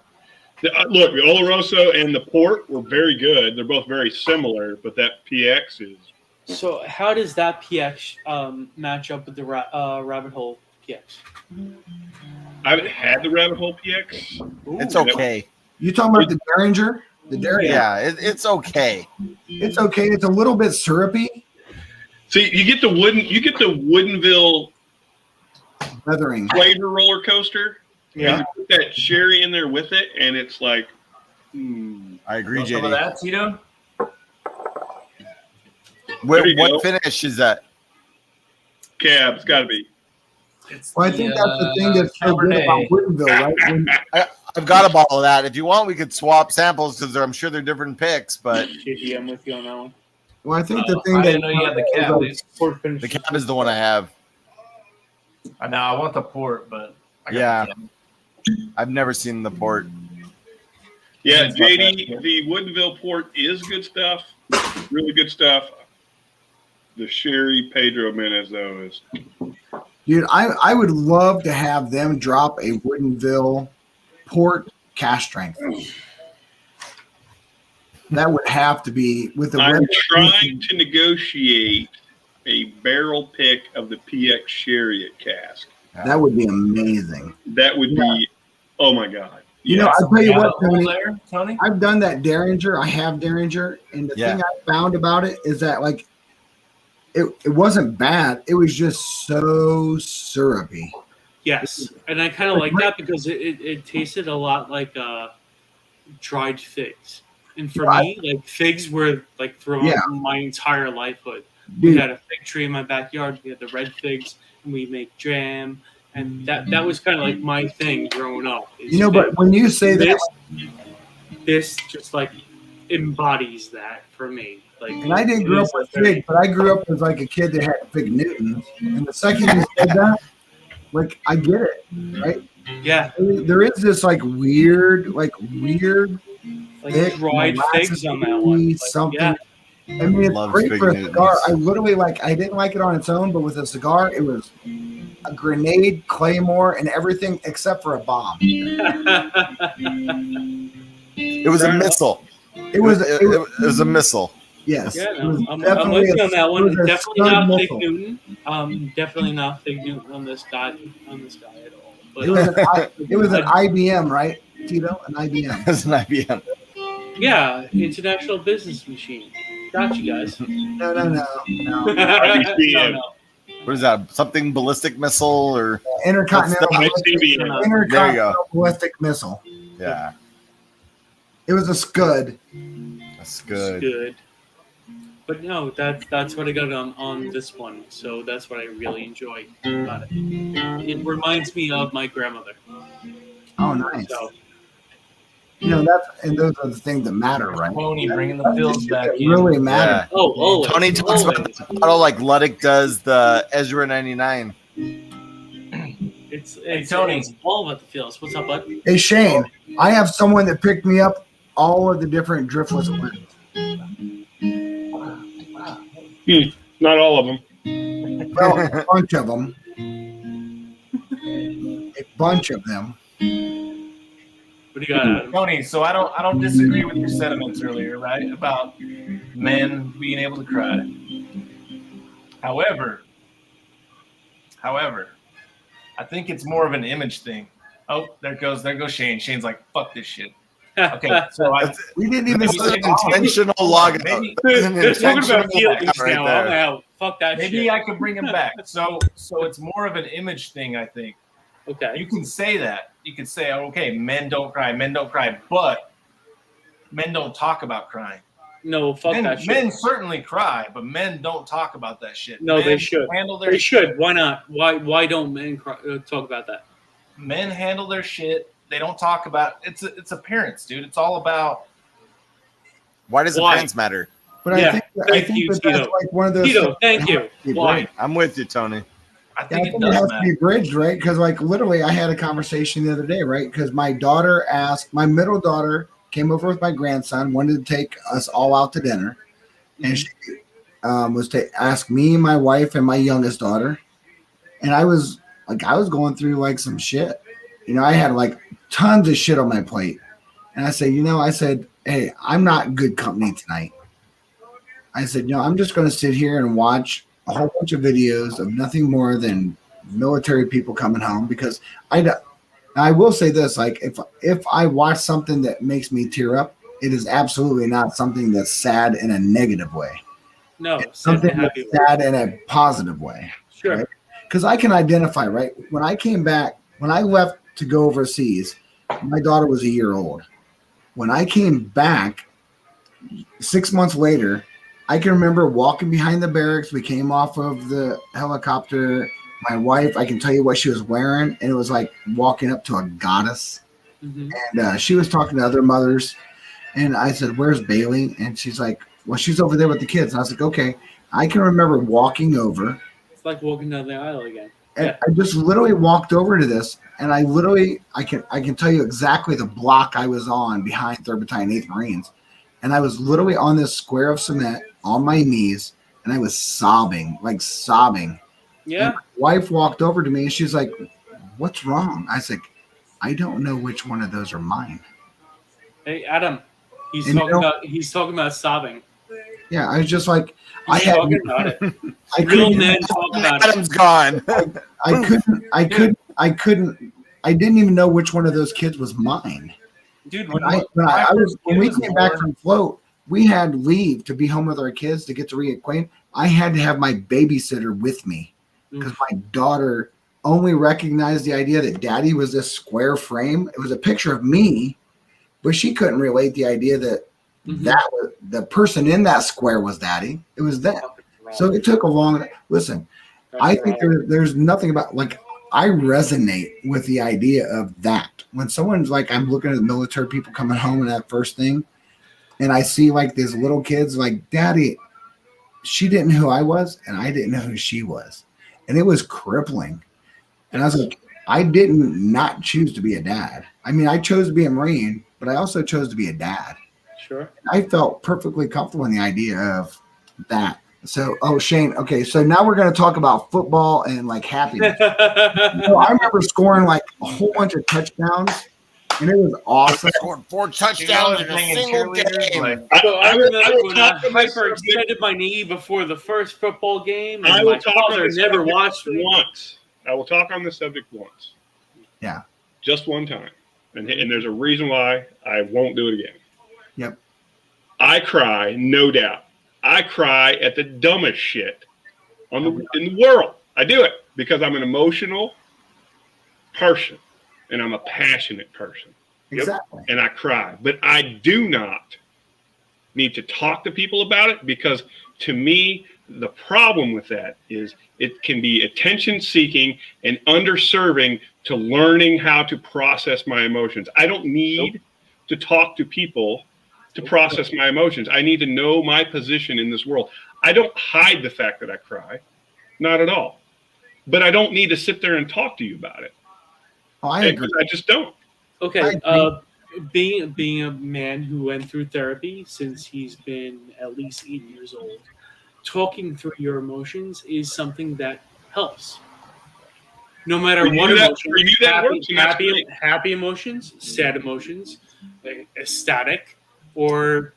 Look, the Oloroso and the Port were very good. They're both very similar, but that PX is. So how does that PX match up with the Rabbit Hole PX? I haven't had the Rabbit Hole PX. It's okay. You talking about the Derringer? The Derringer. Yeah, it's okay. It's okay. It's a little bit syrupy. See, you get the Woodinville Feathering flavor roller coaster. Yeah. And you put that sherry in there with it, and it's like. I agree, Want some of JD. that, Tito? What finish is that? Cab, it's got to be. Well, I think that's the thing that's so good about Woodinville, right? I've got a bottle of that. If you want, we could swap samples because I'm sure they're different picks. But JD, I'm with you on that one. Well, I think the thing I that didn't know you had the cab. Dude. the cab is the one I have. I know I want the port, but I got Yeah, the cab. I've never seen the port. Yeah, It's not JD, bad. the Woodinville Port is good stuff. Really good stuff. The sherry Pedro Jimenez, though, is. Dude, I would love to have them drop a Woodinville port cash strength. That would have to be with the. I'm trying to negotiate a barrel pick of the PX sherry at cask. That would be amazing. That would be, oh my God. You know, I'll tell you what, Tony, there, Tony? I've done that Derringer. I have Derringer, and the Yeah. thing I found about it is that like it wasn't bad. It was just so syrupy. Yes, and I kind of like that because it tasted a lot like dried figs. And for me, like figs were like throughout my entire lifehood. We Dude. had a fig tree in my backyard. We had the red figs, and we make jam. And that was kind of like my thing growing up. You know, but when you say that, this just like embodies that for me. Like, and I didn't grow up with fig, but I grew up as like a kid that had fig Newtons. And the second you said that, like I get it, right? Yeah, there is this like weird, like thick, dried figs on that one. Like, something. yeah. I mean, it's Love great fig for a Newtons. cigar. I literally I didn't like it on its own, but with a cigar, it was a grenade, claymore, and everything except for a bomb. It was a missile. It was a missile. Yes. Yeah, it was I'm definitely with you on that it one. was a Definitely stud not Fig missile. Newton. Definitely not Fig Newton on this guy at all. But It was an IBM, right, Tito? An IBM. It was an IBM. yeah, International Business Machine. Got you guys. No. No. What is that? Something ballistic missile or Intercontinental What's the- There you go. Intercontinental ballistic missile. Yeah, It was a Scud. that's It's good. good. But no, that's what I got on this one. So that's what I really enjoy about it. It reminds me of my grandmother. Oh, nice. So You know those are the things that matter, right? Tony bringing the pills back That in. really Yeah. matter. oh, always, Tony talks about always. the bottle like Luddick does the Ezra 99. It's Tony. It's all about the feels. What's up, bud? Hey Shane, I have someone that picked me up all of the different driftless blends. Not all of them. Well, a bunch of them. a bunch of them. What do you got, Adam? Tony, so I don't disagree with your sentiments earlier, right? About men being able to cry. However, I think it's more of an image thing. Oh, there goes Shane. Shane's like, fuck this shit. Okay, so we didn't even This is an intentional logout. Maybe They're talking about feelings right now. there. I'm out. Fuck that maybe shit. I could bring him back. So it's more of an image thing, I think. Okay. You can say that. You can say, okay, men don't cry, but men don't talk about crying. No, fuck that shit. Men certainly cry, but men don't talk about that shit. No, men they should. Handle their They shit. should. Why not? Why don't men talk about that? Men handle their shit. They don't talk about it's appearance, dude. It's all about Why does Why? appearance matter? But Yeah, I think you, that that's Tito. like one of those. Tito, thank you. Why? I'm with you, Tony. I I think think it it does has to matter. be bridged, right? Because like literally, I had a conversation the other day, right? Because my daughter asked, my middle daughter came over with my grandson, wanted to take us all out to dinner, and she was to ask me, my wife, and my youngest daughter, and I was going through like some shit, I had like tons of shit on my plate, and I said, hey, I'm not good company tonight. I said, I'm just going to sit here and watch a whole bunch of videos of nothing more than military people coming home, because I will say this, like if I watch something that makes me tear up, it is absolutely not something that's sad in a negative way. No, It's something that's happy. sad in a positive way. Sure. Because I can identify, right? When I came back, when I left to go overseas, my daughter was a year old. When I came back 6 months later, I can remember walking behind the barracks. We came off of the helicopter. My wife, I can tell you what she was wearing, and it was like walking up to a goddess. Mm-hmm. And she was talking to other mothers, and I said, "Where's Bailey?" And she's like, "Well, she's over there with the kids." And I was like, "Okay." I can remember walking over. It's like walking down the aisle again. And I just literally walked over to this, and I can tell you exactly the block I was on behind 3rd Battalion 8th Marines, and I was literally on this square of cement on my knees, and I was sobbing. Yeah. And my wife walked over to me, and she's like, "What's wrong?" I was like, "I don't know which one of those are mine." Hey, Adam. He's And talking about sobbing. Yeah, I was just like, He's talking about it. I Real couldn't. men talk about it. Adam's gone. I didn't even know which one of those kids was mine. Dude, When we came back from float, we had leave to be home with our kids to get to reacquaint. I had to have my babysitter with me because my daughter only recognized the idea that daddy was this square frame. It was a picture of me, but she couldn't relate the idea that that was the person in that square was daddy. It was them. So it took a long. Listen, I think there's nothing about like I resonate with the idea of that. When someone's like, I'm looking at the military people coming home and that first thing, and I see like these little kids like, Daddy, she didn't know who I was, and I didn't know who she was, and it was crippling. And I was like, I didn't not choose to be a dad. I mean, I chose to be a Marine, but I also chose to be a dad. Sure. I felt perfectly comfortable in the idea of that. So, Shane, okay, so now we're going to talk about football and like happiness. I remember scoring like a whole bunch of touchdowns, and it was awesome. Scored 4 touchdowns in a single game. So I remember when I hyperextended my knee before the first football game, and I will my talk father on this never subject watched me. once. I will talk on this subject once. Yeah. Just one time. And there's a reason why I won't do it again. Yep. I cry, no doubt. I cry at the dumbest shit in the world. I do it because I'm an emotional person and I'm a passionate person. Exactly. And I cry. But I do not need to talk to people about it because to me, the problem with that is it can be attention seeking and underserving to learning how to process my emotions. I don't need to talk to people to process my emotions. I need to know my position in this world. I don't hide the fact that I cry, not at all. But I don't need to sit there and talk to you about it. Oh, I agree. I just don't. Okay, being a man who went through therapy since he's been at least 8 years old, talking through your emotions is something that helps. No matter For you, what that- emotion, for you that works, and that's great. happy emotions, sad emotions, ecstatic, or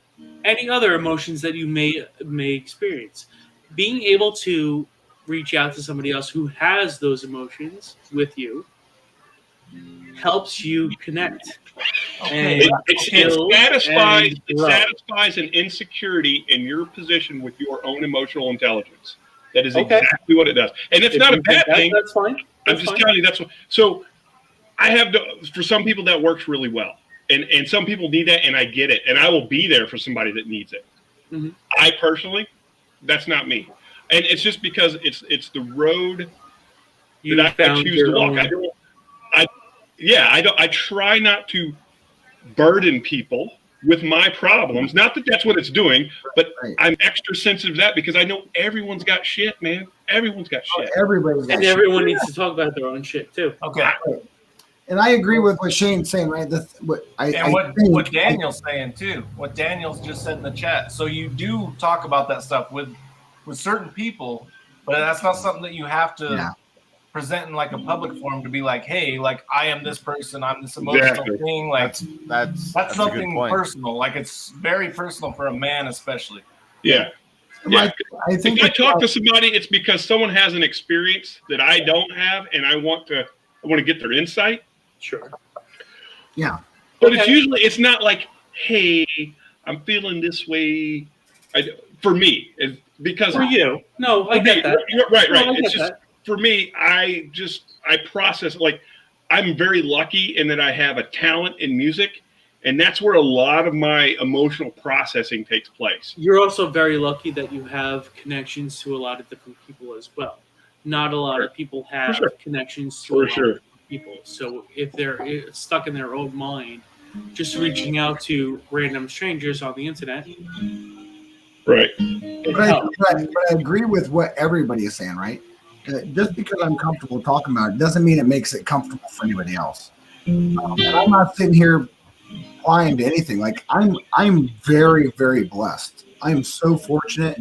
any other emotions that you may experience. Being able to reach out to somebody else who has those emotions with you helps you connect. Okay, And It build satisfies and it grow. satisfies an insecurity in your position with your own emotional intelligence. That is Okay. exactly what it does, and it's If not a you think bad thing. That's fine. I'm That's just fine. telling you that's what. So I have for some people that works really well, and some people need that, and I get it, and I will be there for somebody that needs it. Mhm. I personally, that's not me, and it's just because it's the road You that I found choose your to walk. own. I try not to burden people with my problems. Not that that's what it's doing, but Right. I'm extra sensitive to that because I know everyone's got shit, man. Everyone's got shit. Everybody's got And shit. everyone needs to talk about their own shit too. okay. And I agree with what Shane's saying, right? What Daniel's saying too. What Daniel's just said in the chat. So you do talk about that stuff with certain people, but that's not something that you have to present in like a public forum to be like, hey, like I am this person, I'm this emotional Exactly. thing. Like That's that's a good something point. personal. Like it's very personal for a man, especially. Yeah. Yeah. I think If I talk to somebody, it's because someone has an experience that I don't have, and I want to get their insight. Sure. Yeah. But it's not like, hey, I'm feeling this way. For me, because For you, no, I get that. Right. No, I It's get just that. for me. I process like I'm very lucky in that I have a talent in music, and that's where a lot of my emotional processing takes place. You're also very lucky that you have connections to a lot of different people as well. Not a lot of people have connections to a lot of different people. So if they're stuck in their own mind, just reaching out to random strangers on the internet. Right. But I agree with what everybody is saying, right? Just because I'm comfortable talking about it doesn't mean it makes it comfortable for anybody else. And I'm not sitting here applying to anything. Like I'm very, very blessed. I'm so fortunate.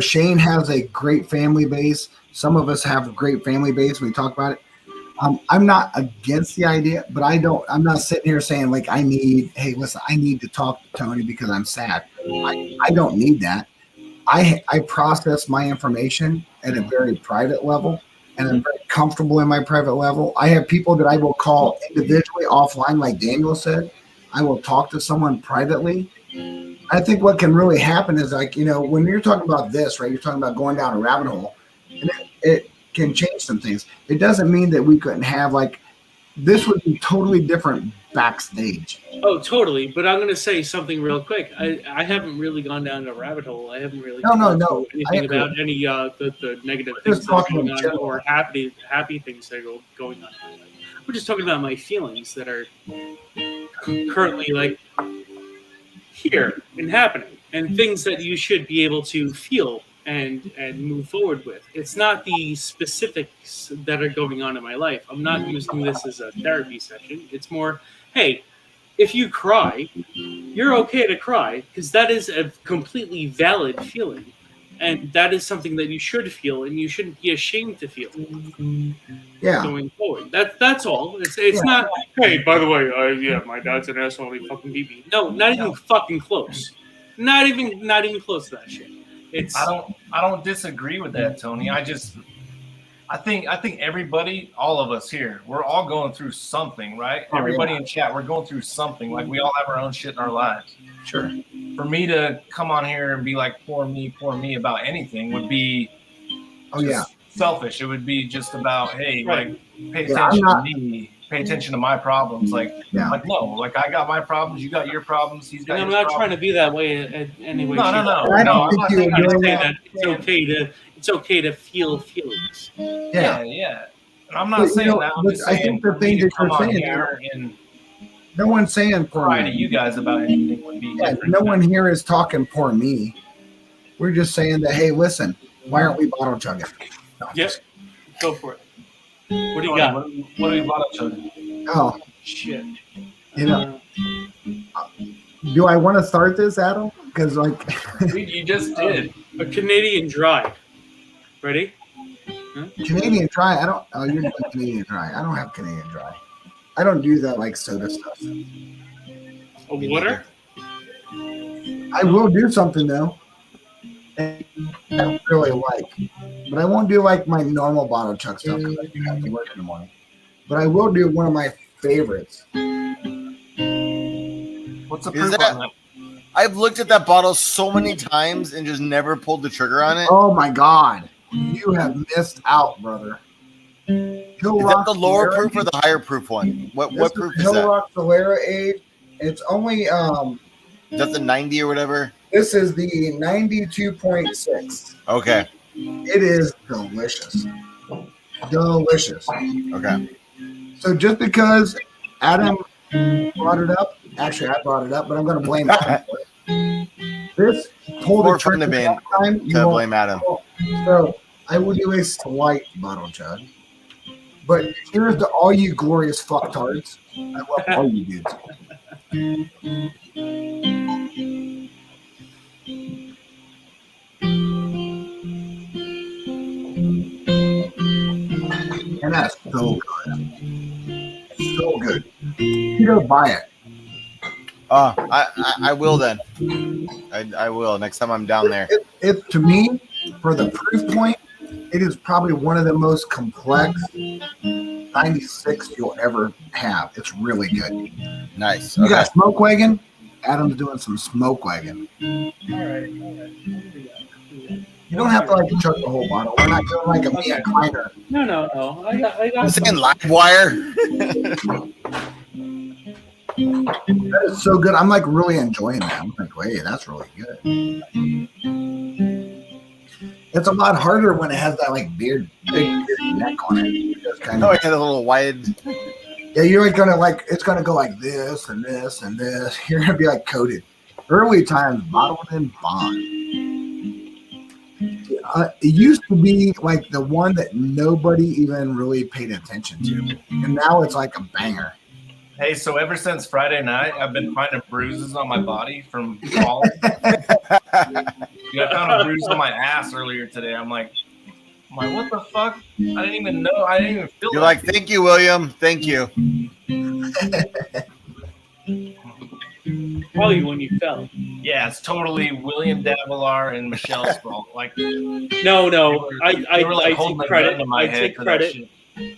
Shane has a great family base. Some of us have a great family base. We talk about it. I'm not against the idea, but I'm not sitting here saying like I need to talk to Tony because I'm sad. I don't need that. I process my information at a very private level, and I'm very comfortable in my private level. I have people that I will call individually offline, like Daniel said. I will talk to someone privately. I think what can really happen is like, when you're talking about this, right, you're talking about going down a rabbit hole, and it can change some things. It doesn't mean that we couldn't have this would be totally different backstage. Oh, totally. But I'm going to say something real quick. I haven't really gone down a rabbit hole. I haven't really No. anything about any the negative things that are going on or happy things that are going on. We're just talking about my feelings that are currently like here and happening, and things that you should be able to feel and move forward with. It's not the specifics that are going on in my life. I'm not using this as a therapy session. It's more, hey, if you cry, you're okay to cry because that is a completely valid feeling. And that is something that you should feel, and you shouldn't be ashamed to feel. Yeah. Going forward, that's all. It's not. Hey, by the way, my dad's an asshole. He fucking beat me. No, not even fucking close. Not even close to that shit. I don't disagree with that, Tony. I think everybody, all of us here, we're all going through something, right? Everybody in chat, we're going through something. Like we all have our own shit in our lives. Sure. For me to come on here and be like, poor me about anything would be selfish. It would be just about, hey, like pay attention to me, pay attention to my problems. Like no, like I got my problems, you got your problems, he's got. And I'm his not problems. trying to be that way anyway. No. I don't I'm not think saying that. It's okay to feel feelings. Yeah. And I'm not saying that. I'm just saying the thing that come you're on saying here and no one's saying poor cry me. to you guys about anything would be different. No one here is talking poor me. We're just saying that, hey, listen, why aren't we bottle chugging? No, Yep. Go for it. What do you got? What do you bottle chugging? Oh, shit. Do I want to start this, Adam? Because you just did a Canadian Dry. Ready? Canadian Dry. I don't. Oh, you're doing Canadian Dry. I don't have Canadian Dry. I don't do that like soda stuff. A water? I will do something though. I don't really like, but I won't do like my normal bottle chuck stuff because I do have to work in the morning. But I will do one of my favorites. What's the Is proof that- on that? I've looked at that bottle so many times and just never pulled the trigger on it. Oh my god, you have missed out, brother. Hill Is that Rock the lower Solera proof or the higher proof one? What This proof is is Hill that? Rock Solera Age. It's only Is that the 90 or whatever? This is the 92.6. Okay. It is delicious. Delicious. Okay. So just because Adam brought it up, actually I brought it up, but I'm going to blame Adam for it. This pulled More the fun to trigger blame, that time. You to won't blame Adam. know. So I will do a slight bottle chug. But here's to all you glorious fucktards. I love all you dudes. And that's so good. So good. You go buy it. Oh, I will then. I will next time I'm down there. It to me, for the proof point, it is probably one of the most complex 96 you'll ever have. It's really good. Nice. You Okay. got Smoke Wagon? Adam's doing some Smoke Wagon. Alright. You don't have to like chug the whole bottle. We're not doing like a Mia Kleiner. No. I got I'm saying live wire. That is so good. I'm like really enjoying that. I'm like, wait, that's really good. It's a lot harder when it has that like big beard neck on it. You just kind Oh, of, it had a little wide. yeah, you're like gonna like it's gonna go like this and this and this. You're gonna be like coated. Early times bottled in bond. It used to be like the one that nobody even really paid attention to, and now it's like a banger. Hey, so ever since Friday night, I've been finding bruises on my body from falling. I found a bruise on my ass earlier today. I'm like, what the fuck? I didn't even know. I didn't even feel You're it. like, thank you, William. Thank you. Probably when you fell. Yeah, it's totally William Davilar and Michelle's fault. Like, No. they were, like, I holding take a gun credit. to my I head take for that credit. shit.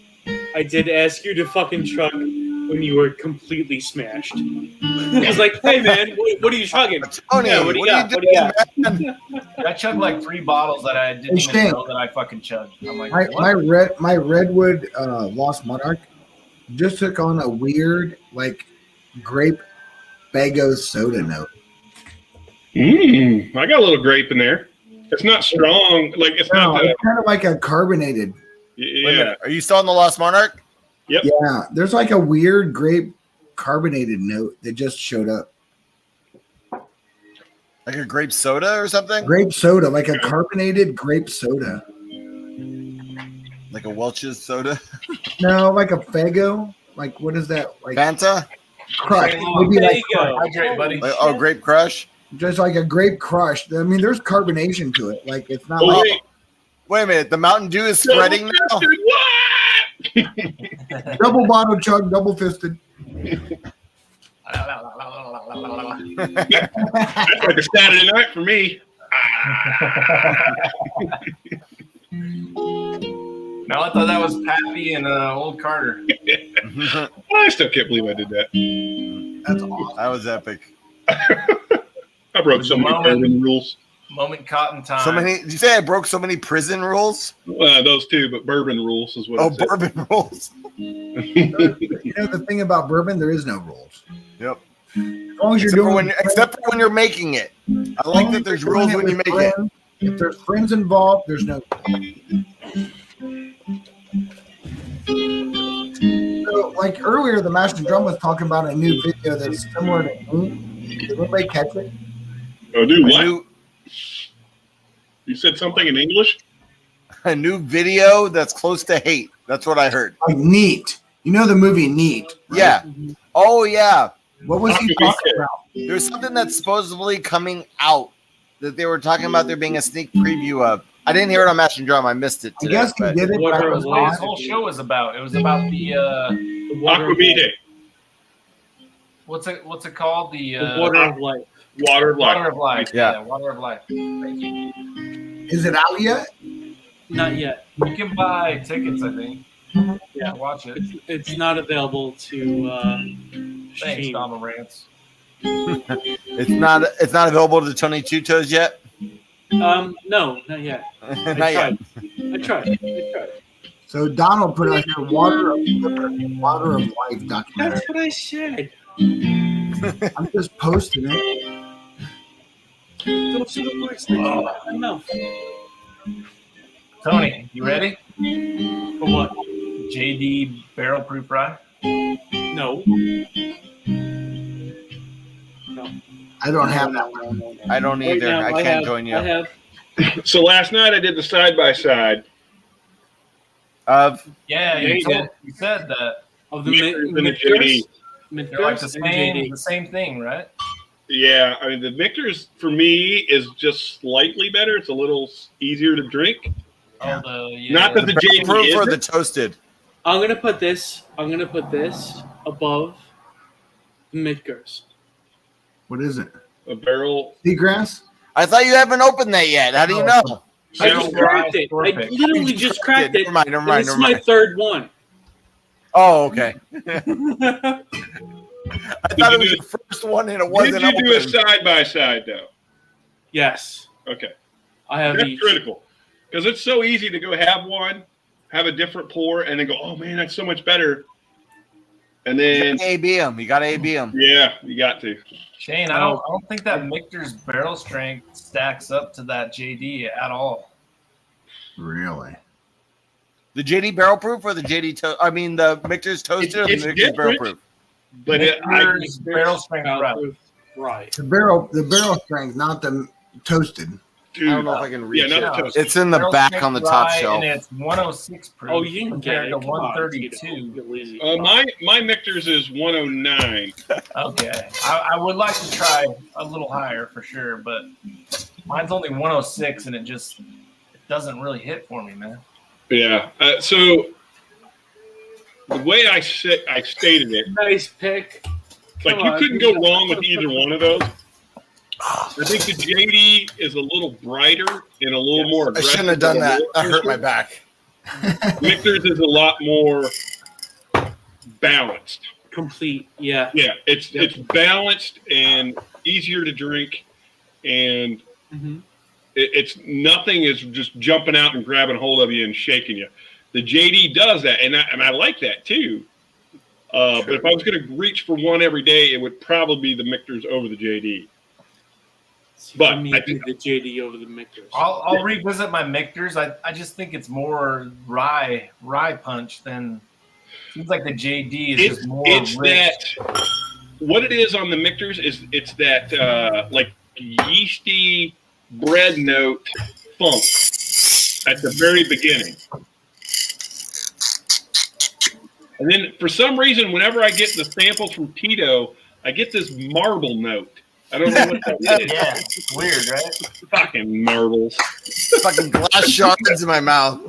I did ask you to fucking chug when you were completely smashed. I was like, hey man, what are you chugging? Tony, Yeah, what do you got? doing, man? I chugged like 3 bottles that I didn't even know that I fucking chugged. I'm like, what? my Redwood Lost Monarch just took on a weird like grape Bago soda note. I got a little grape in there. It's not strong. Like it's No, not that. it's kind of like a carbonated. Wait a Yeah. minute. Are you still on the Lost Monarch? Yep. Yeah, there's like a weird grape carbonated note that just showed up. Like a grape soda or something? Grape soda, like a carbonated grape soda. Like a Welch's soda? No, like a Fago. Like what is that? Like Fanta? Crush. Maybe There like you go. Hydrate, buddy. Like, oh, Grape Crush? just like a grape crush. I mean, there's carbonation to it. Like it's not Oh, like wait. Wait a minute. The Mountain Dew is spreading now? What? double bottle chug, double fisted. That's like a Saturday night for me. No, I thought that was Pappy and old Carter. I still can't believe I did that. That's awesome. That was epic. I broke so many bourbon rules. Moment caught in time. So many. Did you say I broke so many prison rules? Those two, but bourbon rules is what. Oh, I said. bourbon rules. You know the thing about bourbon, there is no rules. Yep. As long as you're Except for, doing except for when you're making it. I like that there's rules when you make it. If there's friends involved, there's no. So, like earlier, the Master Drum was talking about a new video that's similar to Ink. Did anybody catch it? Oh, dude, what? New, You said something in English? a new video that's close to hate. That's what I heard. Like Neat. You know the movie Neat? Right? Yeah. Oh, yeah. What was he talking about? There's something that's supposedly coming out that they were talking about there being a sneak preview of. I didn't hear it on Master Drum. I missed it I today. guess he but- did it. Water but of it was life. This on. whole show was about. It was about the Aquavite, what's it called? The Water of life. water of life. Water of life. Yeah. Water of life. Thank you. Is it out yet? Not yet. You can buy tickets, I think. Yeah, watch it. It's not available to Thanks, stream. Donald Rants. It's not available to Tony Two Toes yet. No, not yet. Not yet. I tried. So Donald put out here Water of Life documentary. That's what I said. I'm just posting it. Those are the words that came out of my mouth. Tony, you ready? For what? JD barrel proof rye? No. I don't have that one. No. I don't Right either. now, I can't have- join you. I have. So last night I did the side by side Of Yeah, Yeah, you did. you said that. Of the Mickers and the Mickers. JD. They're like the Mickers and JD. same thing, right? Yeah, I mean the Victor's for me is just slightly better. It's a little easier to drink. Oh, the Not that the JD proof or the isn't. toasted. I'm gonna put this above the Mickers. What is it? A barrel. Seagrass? I thought you haven't opened that yet. How do you know? I Barrel just cracked rye it. store I pick. literally just cracked it. Never mind. And this is my Never mind. third one. Oh, okay. I Did thought you it was do- your first one and it Did wasn't you do a open. side by side though? Yes, Okay, I have that's each. critical because it's so easy to go have one, have a different pour, and then go, oh man, that's so much better. And then AB them. You got to AB them. yeah, you got to. Shane, I don't think that Michter's barrel strength stacks up to that JD at all. Really? The JD barrel proof or the JD I mean the Michter's toasted or the It's Michter's barrel different. proof? But Michter's barrel strength rye. Right. The barrel strength, not the toasted. dude, I don't know if I can reach yeah, it. not the toast. It's in the Barrel back strength on the top rye, shelf. and it's 106 proof. Oh, you can get compared it. to Come on, 132. Tito. You're lazy. My Michter's is 109. Okay, I would like to try a little higher for sure, but mine's only 106, and it doesn't really hit for me, man. Yeah. So the way I stated it, Nice pick. like Come you on. couldn't go wrong with either one of those. I think the JD is a little brighter and a little more I aggressive. shouldn't have done that. That hurt my Michter's. back. Michter's is a lot more balanced. Complete. Yeah. Yeah, it's balanced and easier to drink, and Mm-hmm. it's nothing is just jumping out and grabbing hold of you and shaking you. The JD does that, and I like that too. But if I was going to reach for one every day, it would probably be the Michter's over the JD. But For me, I it'd be think- the JD over the Mickers. I'll revisit my Michter's. I just think it's more rye punch than seems like the JD is just more It's rich. that what it is on the Michter's is it's that like yeasty bread note funk at the very beginning. And then for some reason, whenever I get the samples from Tito, I get this marble note. I don't know what that is. Yeah, it's weird, right? Fucking marbles. Fucking glass shards in my mouth.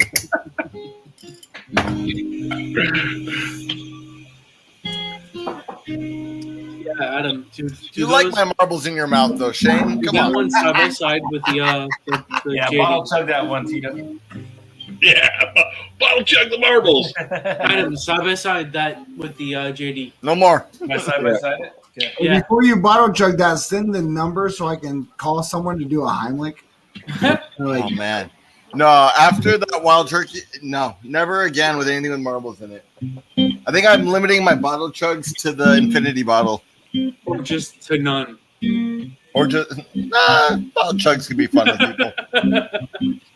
Yeah, Adam. You like my marbles in your mouth, though, Shane? Do Come that on. one side by side with the Yeah, JD. bottle chug that one, Tito. Yeah, bottle chug the marbles. Adam, side by side that with the JD. No more. My side by side it. Okay. Hey, Yeah. before you bottle chug that, send the number so I can call someone to do a Heimlich. Like, Oh, man. No, after that wild turkey, no, never again with anything with marbles in it. I think I'm limiting my bottle chugs to the infinity bottle. Or just to none. Or just, bottle chugs could be fun with people.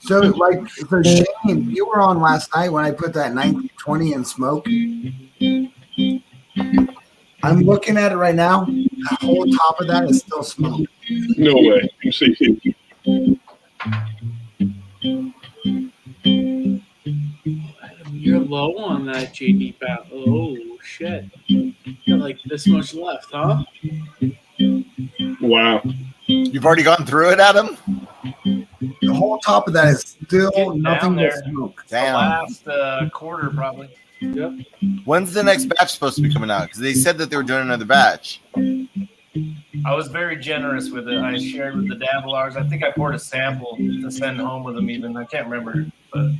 so, like, for Shane, you were on last night when I put that 1920 in smoke. I'm looking at it right now. The whole top of that is still smoke. No way. You see. Adam, you're low on that JD battle. Oh, shit. Got like this much left, huh? Wow. You've already gone through it, Adam? The whole top of that is still Getting nothing down but there. smoke. The last quarter, probably. Yep. When's the next batch supposed to be coming out? Because they said that they were doing another batch. I was very generous with it. I shared with the Davilars. I think I poured a sample to send home with them even. I can't remember. But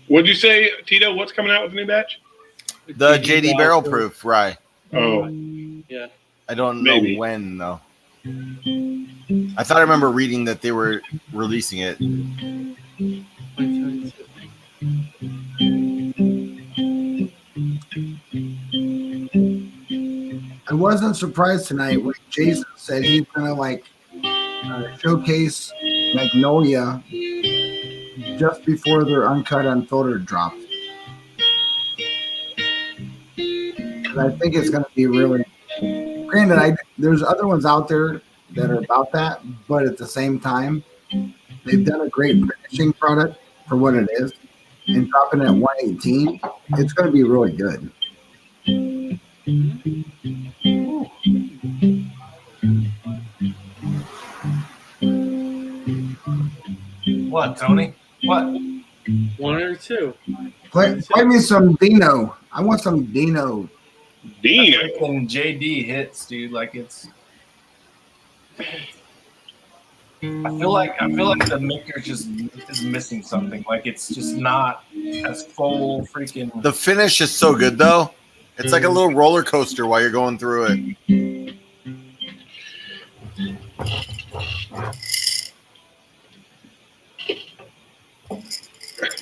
What'd you say, Tito? What's coming out with the new batch? The JD Barrel Proof rye. Oh, Yeah. I don't Maybe. know when though. I thought I remember reading that they were releasing it. I wasn't surprised tonight when Jason said he's gonna showcase Magnolia just before their uncut unfiltered drops. 'Cause I think it's gonna be really. Granted, there's other ones out there that are about that, but at the same time, they've done a great finishing product for what it is, and dropping it at 118, it's gonna be really good. what, Tony? What? One or two. Play me some Dino. I want some Dino. Dino. Freaking JD hits, dude. Like it's. I feel like the maker just is missing something. Like it's just not as full freaking. The finish is so good though. It's like a little roller coaster while you're going through it.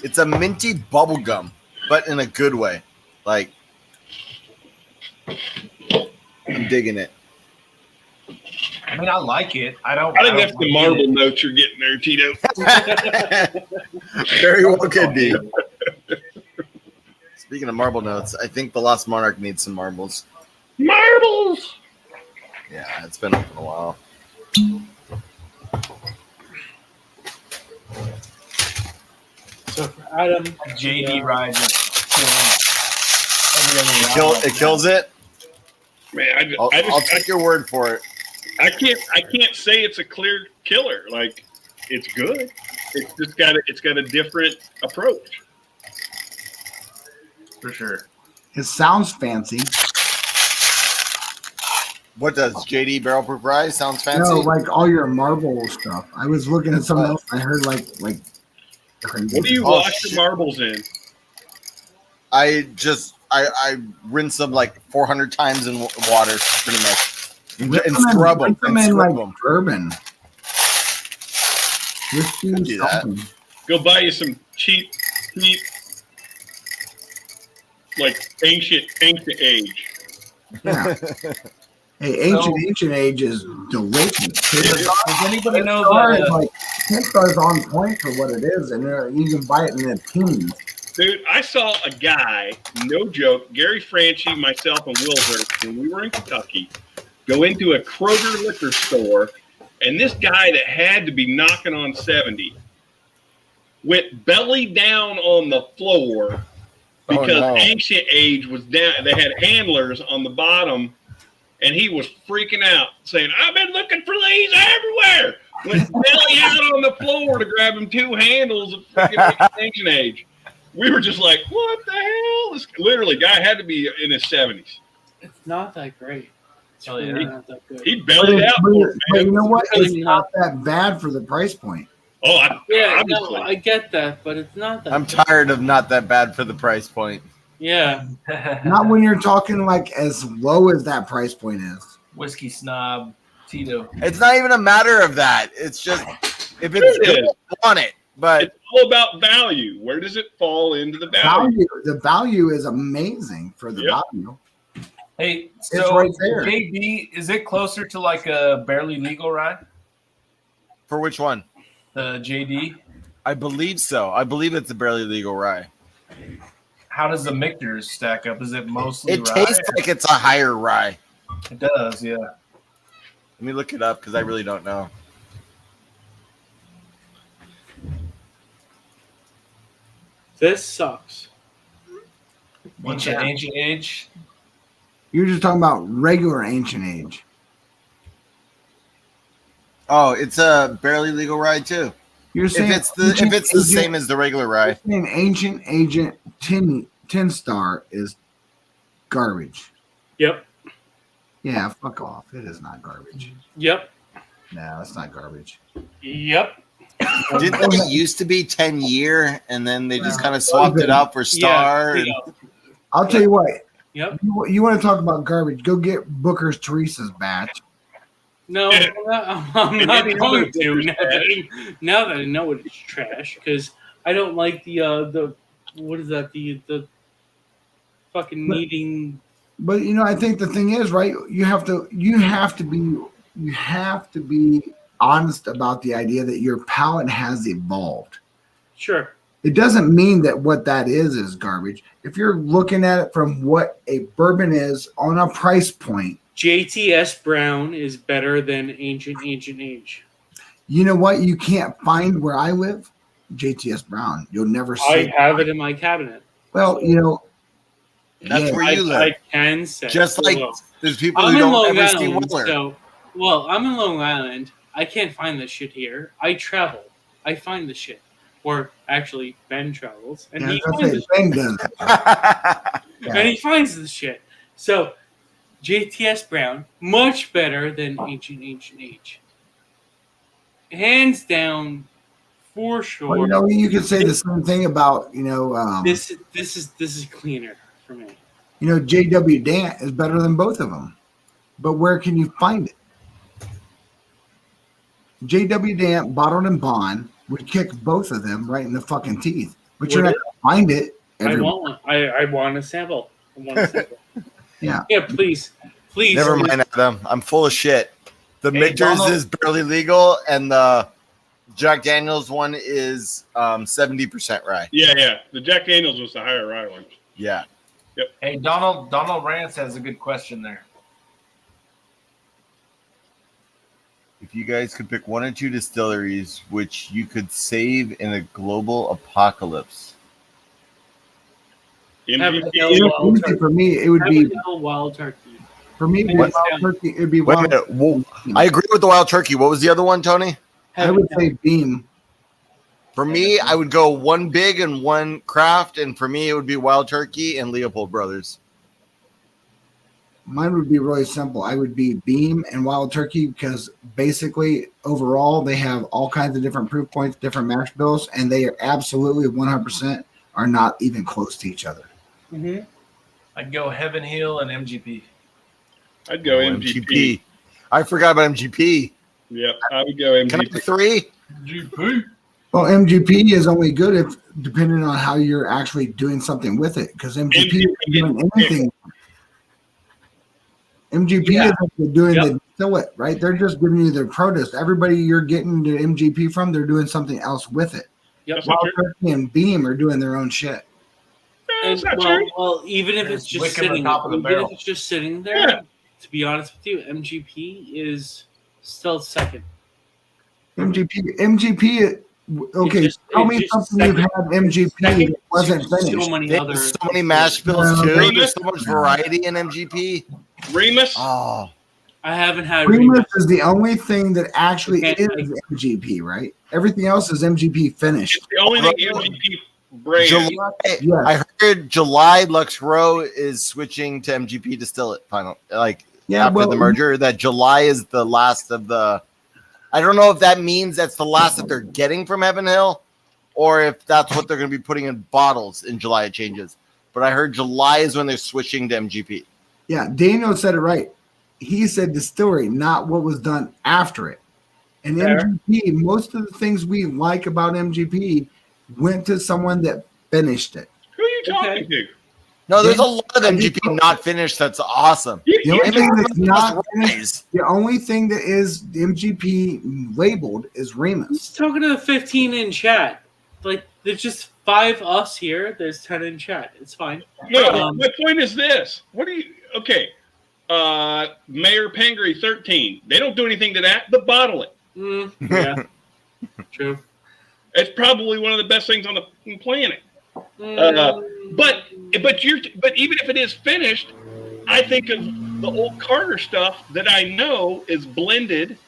It's a minty bubble gum, but in a good way. Like I'm digging it. I mean, I like it. I think that's the marble notes you're getting there, Tito. Very well could be. Speaking of marble notes, I think the Lost Monarch needs some marbles. Marbles! Yeah, it's been up for a while. So for Adam, JD ride just It kills it. Man, I'll take your word for it. I can't say it's a clear killer. Like it's good. It's just got a different approach. For sure. It sounds fancy. What does JD Barrel Proof Rye sounds fancy? No, like all your marble stuff. I was looking at something else. I heard like. What do you wash your marbles in? I rinse them like 400 times in water, pretty much, and scrub them. Them in like bourbon. Do that. Go buy you some cheap, like ancient age. Yeah. Hey, ancient age is delicious. Does anybody know that? Ten Star's on point for what it is, and you can buy it in a teens. Dude, I saw a guy, no joke, Gary Franchi, myself, and Will Hurst, when we were in Kentucky, go into a Kroger liquor store, and this guy that had to be knocking on 70 went belly down on the floor because ancient age was down. They had handlers on the bottom, and he was freaking out, saying, "I've been looking for these everywhere." Went belly out on the floor to grab him 2 handles of freaking ancient age. We were just like, "What the hell?" This literally guy had to be in his 70s. it's not that great. It's really not that good. He bellied out. But you know what? It's not that bad for the price point. Oh, Yeah, obviously. no, I get that, but it's not that. I'm good. tired of not that bad for the price point. Yeah. Not when you're talking like as low as that price point is. Whiskey snob Tito. It's not even a matter of that. It's just if it's good, I want it. But it's all about value. Where does it fall into the value? The value is amazing for the value. Hey, It's so right there. JD, is it closer to like a barely legal ride? for which one? The JD. I believe so. I believe it's a barely legal rye. How does the Michter's stack up? Is it mostly It rye? tastes like it's a higher rye. It does, yeah. Let me look it up because I really don't know. This sucks. Ancient age. You're just talking about regular ancient age. Oh, it's a barely legal rye too. You're saying if it's the same as the regular rye. You're saying Ancient Agent 10 star is garbage. Yep. Yeah, fuck off. It is not garbage. Yep. No, it's not garbage. Yep. Didn't it used to be 10 year and then they just kind of swapped it out for star? Yeah. I'll tell you what. Yep. You want to talk about garbage? Go get Booker's Teresa's batch. No, I'm not going to. Now that I know it's trash, because I don't like the what is that, the fucking kneading. But I think the thing is, right? You have to be honest about the idea that your palate has evolved. Sure. It doesn't mean that what that is garbage. If you're looking at it from what a bourbon is on a price point, JTS Brown is better than Ancient Age. you know what? You can't find where I live, JTS Brown. You'll never see. I have it in my cabinet. Well, That's where you live. I can say. Just like there's people I'm who in don't Long ever see Island, Weller. I'm in Long Island. I can't find this shit here. I travel. I find the shit. Or actually, Ben travels, and he finds the Ben does. and he finds the shit. So, JTS Brown, much better than Ancient Age. Hands down, for sure. Well, you could say the same thing about this is cleaner for me. JW Dant is better than both of them, but where can you find it? JW Dant, bottled and bond, would kick both of them right in the fucking teeth, but you're not going to find it everywhere. I want a sample. Yeah. Yeah, please. Never mind, Adam. I'm full of shit. The Michter's is barely legal, and the Jack Daniels one is 70% rye. Yeah. The Jack Daniels was the higher rye one. Yeah. Yep. Hey, Donald Rance has a good question there. If you guys could pick one or two distilleries which you could save in a global apocalypse. For me, it would be Wild Turkey. For me, Wild Turkey. It'd be Wait a minute. Well, I agree with the Wild Turkey. What was the other one, Tony? I would say Beam. For me, I would go one big and one craft, and for me, it would be Wild Turkey and Leopold Brothers. Mine would be really simple. I would be Beam and Wild Turkey because basically, overall, they have all kinds of different proof points, different mash bills, and they are absolutely 100% are not even close to each other. Mm-hmm. I'd go Heaven Hill and MGP. I'd go MGP. I forgot about MGP. Yep, I would go MGP. Can I have three? MGP. Well, MGP is only good if depending on how you're actually doing something with it, because MGP isn't doing anything. MGP isn't doing the distillate, right? They're just giving you their produce. Everybody you're getting the MGP from, they're doing something else with it. Yep. Wild Turkey and Beam are doing their own shit. And, well, even if it's just sitting, there, to be honest with you, MGP is still second. MGP. Okay, tell me something you've had MGP that wasn't finished. There's so many mash bills too. There's so much variety in MGP. Remus. Oh, I haven't had Remus is the only thing that actually is MGP, right? Everything else is MGP finished. It's the only thing MGP brand. July, I heard July Lux Row is switching to MGP distillate final. After the merger, that July is the last of the. I don't know if that means that's the last that they're getting from Heaven Hill, or if that's what they're going to be putting in bottles in July. It changes, but I heard July is when they're switching to MGP. Yeah, Daniel said it right. He said distillery, not what was done after it. And MGP, most of the things we like about MGP went to someone that finished it. Who are you talking to? No, there's a lot of MGP not finished. That's awesome. The only thing that's not finished, the only thing that is MGP labeled is Remus. He's talking to the 15 in chat. Like, there's just 5 us here. There's 10 in chat. It's fine. No, my point is this. What do you? Okay, Mayor Pengery 13. They don't do anything to that, but bottle it. Yeah, true. It's probably one of the best things on the planet. But even if it is finished, I think of the old Carter stuff that I know is blended,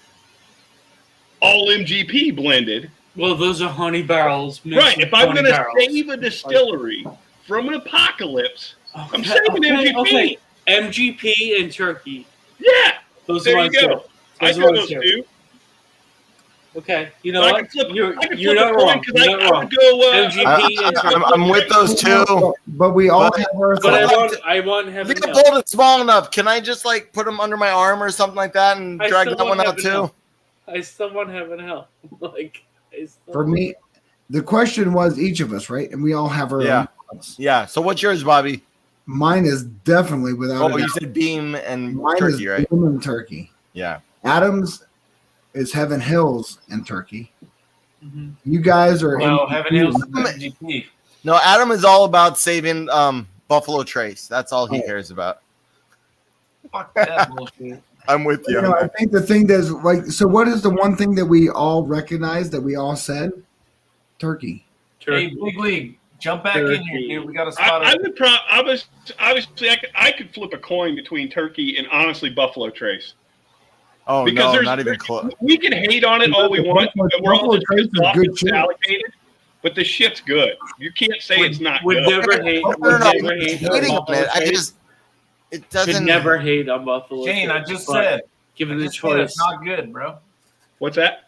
all MGP blended, Well, those are honey barrels. mixed Right. with If I'm honey going to barrels. save a distillery from an apocalypse, I'm Okay, saving MGP. Okay. MGP and turkey. Yeah. Those There are you my go. two. I Those are got my those two. two. Okay, you know But what? You're flip not a coin wrong. 'cause You're not wrong. would go. MGP and turkey. I'm with those two. But we all But- have our But thoughts. I want Heaven Hill. Leopold is small enough. Can I just like put them under my arm or something like that and I drag still that want one out Heaven too? Hill. I still want Heaven Hill. Like I still For me, the question was each of us, right? And we all have our Yeah. own thoughts. Yeah. So what's yours, Bobby? Mine is definitely without Oh, a you doubt. said beam and Mine turkey, is right? Beam and turkey. Yeah. Adams is Heaven Hills and turkey. Mhm. You guys are No, MGP. Heaven Hills and MGP. No, Adam is all about saving Buffalo Trace. That's all he Oh. cares about. Fuck that bullshit. I'm with you. You know, I think the thing that's like, so what is the one thing that we all recognize that we all said? Turkey. Hey, Big League, jump back in here, dude. We got to spot I it. would obviously I could flip a coin between turkey and honestly Buffalo Trace. Oh Because no, there's- not even close. We can hate on it all we want, and we're all Buffalo just Trace is pissed off good it's shit. allocated. But the shit's good. You can't say it's not Would good. never hate. No, Would no, never I'm hate hating on on Buffalo it. I Trace. just it Should doesn't. never hate on Buffalo. Shane, I Trace, just but said. given I the just said it's choice. not good, bro. What's that?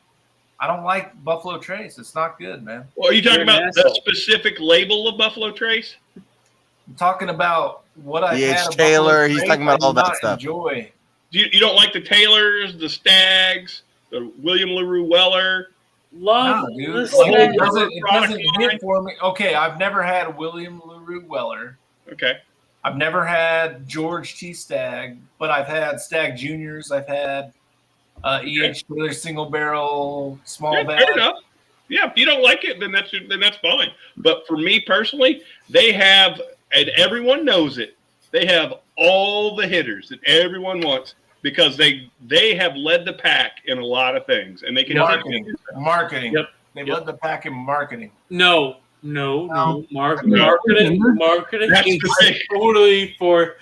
I don't like Buffalo Trace. It's not good, man. Well, are you talking You're an about the asshole. specific label of Buffalo Trace? I'm talking about what I D.H. had. of Taylor, Buffalo he's Trace talking about I did all that not stuff. Enjoy. You don't like the Taylors, the Stags, the William LaRue Weller? Love Nah, dude. the Like, Stag- it doesn't product line. hit for me. Okay, I've never had William LaRue Weller. Okay. I've never had George T. Stagg, but I've had Stagg Juniors. I've had E.H. Taylor single barrel small Yeah, batch. fair enough. Yeah, if you don't like it, then that's fine. But for me personally, they have, and everyone knows it, they have all the hitters that everyone wants because they have led the pack in a lot of things, and they can Marketing. Yep. They led the pack in marketing. No. Marketing That's is the thing. totally for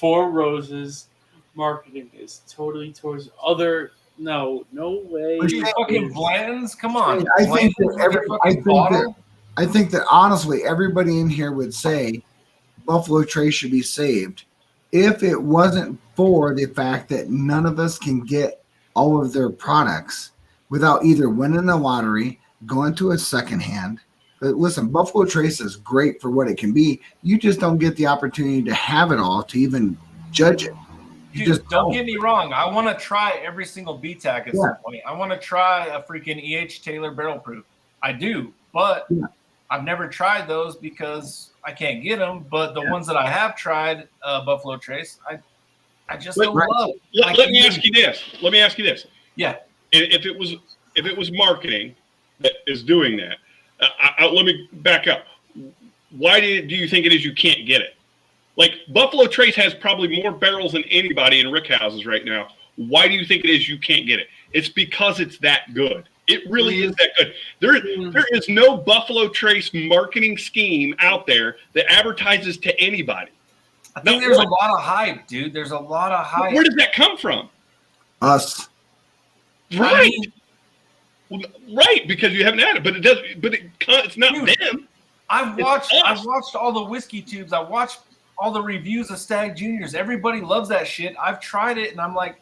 Roses. Marketing is totally towards other. No way. You fucking Bland's? Come on. I think that Bland's I think that honestly, everybody in here would say Buffalo Trace should be saved if it wasn't for the fact that none of us can get all of their products without either winning the lottery, going to a secondhand. But listen, Buffalo Trace is great for what it can be. You just don't get the opportunity to have it all to even judge it. You Dude, just don't get me wrong. I want to try every single BTAC at Yeah. some point. I want to try a freaking E.H. Taylor barrel proof. I do, but I've never tried those because I can't get them. But the ones that I have tried, Buffalo Trace, I just don't love. Let me ask you this. Yeah. If it was marketing that is doing that, let me back up. Why do you think it is you can't get it? Like Buffalo Trace has probably more barrels than anybody in rick houses right now. Why do you think it is you can't get it? It's because it's that good. It really is that good. There is no Buffalo Trace marketing scheme out there that advertises to anybody. I think there's a lot of hype, dude. There's a lot of hype. Where does that come from? us. Right. Right, because you haven't had it, but it does. But it's not them. I've watched all the whiskey tubes. I watched all the reviews of Stagg Juniors. Everybody loves that shit. I've tried it, and I'm like,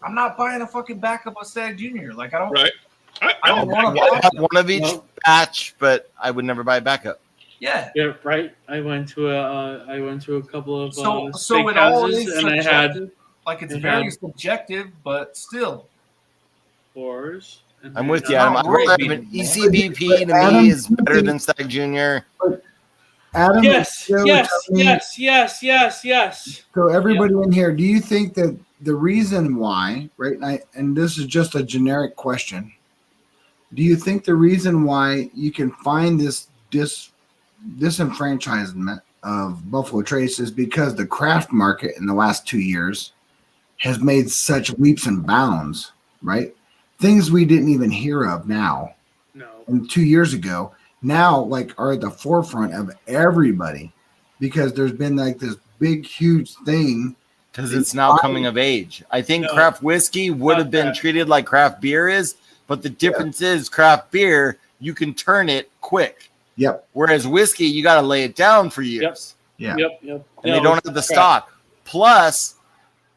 I'm not buying a fucking backup of Stagg Junior. Like I don't. Right. I don't want to I buy have it. one of each batch, but I would never buy a backup. Yeah. Yeah, right. I went to a couple of So steak it all houses, is and I subjective. had Like it's I very had- subjective, but still. fours. and I'm then with you, I Adam. had- I'd rather have an ECBP to me is better than Stag Junior. Adam, Yes, Joe, yes, Tony, yes. So everybody in here, do you think that the reason why, right? And this is just a generic question. Do you think the reason why you can find this disenfranchisement of Buffalo Trace is because the craft market in the last 2 years has made such leaps and bounds, right? Things we didn't even hear of now. No. And 2 years ago, now like are at the forefront of everybody because there's been like this big, huge thing. Because it's now coming of age. I think craft whiskey would have been treated like craft beer is, but the difference is craft beer, you can turn it quick. Yep. Whereas whiskey, you got to lay it down for years. Yeah. Yep. And they don't have the stock. Plus,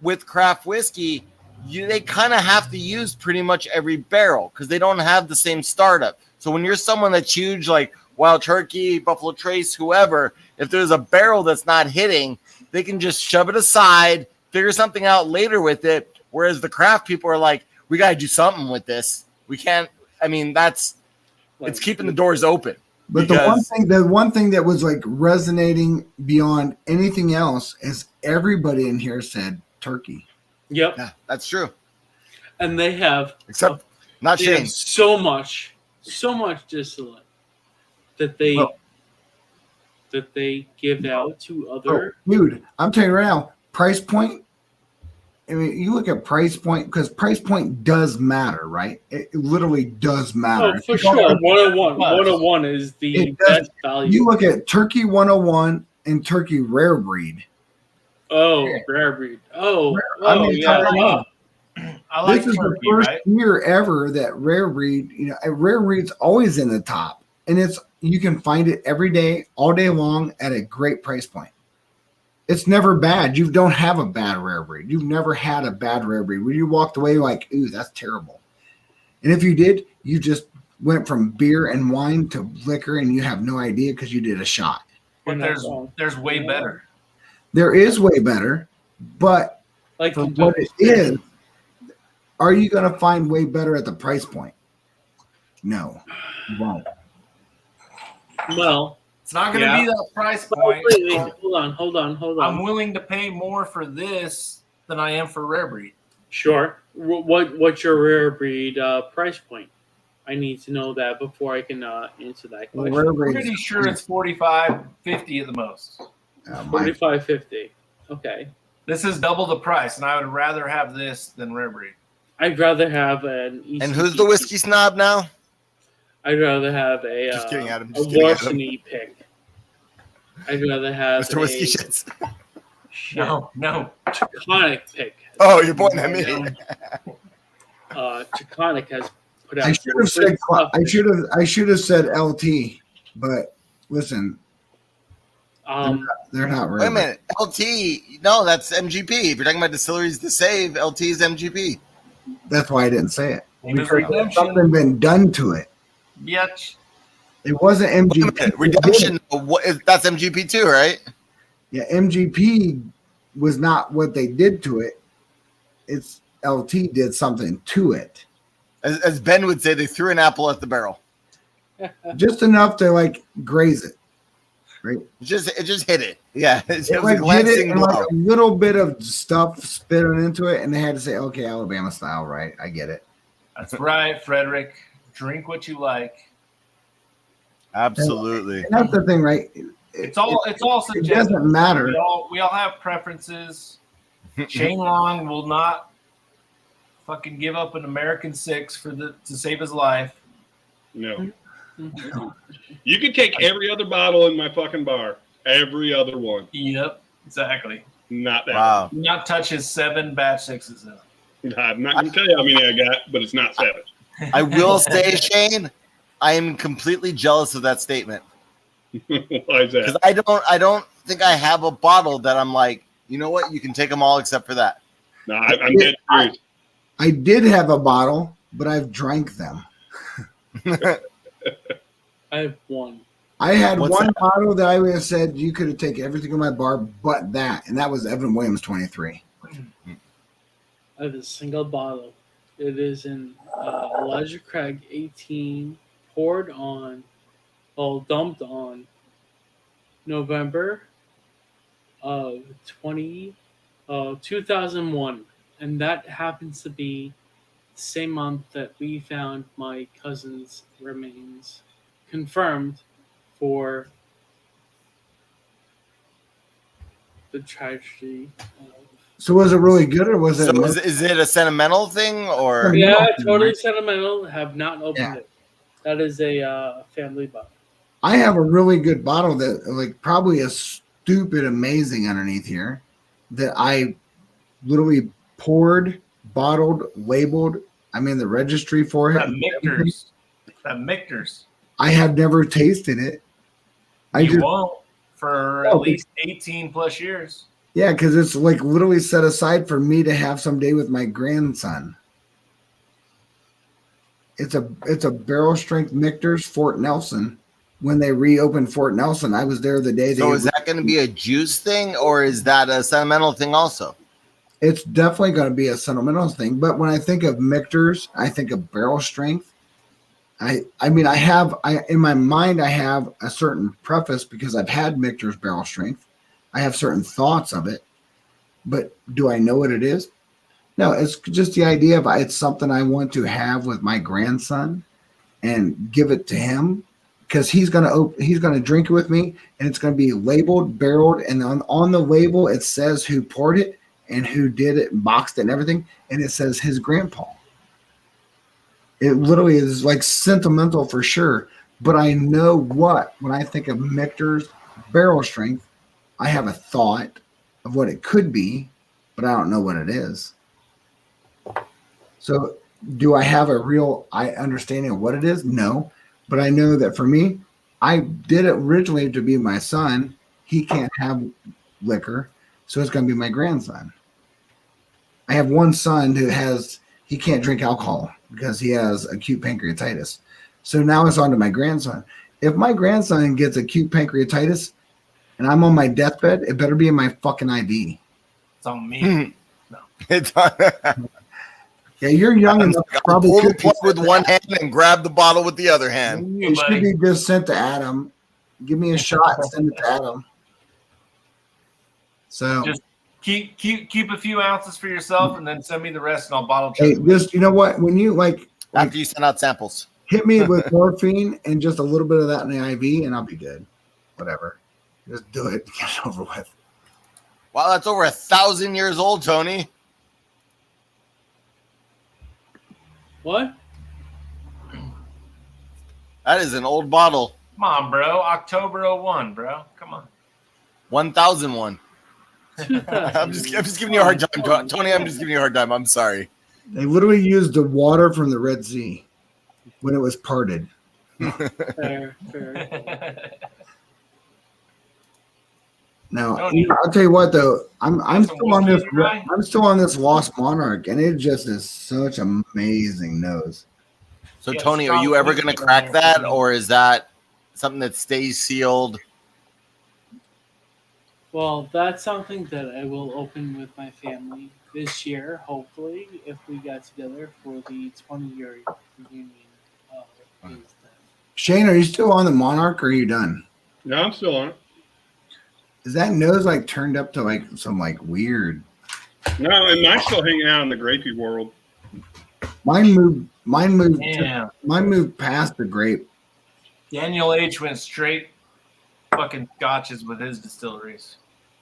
with craft whiskey, they kind of have to use pretty much every barrel because they don't have the same startup. So when you're someone that's huge, like Wild Turkey, Buffalo Trace, whoever, if there's a barrel that's not hitting, they can just shove it aside, figure something out later with it. Whereas the craft people are like, we got to do something with this. We can't. I mean, it's keeping the doors open. But the one thing that was like resonating beyond anything else is everybody in here said turkey. Yep. Yeah, that's true. And they have not they Shane. have so much distillate that they give out to other. Oh, dude, I'm telling you right now, price point. I mean, you look at price point because price point does matter, right? It literally does matter. Oh, for sure. 101. 101 is the best value. You look at Turkey 101 and Turkey Rare Breed. Oh, Rare Breed. Oh, yeah. I like this is turkey, the first right? year ever that Rare Breed, Rare Breed's always in the top. And you can find it every day, all day long at a great price point. It's never bad. You don't have a bad Rare Breed. You've never had a bad Rare Breed where you walked away like, ooh, that's terrible. And if you did, you just went from beer and wine to liquor and you have no idea because you did a shot. But there's way better. There is way better, but for what it is, are you going to find way better at the price point? No, you won't. Well, it's not going to be that price point. Wait, hold on. I'm willing to pay more for this than I am for Rare Breed. Sure. What's your Rare Breed price point? I need to know that before I can answer that question. I'm pretty sure it's $45.50 at the most. $45.50. Okay. This is double the price, and I would rather have this than Rare Breed. I'd rather have an ECP. And who's the whiskey snob now? I'd rather have a Just kidding, Adam. a Varsity pick. I'd rather have Mr. Whiskey Shits. No. Taconic pick. Oh, you're pointing at me. Taconic has put out. I should have said LT, but listen, they're not Wait Rare a minute, LT. No, that's MGP. If you're talking about distilleries to save, LT is MGP. That's why I didn't say it. Redemption. Something been done to it. Yet. It wasn't MGP. Redemption. That's MGP too, right? Yeah, MGP was not what they did to it. It's LT did something to it. As Ben would say, they threw an apple at the barrel. Just enough to like graze it. Right? It just hit it. Yeah. It was like a glancing and blow. like a little bit of stuff spitting into it, and they had to say, okay, Alabama style, right? I get it. That's right, Frederick. Drink what you like. Absolutely. And that's the thing, right? It's all subjective. It doesn't matter. We all have preferences. Shane Long will not fucking give up an American 6 to save his life. No. You could take every other bottle in my fucking bar. Every other one. Yep, exactly. Not that. Wow. Do not touch his 7 batch 6s. I'm not going to tell you how many I got, but it's not 7. I will say, Shane, I am completely jealous of that statement. Why is that? Because I don't think I have a bottle that I'm like, you know what, you can take them all except for that. No, I'm dead serious. I did have a bottle, but I've drank them. I have one. I had What's one that? bottle that I would have said you could have taken everything in my bar but that, and that was Evan Williams 23. I have a single bottle. It is in Elijah Craig 18, dumped on November of 2001. And that happens to be the same month that we found my cousin's remains confirmed for the tragedy of So was it really good, or was it? So is it a sentimental thing, or? Yeah, totally sentimental. Have not opened it. That is a family bottle. I have a really good bottle that, like, probably is stupid amazing underneath here that I literally poured, bottled, labeled. I'm in the registry for it. That Michter's. I have never tasted it. You won't for at Oh, least 18 plus years. Yeah, because it's like literally set aside for me to have someday with my grandson. It's a barrel strength Michter's Fort Nelson. When they reopened Fort Nelson, I was there the day they. So is that going to be a juice thing, or is that a sentimental thing also? It's definitely going to be a sentimental thing. But when I think of Michter's, I think of barrel strength. I mean, in my mind, I have a certain preface because I've had Michter's barrel strength. I have certain thoughts of it, but do I know what it is? No, it's just the idea of it's something I want to have with my grandson and give it to him because he's gonna drink it with me, and it's gonna be labeled, barreled, and on the label it says who poured it and who did it, boxed it, and everything, and it says his grandpa. It literally is like sentimental for sure, but I know when I think of Michter's barrel strength, I have a thought of what it could be, but I don't know what it is. So do I have a real understanding of what it is? No, but I know that for me, I did it originally to be my son. He can't have liquor, so it's going to be my grandson. I have one son he can't drink alcohol because he has acute pancreatitis. So now it's on to my grandson. If my grandson gets acute pancreatitis and I'm on my deathbed, it better be in my fucking ID. It's on me. No. It's on. Yeah, you're young enough. Probably pull the plug with one hand and grab the bottle with the other hand. It should be just sent to Adam. Give me a shot and send it to Adam. So just keep a few ounces for yourself, and then send me the rest, and I'll bottle check. Hey, just you know what? When you after you send out samples, hit me with morphine and just a little bit of that in the IV, and I'll be good. Whatever, just do it. Get it over with. Wow, that's over 1,000 years old, Tony. What? That is an old bottle. Come on, bro. October 01, bro. Come on. 1001. I'm just giving you a hard time, Tony. I'm just giving you a hard time. I'm sorry. They literally used the water from the Red Sea when it was parted. Fair. Now, I'll tell you what though, I'm still on this Lost Monarch, and it just is such an amazing nose. So Tony, are you ever going to crack that, or is that something that stays sealed? Well, that's something that I will open with my family this year, hopefully, if we got together for the 20-year reunion. Shane, are you still on the Monarch, or are you done? No, I'm still on it. Is that nose like turned up to like some like weird? No, and mine's still hanging out in the grapey world. Mine moved. Yeah. Mine moved past the grape. Daniel H went straight fucking scotches with his distilleries.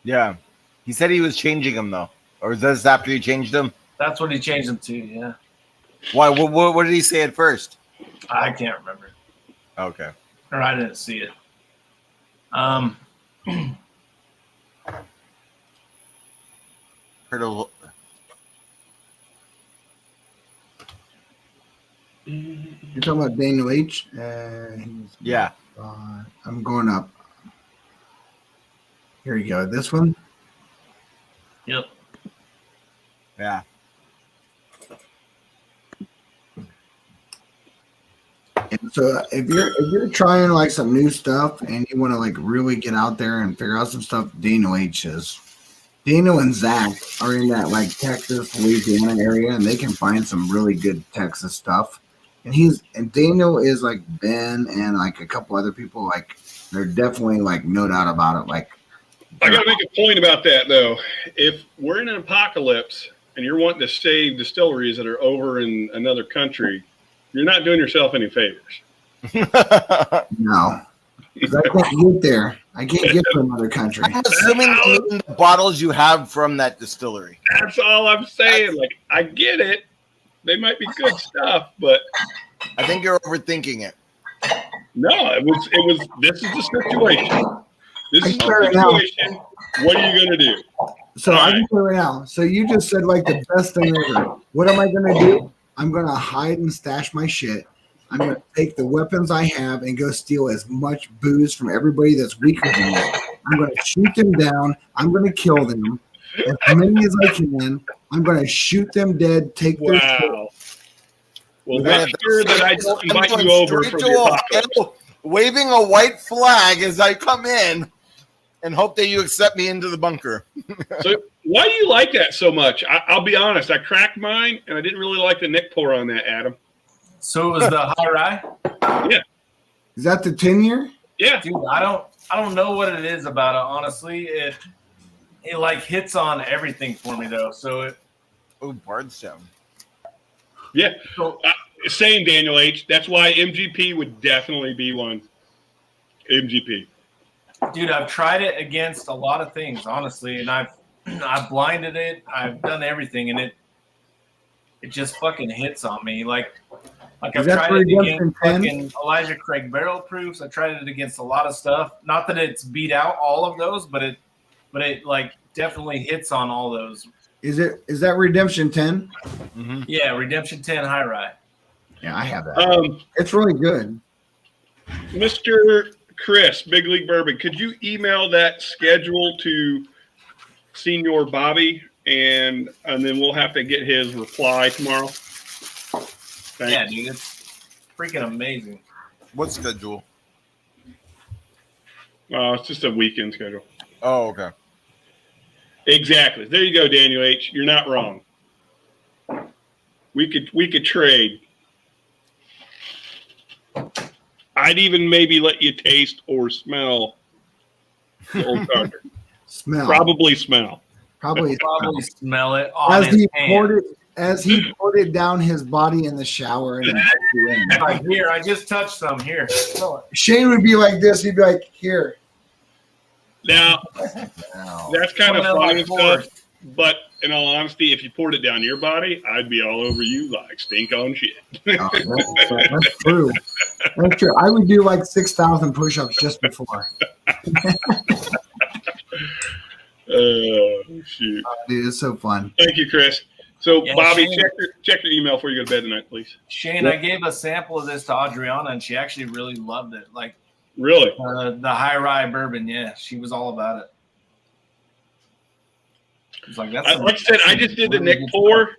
Yeah, he said he was changing them though, or is this after he changed them? That's what he changed them to. Yeah. Why? What did he say at first? I can't remember. Okay. Or I didn't see it. Heard a. You're talking about Daniel H. Yeah. I'm going up. Here you go. This one. Yep. Yeah. And so if you're trying like some new stuff and you want to like really get out there and figure out some stuff, Daniel H is. Daniel and Zach are in that like Texas, Louisiana area, and they can find some really good Texas stuff. And Daniel is like Ben and like a couple other people, like they're definitely like no doubt about it. Like I gotta make a point about that though. If we're in an apocalypse and you're wanting to save distilleries that are over in another country, you're not doing yourself any favors. No. Because I can't get there. I can't get to another country. I'm assuming the bottles you have from that distillery. That's all I'm saying. Like, I get it. They might be good stuff, but I think you're overthinking it. No, it was. This is the situation. This is the situation. What are you gonna do? So I can tell you right now. So you just said like the best thing ever. What am I gonna do? I'm gonna hide and stash my shit. I'm going to take the weapons I have and go steal as much booze from everybody that's weaker than me. I'm going to shoot them down. I'm going to kill them. As many as I can. I'm going to shoot them dead, take their shit. Wow. Well, We're gonna make sure that I don't invite I'm you going over straight for to the Ohio, apocalypse. waving a white flag as I come in, and hope that you accept me into the bunker. So why do you like that so much? I'll be honest. I cracked mine, and I didn't really like the neck pour on that, Adam. So it was the high rye. Yeah. Is that the 10-year? Yeah. Dude, I don't know what it is about it. Honestly, it like hits on everything for me though. So it. Oh, Bardstown. Yeah. Same, Daniel H. That's why MGP would definitely be one. MGP. Dude, I've tried it against a lot of things, honestly, and I've blinded it. I've done everything, and it just fucking hits on me. Like I've tried it against fucking Elijah Craig barrel proofs. I tried it against a lot of stuff. Not that it's beat out all of those, but it like definitely hits on all those. Is that Redemption 10? Mm-hmm. Yeah, Redemption 10 high rye. Yeah, I have that. It's really good. Mr. Chris, Big League Bourbon, could you email that schedule to Senior Bobby, and then we'll have to get his reply tomorrow? Thanks. Yeah, dude, it's freaking amazing. What schedule? It's just a weekend schedule. Oh, okay. Exactly. There you go, Daniel H. You're not wrong. We could trade. I'd even maybe let you taste or smell the old Carter. Smell. Probably smell. Probably smell it on his hand. As he poured it down his body in the shower and like, here, I just touched some. Here, smell it. Shane would be like this. He'd be like, here. Now, that's kind of funny and stuff. But in all honesty, if you poured it down your body, I'd be all over you like stink on shit. That's true. That's true. I would do like 6,000 push-ups just before. Oh, shoot. Dude, it's so fun. Thank you, Chris. So, Yeah, Bobby, Shane, check your email before you go to bed tonight, please. Shane, I gave a sample of this to Adriana, and she actually really loved it. Like, really? The high rye bourbon, yeah, she was all about it. It's like that's Like I said, I just did the neck pour,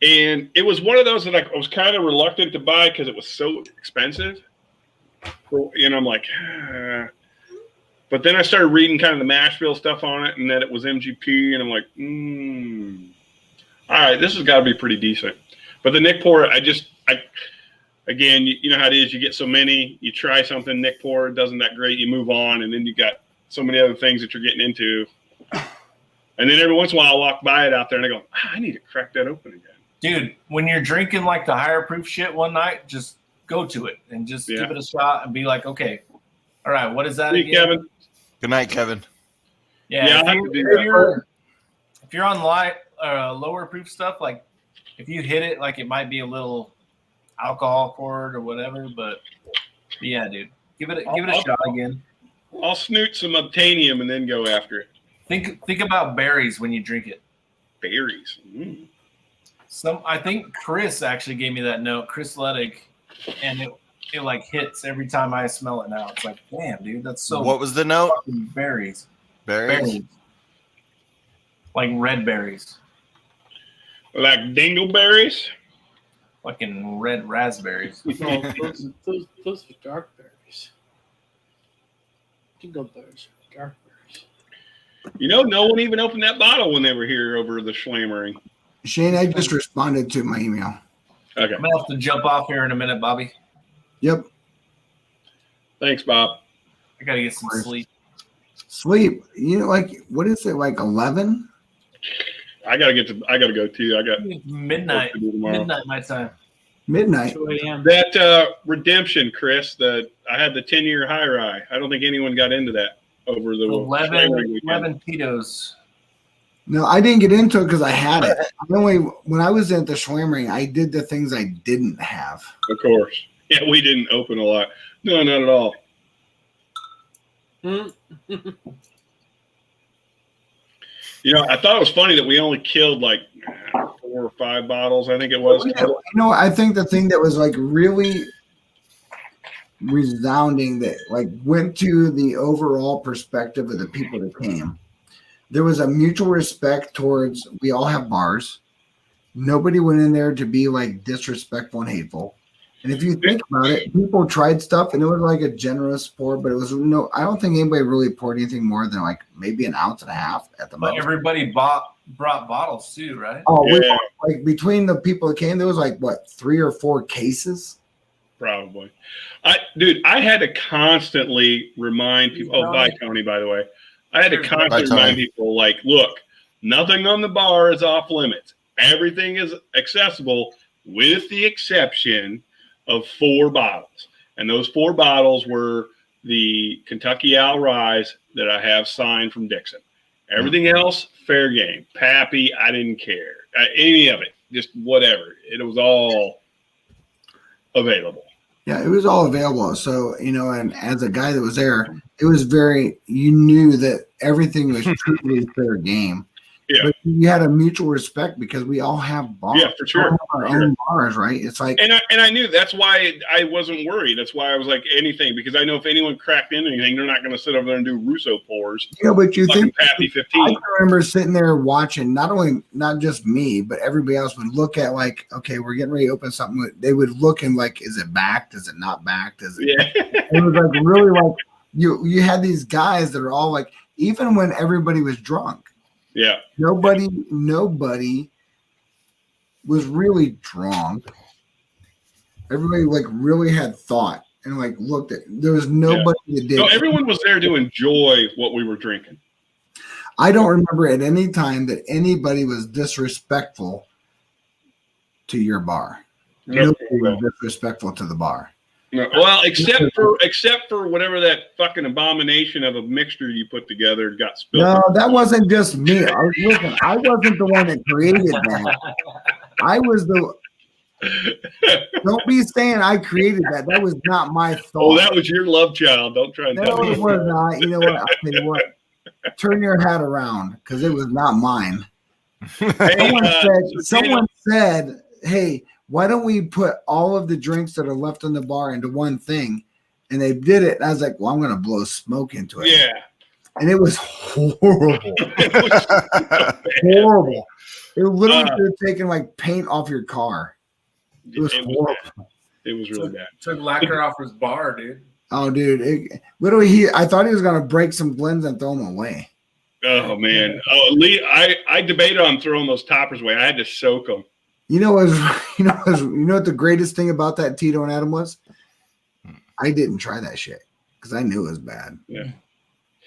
and it was one of those that I was kind of reluctant to buy because it was so expensive. And I'm like, but then I started reading kind of the mash bill stuff on it, and that it was MGP, and I'm like, all right, this has got to be pretty decent. But the neck pour, again, you know how it is. You get so many, you try something, neck pour doesn't that great, you move on, and then you got so many other things that you're getting into. And then every once in a while, I'll walk by it out there, and I go, I need to crack that open again. Dude, when you're drinking like the higher proof shit one night, just go to it and just give it a shot and be like, okay, all right, what is that again? Kevin. Good night, Kevin. Yeah, if you're on light, lower proof stuff, like if you hit it, like it might be a little alcohol poured or whatever, but yeah, dude, give it a shot again. I'll snoot some obtainium and then go after it. Think about berries when you drink it. Berries. I think Chris actually gave me that note, Chris Ledig, and it like hits every time I smell it now. It's like, damn, dude, that's so. What was the note? Berries. Berries. Like red berries. Like dingleberries. Fucking red raspberries. No, those are dark berries. Dingleberries are dark berries. You know, no one even opened that bottle when they were here over the Schlammering. Shane, I just responded to my email. Okay. I'm going to have to jump off here in a minute, Bobby. Yep. Thanks, Bob. I got to get some sleep. Sleep? You know, like, what is it, like 11? I gotta go too. I got midnight my time. Midnight. 2 a.m. That redemption, Chris. I had the 10-year high rye. I don't think anyone got into that over the 11 Tito's. No, I didn't get into it because I had it. When I was at the Schwammering, I did the things I didn't have. Of course. Yeah, we didn't open a lot. No, not at all. You know, I thought it was funny that we only killed like 4 or 5 bottles. I think it was. You know, I think the thing that was like really resounding that like went to the overall perspective of the people that came. There was a mutual respect towards we all have bars. Nobody went in there to be like disrespectful and hateful. And if you think about it, people tried stuff and it was like a generous pour, but it was no, I don't think anybody really poured anything more than like maybe an ounce and a half at the But most. everybody brought bottles too, right? Oh, Yeah. like between the people that came, there was like what 3 or 4 cases. Probably. I had to constantly remind people. Oh, bye, Tony, by the way. I had to constantly remind people, like, look, nothing on the bar is off limits. Everything is accessible with the exception of 4 bottles. And those 4 bottles were the Kentucky Owl Rise that I have signed from Dixon. Everything else, fair game. Pappy, I didn't care. Any of it, just whatever. It was all available. Yeah, it was all available. So, and as a guy that was there, it was you knew that everything was truly fair game. Yeah. But you had a mutual respect because we all have bars. Yeah, for sure. We all have our own bars, right? It's like, and I knew that's why I wasn't worried. That's why I was like anything, because I know if anyone cracked into anything, they're not going to sit over there and do Russo pours. But you think Pappy 15. I can remember sitting there watching, not just me, but everybody else would look at like, okay, we're getting ready to open something. They would look and like, is it backed? Is it not backed? Is it? Yeah. It was like really like you had these guys that are all like, even when everybody was drunk. Yeah. Nobody was really drunk. Everybody like really had thought and like looked at. There was nobody that did. No, everyone was there to enjoy what we were drinking. I don't remember at any time that anybody was disrespectful to your bar. No. Nobody was disrespectful to the bar. No. Well, except for whatever that fucking abomination of a mixture you put together got spilled. No, that wasn't just me. I wasn't the one that created that. I was the. Don't be saying I created that. That was not my thought. Oh, that was your love child. Don't try and tell No, me. it was not. You know what? I'll tell you what. Turn your hat around because it was not mine. Someone said, hey, why don't we put all of the drinks that are left on the bar into one thing? And they did it. And I was like, well, I'm going to blow smoke into it. Yeah. And it was horrible. Horrible. It literally could have taken like paint off your car. It was horrible. It was really bad. Took lacquer off his bar, dude. Oh, dude. I thought he was going to break some blends and throw them away. Oh, man. Oh, Lee, I debated on throwing those toppers away. I had to soak them. You know what the greatest thing about that Tito and Adam was? I didn't try that shit because I knew it was bad. Yeah.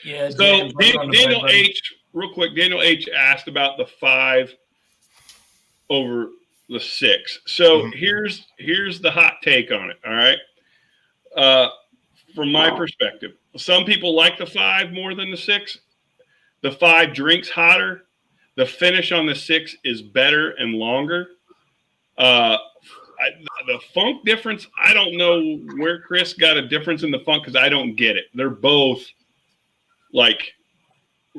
Yeah. So Daniel H, real quick, Daniel H asked about the 5 over the 6. So here's the hot take on it. All right. From my perspective, some people like the 5 more than the 6. The 5 drinks hotter. The finish on the 6 is better and longer. The funk difference, I don't know where Chris got a difference in the funk because I don't get it. They're both like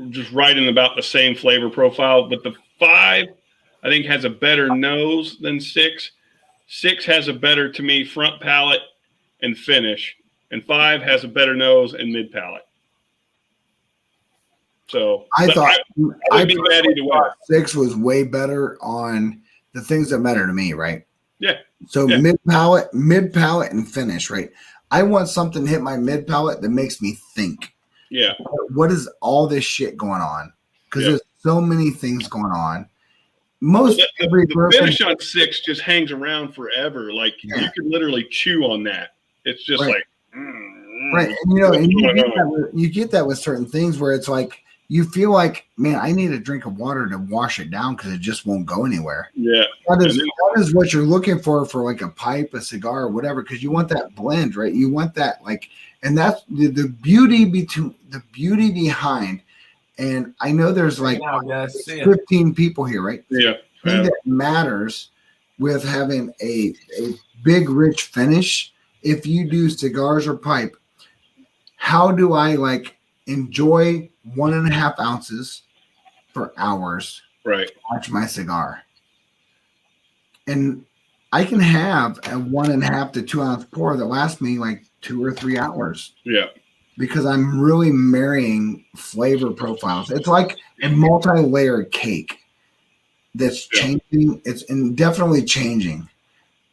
just right in about the same flavor profile, but the 5 I think has a better nose than 6. 6 has a better, to me, front palate and finish, and 5 has a better nose and mid palate. So I thought I would be mad either way. 6 was way better on the things that matter to me, right? Yeah. So mid palate and finish, right? I want something to hit my mid palate that makes me think. Yeah. What is all this shit going on? Because there's so many things going on. The finish on 6 just hangs around forever. Like you can literally chew on that. It's just like right. And you get that with certain things where it's like you feel like, man, I need a drink of water to wash it down because it just won't go anywhere. Yeah. That is what you're looking for like a pipe, a cigar, or whatever, because you want that blend, right? You want that and that's the beauty behind. And I know there's like 15 people here, right? Yeah. The thing that matters with having a big, rich finish, if you do cigars or pipe, how do I enjoy 1.5 ounces for hours? Right. To watch my cigar. And I can have a 1.5 to 2 ounce pour that lasts me like 2 or 3 hours. Yeah. Because I'm really marrying flavor profiles. It's like a multi-layered cake that's changing. It's definitely changing.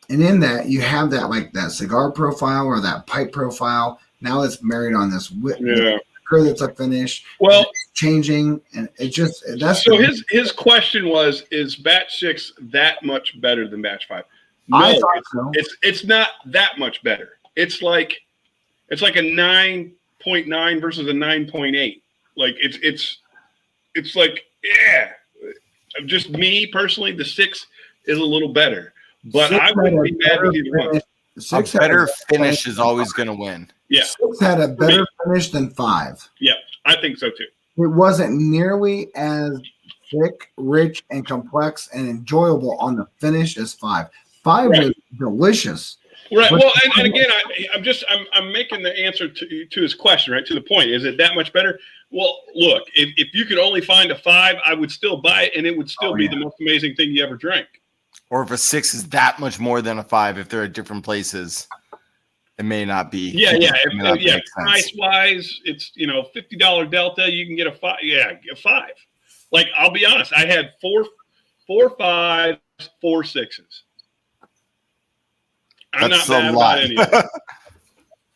And in that, you have that like that cigar profile or that pipe profile. Now it's married on this liquor that's a finish. Well, it's changing, and it just that's so his question was: is batch 6 that much better than batch 5? No, I thought so. It's not that much better. It's like a 9.9 versus a 9.8. Like it's like just me personally, the 6 is a little better. But I wouldn't be mad with either one. A better finish is always going to win. Yeah. 6 had a better finish than 5. Yeah, I think so too. It wasn't nearly as thick, rich, and complex and enjoyable on the finish as 5. 5 was delicious. Right. But Well, and again, I'm making the answer to his question, right? To the point. Is it that much better? Well, look, if you could only find a 5, I would still buy it, and it would still be the most amazing thing you ever drank. Or if a 6 is that much more than a 5, if they're at different places, it may not be. Yeah. Price wise, it's $50 delta. You can get a 5. Yeah, a 5. Like I'll be honest, I had 4 5s, 4 6s. I'm That's not mad about any of it.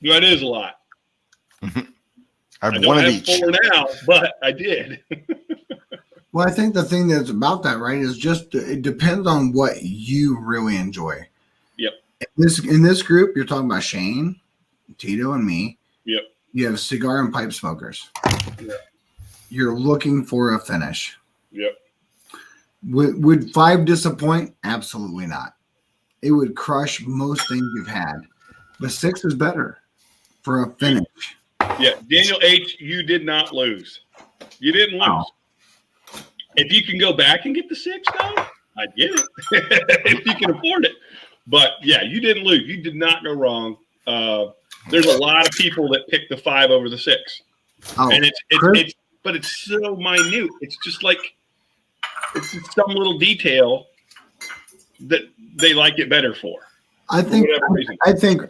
That is a lot. I don't have 4 now, but I did. Well, I think the thing that's about that, right, is just it depends on what you really enjoy. Yep. In this group, you're talking about Shane, Tito, and me. Yep. You have cigar and pipe smokers. Yep. You're looking for a finish. Yep. Would 5 disappoint? Absolutely not. It would crush most things you've had. But 6 is better for a finish. Yeah, Daniel H., you did not lose. You didn't lose. Wow. If you can go back and get the 6, though, I'd get it. If you can afford it. But yeah, you didn't lose. You did not go wrong. There's a lot of people that pick the 5 over the 6. Oh, and it's but it's so minute. It's just like it's just some little detail that they like it better for. I think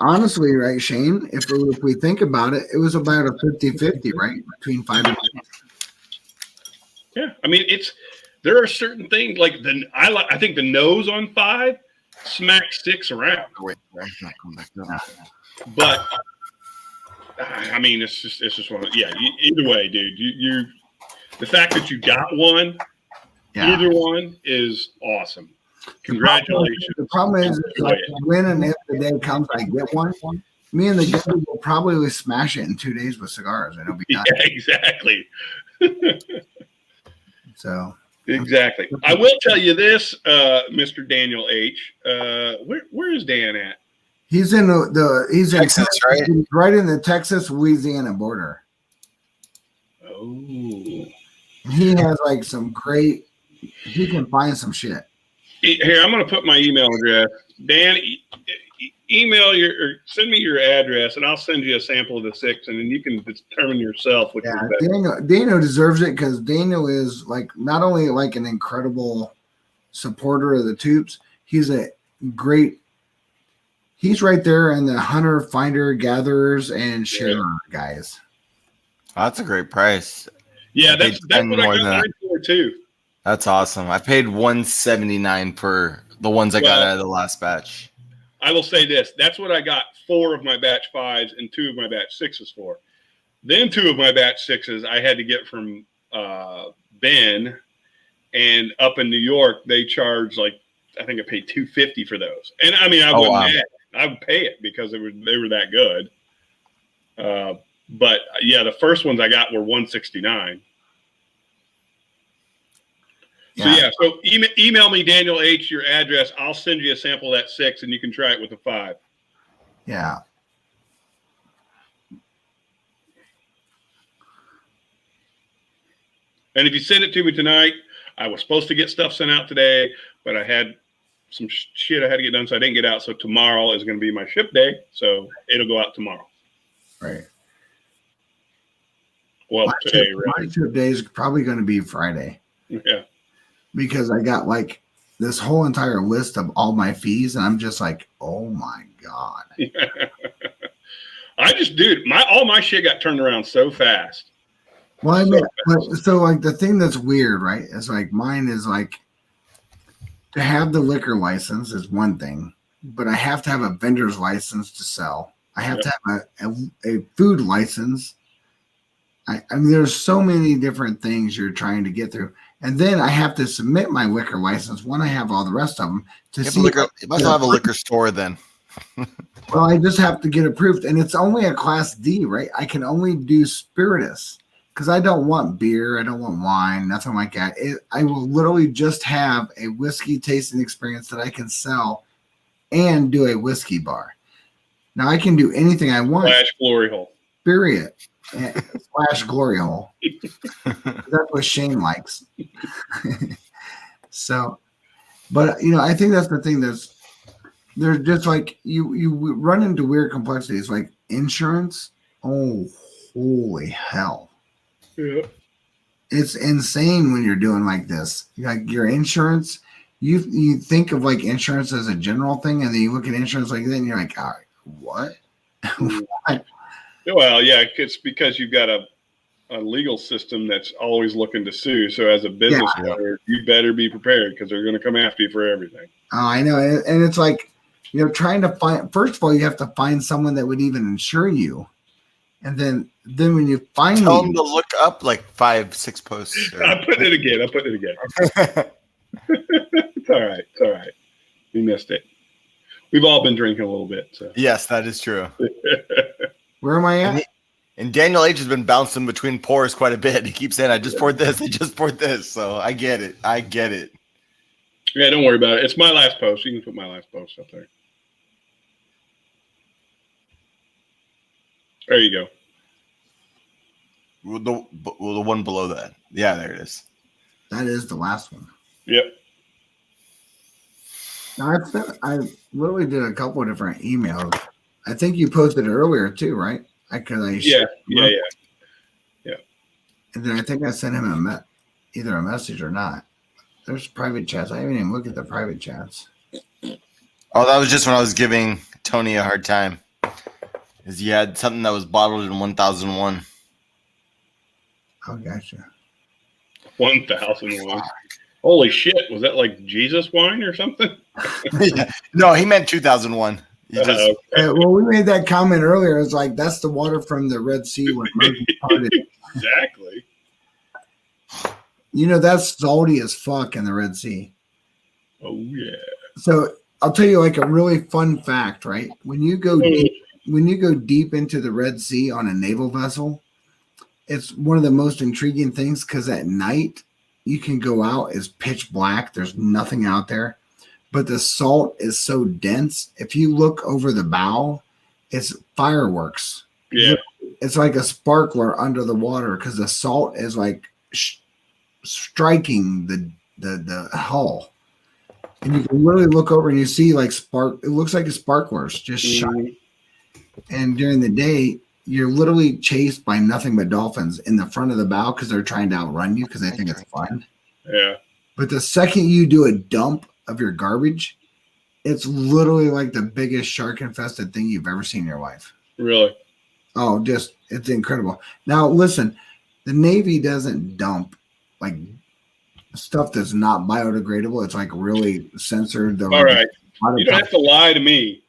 honestly, right, Shane, if we think about it, it was about a 50-50, right? Between 5 and 6. Yeah. I mean, there are certain things like I think the nose on 5 smacks 6 around. But I mean, it's just one. Either way, dude, you the fact that you got one, either one is awesome. Congratulations. The problem is like when and if the day comes, I get one. Me and the guy will probably smash it in 2 days with cigars, and it'll be done. Yeah, exactly. So exactly. I will tell you this, Mr. Daniel H. Where is Dan at? He's in he's in Texas, right? He's right in the Texas-Louisiana border. Oh. He has like some great. He can find some shit. Here, I'm going to put my email address. Dan, email send me your address, and I'll send you a sample of the 6, and then you can determine yourself which is better. Daniel deserves it because Daniel is like not only like an incredible supporter of the Tubes, he's right there in the hunter, finder, gatherers, and sharer guys. Oh, that's a great price. Yeah, that's what I got mine for too. That's awesome. I paid $179 for the ones I got out of the last batch. I will say this. That's what I got 4 of my batch 5s and 2 of my batch 6s for. Then 2 of my batch 6s I had to get from Ben, and up in New York they charge like I think I paid $250 for those. And I mean I wouldn't mad. I would pay it because they were that good. But yeah, the first ones I got were $169. So email me, Daniel H., your address. I'll send you a sample of that 6, and you can try it with the 5. Yeah. And if you send it to me tonight, I was supposed to get stuff sent out today, but I had some shit I had to get done, so I didn't get out. So tomorrow is going to be my ship day, so it'll go out tomorrow. Right. Well, today, right? My ship day is probably going to be Friday. Yeah. Because I got like this whole entire list of all my fees, and I'm just like, oh my God. I just, dude, all my shit got turned around so fast. Well, I mean, so like the thing that's weird, right? Is like mine is like to have the liquor license is one thing, but I have to have a vendor's license to sell. I have to have a food license. I mean, there's so many different things you're trying to get through. And then I have to submit my liquor license when I have all the rest of them to see. You must have a liquor store then. Well, I just have to get approved, and it's only a Class D, right? I can only do spiritus because I don't want beer, I don't want wine, nothing like that. I will literally just have a whiskey tasting experience that I can sell and do a whiskey bar. Now I can do anything I want. Flash glory hole. Period. Slash glory hole. That's what Shane likes. So, but I think that's the thing there's just like you run into weird complexities like insurance. Oh, holy hell. Yeah. It's insane when you're doing like this. Like your insurance, you think of like insurance as a general thing, and then you look at insurance like that, and you're like, all right, what? What? Well, yeah, it's because you've got a legal system that's always looking to sue. So as a business owner, you better be prepared because they're going to come after you for everything. Oh, I know. And it's like, trying to find, first of all, you have to find someone that would even insure you. And then when you find Tell them to look up like 5-6 posts. I put it again. It's all right. It's all right. We missed it. We've all been drinking a little bit. So. Yes, that is true. Where am I at? And Daniel H has been bouncing between pours quite a bit. He keeps saying, I just poured this. I just poured this. So I get it. Yeah, don't worry about it. It's my last post. You can put my last post up there. There you go. The one below that. Yeah, there it is. That is the last one. Yep. Now, I literally did a couple of different emails. I think you posted it earlier too, right? Yeah. And then I think I sent him either a message or not. There's private chats. I haven't even looked at the private chats. Oh, that was just when I was giving Tony a hard time. Because he had something that was bottled in 1001. Oh, gotcha. 1001. Holy shit. Was that like Jesus wine or something? No, he meant 2001. Well, we made that comment earlier. It's like, that's the water from the Red Sea when Moses parted. Exactly. That's salty as fuck in the Red Sea. Oh, yeah. So I'll tell you like a really fun fact, right? When you go deep into the Red Sea on a naval vessel, it's one of the most intriguing things because at night you can go out, it's pitch black. There's nothing out there. But the salt is so dense. If you look over the bow, it's fireworks. Yeah. It's like a sparkler under the water because the salt is like striking the hull. And you can really look over and you see like it looks like a sparklers just shine. And during the day, you're literally chased by nothing but dolphins in the front of the bow because they're trying to outrun you because they think it's fun. Yeah. But the second you do a dump of your garbage, it's literally like the biggest shark infested thing you've ever seen in your life. Really? Oh, it's incredible. Now listen, the Navy doesn't dump like stuff that's not biodegradable. It's like really censored. All right. You don't have to lie to me.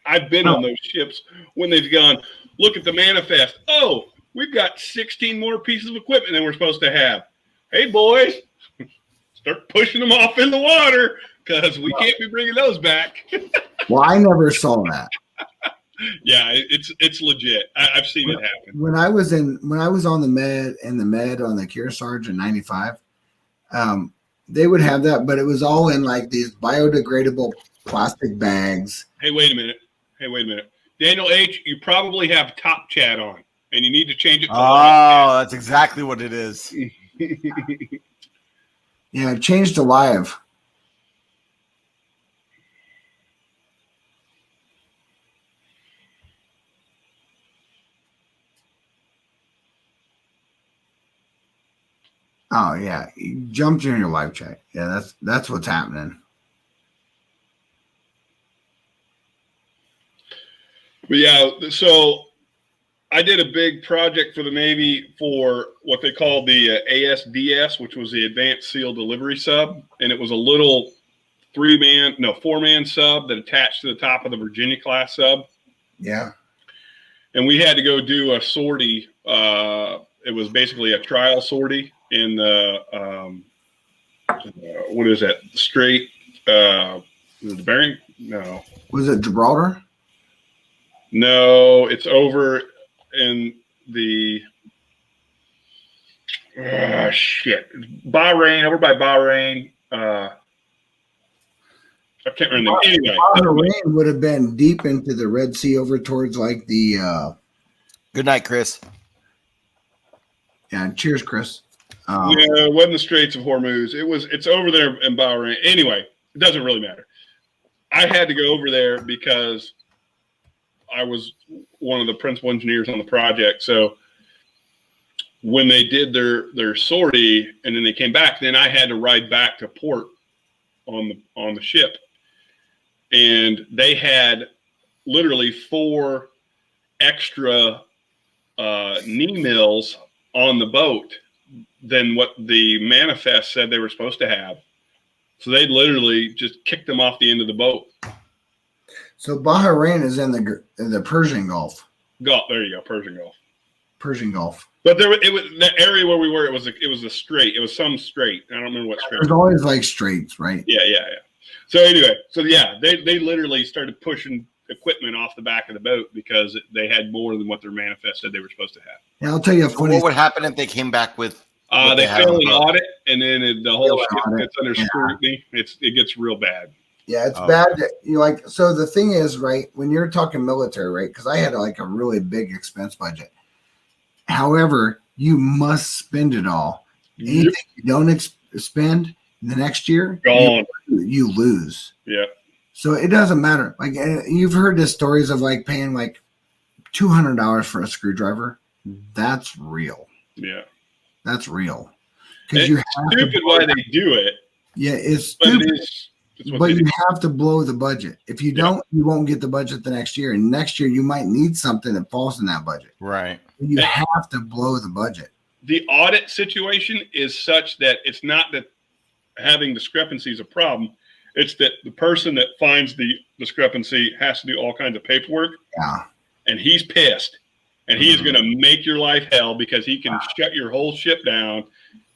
I've been on those ships when they've gone, look at the manifest. Oh, we've got 16 more pieces of equipment than we're supposed to have. Hey, boys, start pushing them off in the water because we can't be bringing those back. Well, I never saw that. Yeah, it's legit. I've seen it happen. When I was on the med on the Kearsarge in '95, they would have that, but it was all in like these biodegradable plastic bags. Hey, wait a minute. Daniel H., you probably have Top Chat on, and you need to change it to live. That's exactly what it is. Yeah, change to live. Oh yeah, you jumped in your live chat. Yeah, that's what's happening. But yeah, so I did a big project for the Navy for what they called the ASDS, which was the Advanced Seal Delivery Sub. And it was a little 4-man sub that attached to the top of the Virginia class sub. Yeah. And we had to go do a sortie. It was basically a trial sortie in the, what is that? Strait, the Bering? No. Was it Gibraltar? No, it's over in the Bahrain, over by Bahrain. I can't remember. Anyway, Bahrain would have been deep into the Red Sea, over towards like the. Good night, Chris. Yeah, cheers, Chris. It wasn't the Straits of Hormuz. It's over there in Bahrain. Anyway, it doesn't really matter. I had to go over there because I was one of the principal engineers on the project. So when they did their sortie and then they came back, then I had to ride back to port on the ship. And they had literally 4 extra knee mills on the boat than what the manifest said they were supposed to have. So they literally just kicked them off the end of the boat. So Bahrain is in the Persian Gulf. There you go, Persian Gulf. Persian Gulf. But it was that area where we were. It was a strait. It was some strait. I don't remember what strait. There's always like straits, right? Yeah. So anyway, they literally started pushing equipment off the back of the boat because they had more than what their manifest said they were supposed to have. Yeah, I'll tell you a funny. What would happen if they came back with? They fail an audit, and then the whole ship gets under scrutiny. It gets real bad. Yeah, it's bad. So the thing is, right, when you're talking military, right, because I had like a really big expense budget. However, you must spend it all. Anything you don't spend the next year, gone. You lose. Yeah. So it doesn't matter. Like, you've heard the stories of like paying like $200 for a screwdriver. That's real. Yeah. That's real. Because you stupid why they do it. Yeah, it's stupid. But you have to blow the budget. If you don't, you won't get the budget the next year. And next year, you might need something that falls in that budget. Right. You have to blow the budget. The audit situation is such that it's not that having discrepancy is a problem. It's that the person that finds the discrepancy has to do all kinds of paperwork. Yeah. And he's pissed. And he is going to make your life hell because he can shut your whole ship down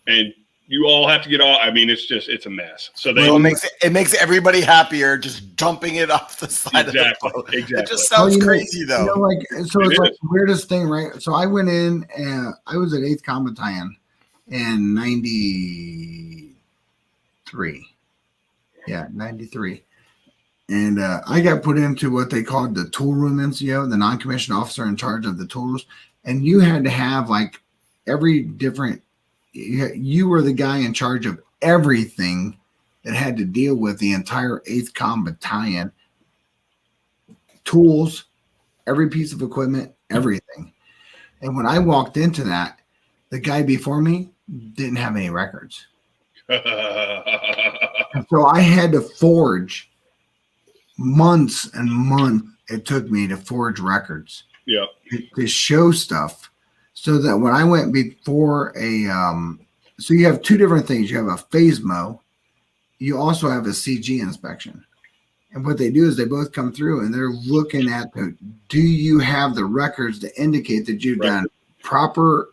and you all have to get all. I mean, it's a mess. So it makes everybody happier just dumping it off the side of the boat. Exactly. It just sounds crazy though. It's like the weirdest thing, right? So I went in and I was at 8th Combat Battalion in 93. Yeah, 93. And I got put into what they called the tool room NCO, the non-commissioned officer in charge of the tools. And you had to have like every different, you were the guy in charge of everything that had to deal with the entire 8th Combat Battalion. Tools, every piece of equipment, everything. And when I walked into that, the guy before me didn't have any records. And so I had to forge months and months. It took me to forge records. Yeah. To show stuff. So that when I went before so you have 2 different things. You have a phasmo. You also have a CG inspection. And what they do is they both come through and they're looking at do you have the records to indicate that you've done proper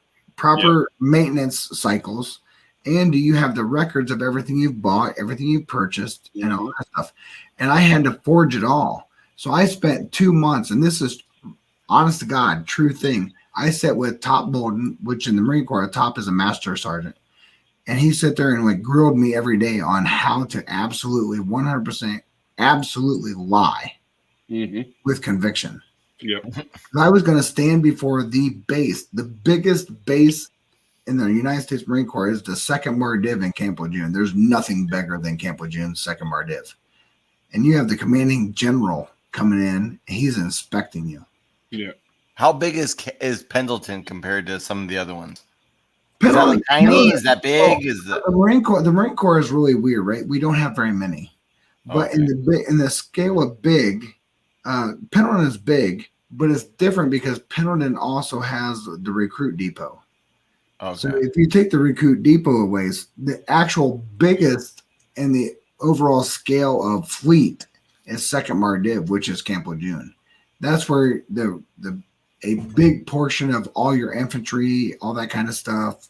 maintenance cycles, and do you have the records of everything you've bought, everything you've purchased, and all that stuff. And I had to forge it all. So I spent 2 months, and this is honest to God, true thing. I sat with Top Bolden, which in the Marine Corps, Top is a master sergeant. And he sat there and like grilled me every day on how to absolutely 100% absolutely lie with conviction. Yep. I was going to stand before the base. The biggest base in the United States Marine Corps is the 2nd Mardiv in Camp Lejeune. There's nothing bigger than Camp Lejeune's 2nd Mardiv. And you have the commanding general coming in. He's inspecting you. Yeah. How big is Pendleton compared to some of the other ones? Is that like tiny? Is that big? The Marine Corps is really weird, right? We don't have very many. But in the scale of big, Pendleton is big, but it's different because Pendleton also has the recruit depot. Okay. So if you take the recruit depot away, the actual biggest in the overall scale of fleet is Second Mardiv, which is Camp Lejeune. That's where a big portion of all your infantry, all that kind of stuff.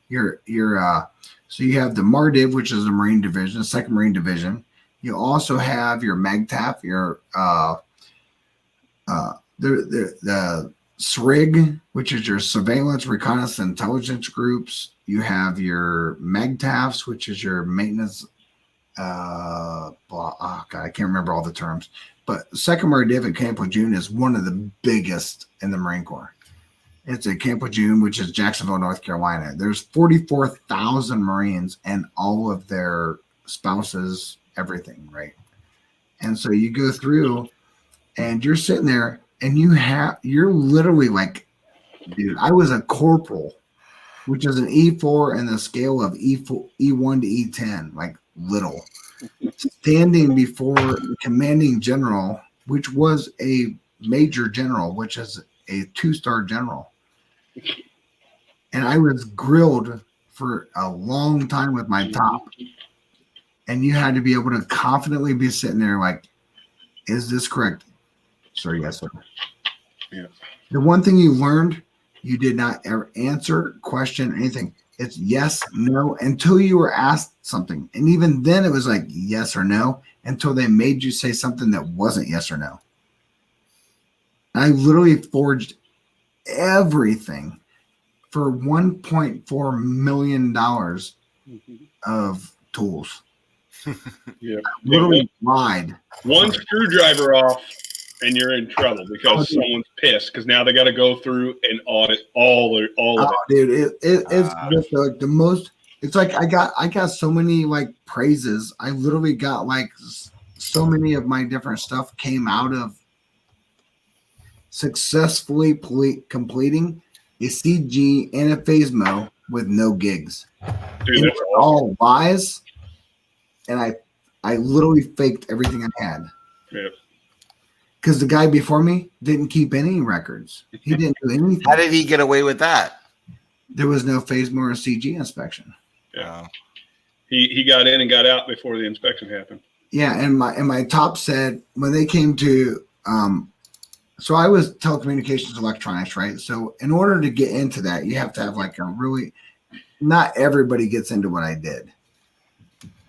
So you have the Mardiv, which is the Marine Division, Second Marine Division. You also have your MAGTF, your the SRIG, which is your Surveillance, Reconnaissance, Intelligence Groups. You have your MAGTFs, which is your maintenance. Oh God, I can't remember all the terms. But Second Mardiv at Camp Lejeune is one of the biggest in the Marine Corps. It's at Camp Lejeune, which is Jacksonville, North Carolina. There's 44,000 Marines and all of their spouses, everything, right? And so you go through and you're sitting there and you're literally like, dude, I was a corporal, which is an E4 and the scale of E1 to E10, like little, standing before the commanding general, which was a major general, which is a 2-star general. And I was grilled for a long time with my top. And you had to be able to confidently be sitting there like, is this correct? Sir, yes, sir. Yeah. The one thing you learned, you did not ever answer, question, anything. It's yes, no, until you were asked something. And even then it was like yes or no until they made you say something that wasn't yes or no. I literally forged everything for $1.4 million of tools. Yeah. Literally lied. One screwdriver off and you're in trouble because someone's pissed because now they got to go through and audit all of it. Dude, it's just like the most. It's like I got so many like praises. I literally got like so many of my different stuff came out of successfully completing a CG and a Phasmo with no gigs. Dude, that's all lies, and I literally faked everything I had. Yeah. Because the guy before me didn't keep any records. He didn't do anything. How did he get away with that? There was no Phasmo or CG inspection. Yeah. He got in and got out before the inspection happened. Yeah, and my top said when they came to so I was telecommunications electronics, right? So in order to get into that, you have to have like a really, not everybody gets into what I did.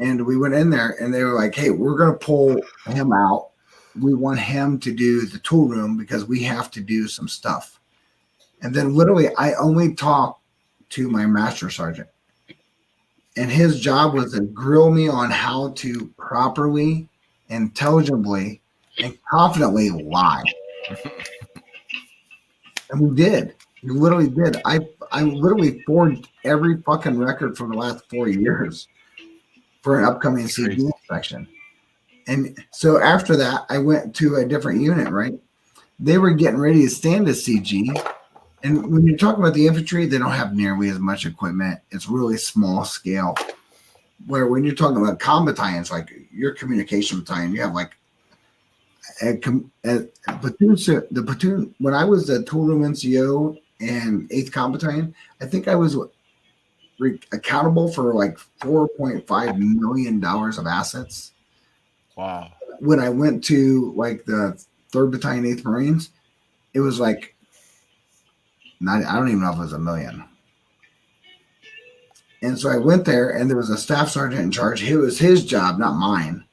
And we went in there and they were like, hey, we're going to pull him out. We want him to do the tool room because we have to do some stuff. And then literally I only talked to my master sergeant. And his job was to grill me on how to properly, intelligently, and confidently lie. And we did. We literally did. I literally forged every fucking record for the last 4 years for an upcoming CG inspection. And so after that, I went to a different unit, right? They were getting ready to stand a CG. And when you're talking about the infantry, they don't have nearly as much equipment. It's really small scale. Where when you're talking about battalions, like your communication battalion, you have like a platoon. The platoon, when I was the tool room NCO and 8th Combat Battalion, I think I was accountable for like $4.5 million of assets. Wow. When I went to like the 3rd Battalion, 8th Marines, it was like, I don't even know if it was $1 million. And so I went there and there was a staff sergeant in charge. It was his job, not mine.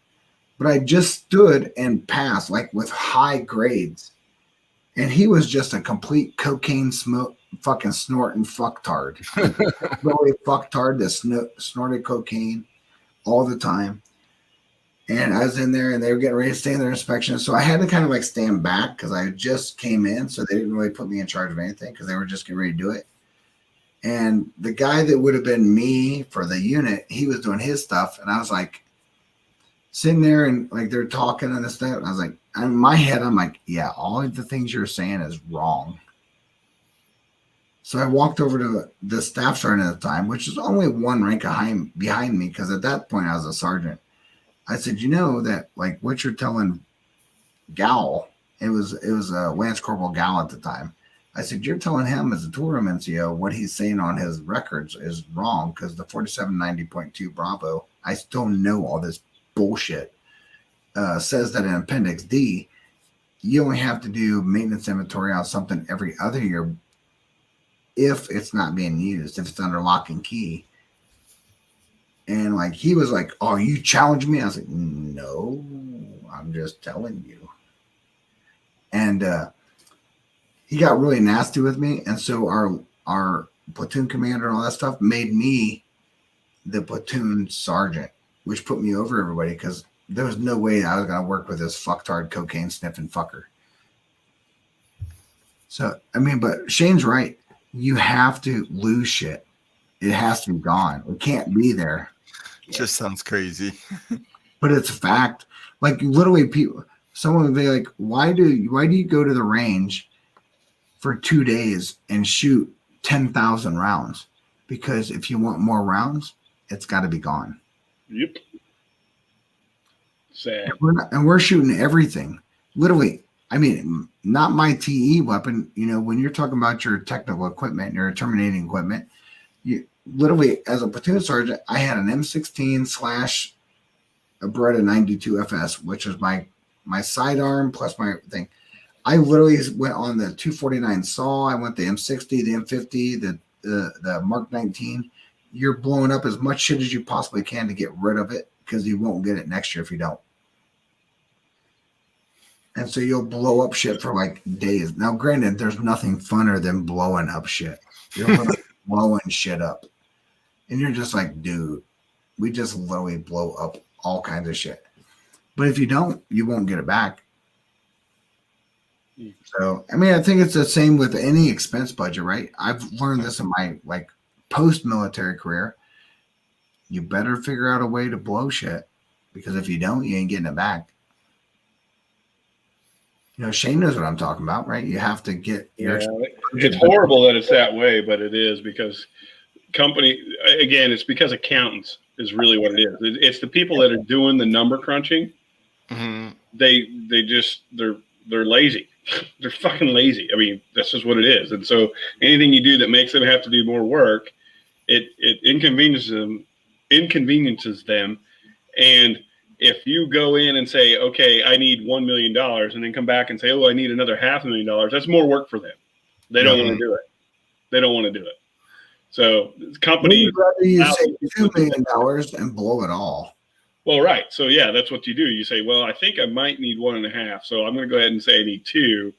But I just stood and passed like with high grades. And he was just a complete cocaine smoke, fucking snorting fucktard. Really fucktard that snorted cocaine all the time. And I was in there and they were getting ready to stand their inspection. So I had to kind of like stand back because I just came in. So they didn't really put me in charge of anything because they were just getting ready to do it. And the guy that would have been me for the unit, he was doing his stuff. And I was like sitting there and like they're talking and this stuff. And I was like, in my head, I'm like, yeah, all of the things you're saying is wrong. So I walked over to the staff sergeant at the time, which is only one rank behind me because at that point I was a sergeant. I said, you know that like what you're telling Gal It was Lance Corporal Gal at the time. I said, you're telling him as a tourum NCO what he's saying on his records is wrong because the 4790.2 Bravo, I still know all this bullshit, says that in Appendix D, you only have to do maintenance inventory on something every other year if it's not being used, if it's under lock and key. And like he was like, "Oh, you challenge me?" I was like, "No, I'm just telling you." And he got really nasty with me, and so our platoon commander and all that stuff made me the platoon sergeant, which put me over everybody because there was no way I was going to work with this fucktard cocaine sniffing fucker. So I mean, but Shane's right. You have to lose shit. It has to be gone. It can't be there. Just sounds crazy. But it's a fact. Like literally, someone would be like, "Why do you go to the range for 2 days and shoot 10,000 rounds? Because if you want more rounds, it's got to be gone." Yep. Sad. And we're shooting everything. Literally, I mean, not my TE weapon. You know, when you're talking about your technical equipment, your terminating equipment, you literally, as a platoon sergeant, I had an M16 / a Beretta 92 FS, which was my sidearm plus my thing. I literally went on the 249 SAW. I went the M60, the M50, the Mark 19. You're blowing up as much shit as you possibly can to get rid of it because you won't get it next year if you don't. And so you'll blow up shit for like days. Now, granted, there's nothing funner than blowing up shit. You're blowing shit up. And you're just like, dude, we just literally blow up all kinds of shit. But if you don't, you won't get it back. So, I mean, I think it's the same with any expense budget, right? I've learned this in my like post-military career. You better figure out a way to blow shit because if you don't, you ain't getting it back. You know, Shane knows what I'm talking about, right? You have to get your. It's horrible that it's that way, but it is because it's because accountants is really what it is. It's the people that are doing the number crunching. Mm-hmm. They're lazy. They're fucking lazy. I mean, that's just what it is. And so anything you do that makes them have to do more work, it inconveniences them. And if you go in and say, okay, I need $1 million, and then come back and say, oh, I need another $500,000, that's more work for them. They don't want to do it. They don't want to do it. So companies you say $2 million and blow it all. Well, right. So yeah, that's what you do. You say, well, I think I might need 1.5. So I'm going to go ahead and say I need 2.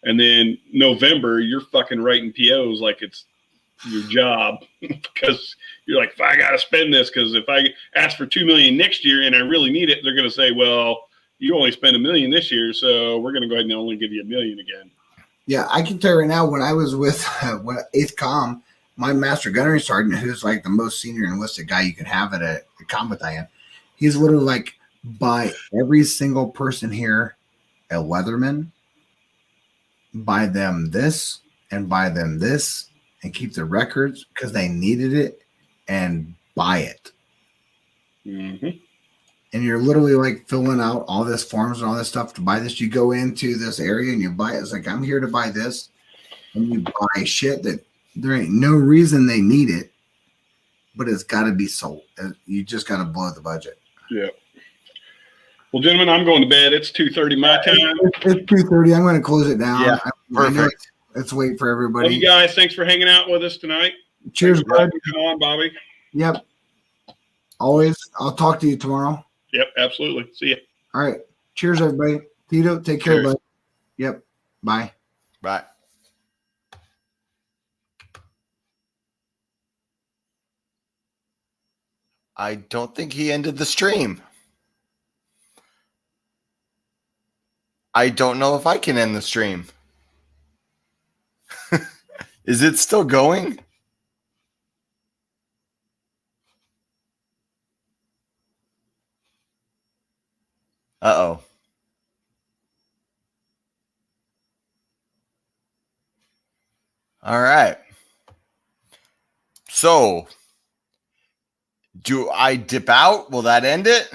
And then November, you're fucking writing POs like it's your job because you're like, I got to spend this because if I ask for $2 million next year and I really need it, they're going to say, well, you only spent $1 million this year, so we're going to go ahead and only give you $1 million again. Yeah, I can tell you right now, when I was with 8th Com, my master gunnery sergeant, who's like the most senior enlisted guy you can have at a com battalion, he's literally like, buy every single person here a Leatherman, buy them this and buy them this, and keep the records because they needed it, and buy it. Mm-hmm. And you're literally like filling out all this forms and all this stuff to buy this. You go into this area and you buy it. It's like, I'm here to buy this. And you buy shit that there ain't no reason they need it, but it's got to be sold. You just got to blow the budget. Yeah. Well, gentlemen, I'm going to bed. It's 2:30 my time. It's 2:30. I'm going to close it down. Yeah, perfect. Let's wait for everybody. Love you guys. Thanks for hanging out with us tonight. Cheers, bud. Come on, Bobby. Yep. Always. I'll talk to you tomorrow. Yep, absolutely. See you. All right. Cheers, everybody. Tito, take care, Cheers. bud. Yep. Bye. Bye. I don't think he ended the stream. I don't know if I can end the stream. Is it still going? Uh-oh. All right. So, do I dip out? Will that end it?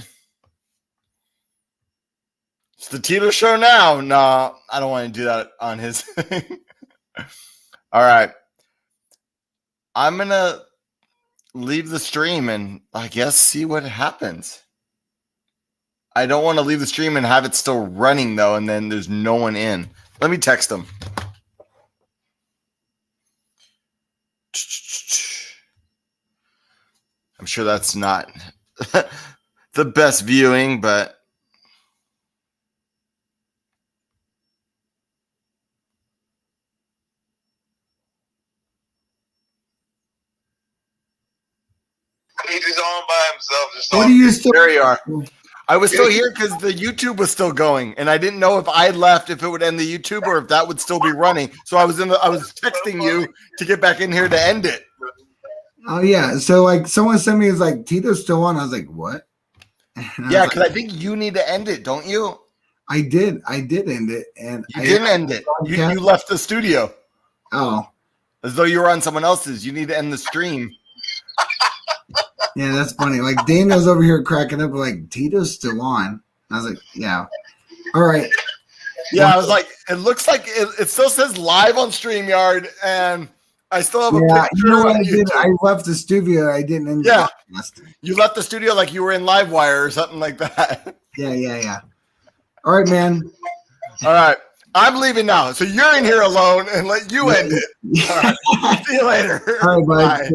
the Tito show now. No, I don't want to do that on his thing. All right. I'm going to leave the stream and I guess see what happens. I don't want to leave the stream and have it still running, though, and then there's no one in. Let me text him. I'm sure that's not the best viewing, but He's just on by himself. Just What do you still? there you are. I was still here because the YouTube was still going, and I didn't know if I left, if it would end the YouTube, or if that would still be running. So I was texting you to get back in here to end it. Oh yeah. So like someone sent me is like Tito's still on. I was like, what? Yeah, because I think you need to end it, don't you? I did end it, and you didn't end it. You left the studio. Oh, as though you were on someone else's. You need to end the stream. Yeah, that's funny. Like Daniel's over here cracking up, like Tito's still on. I was like, yeah. All right. Yeah, I was like, it looks like it still says live on StreamYard, and I still have a picture. You know what I did? I left the studio. I didn't end the podcast. You left the studio like you were in Livewire or something like that. Yeah. All right, man. All right. I'm leaving now. So you're in here alone and let you end it. All right. See you later. All right, bye.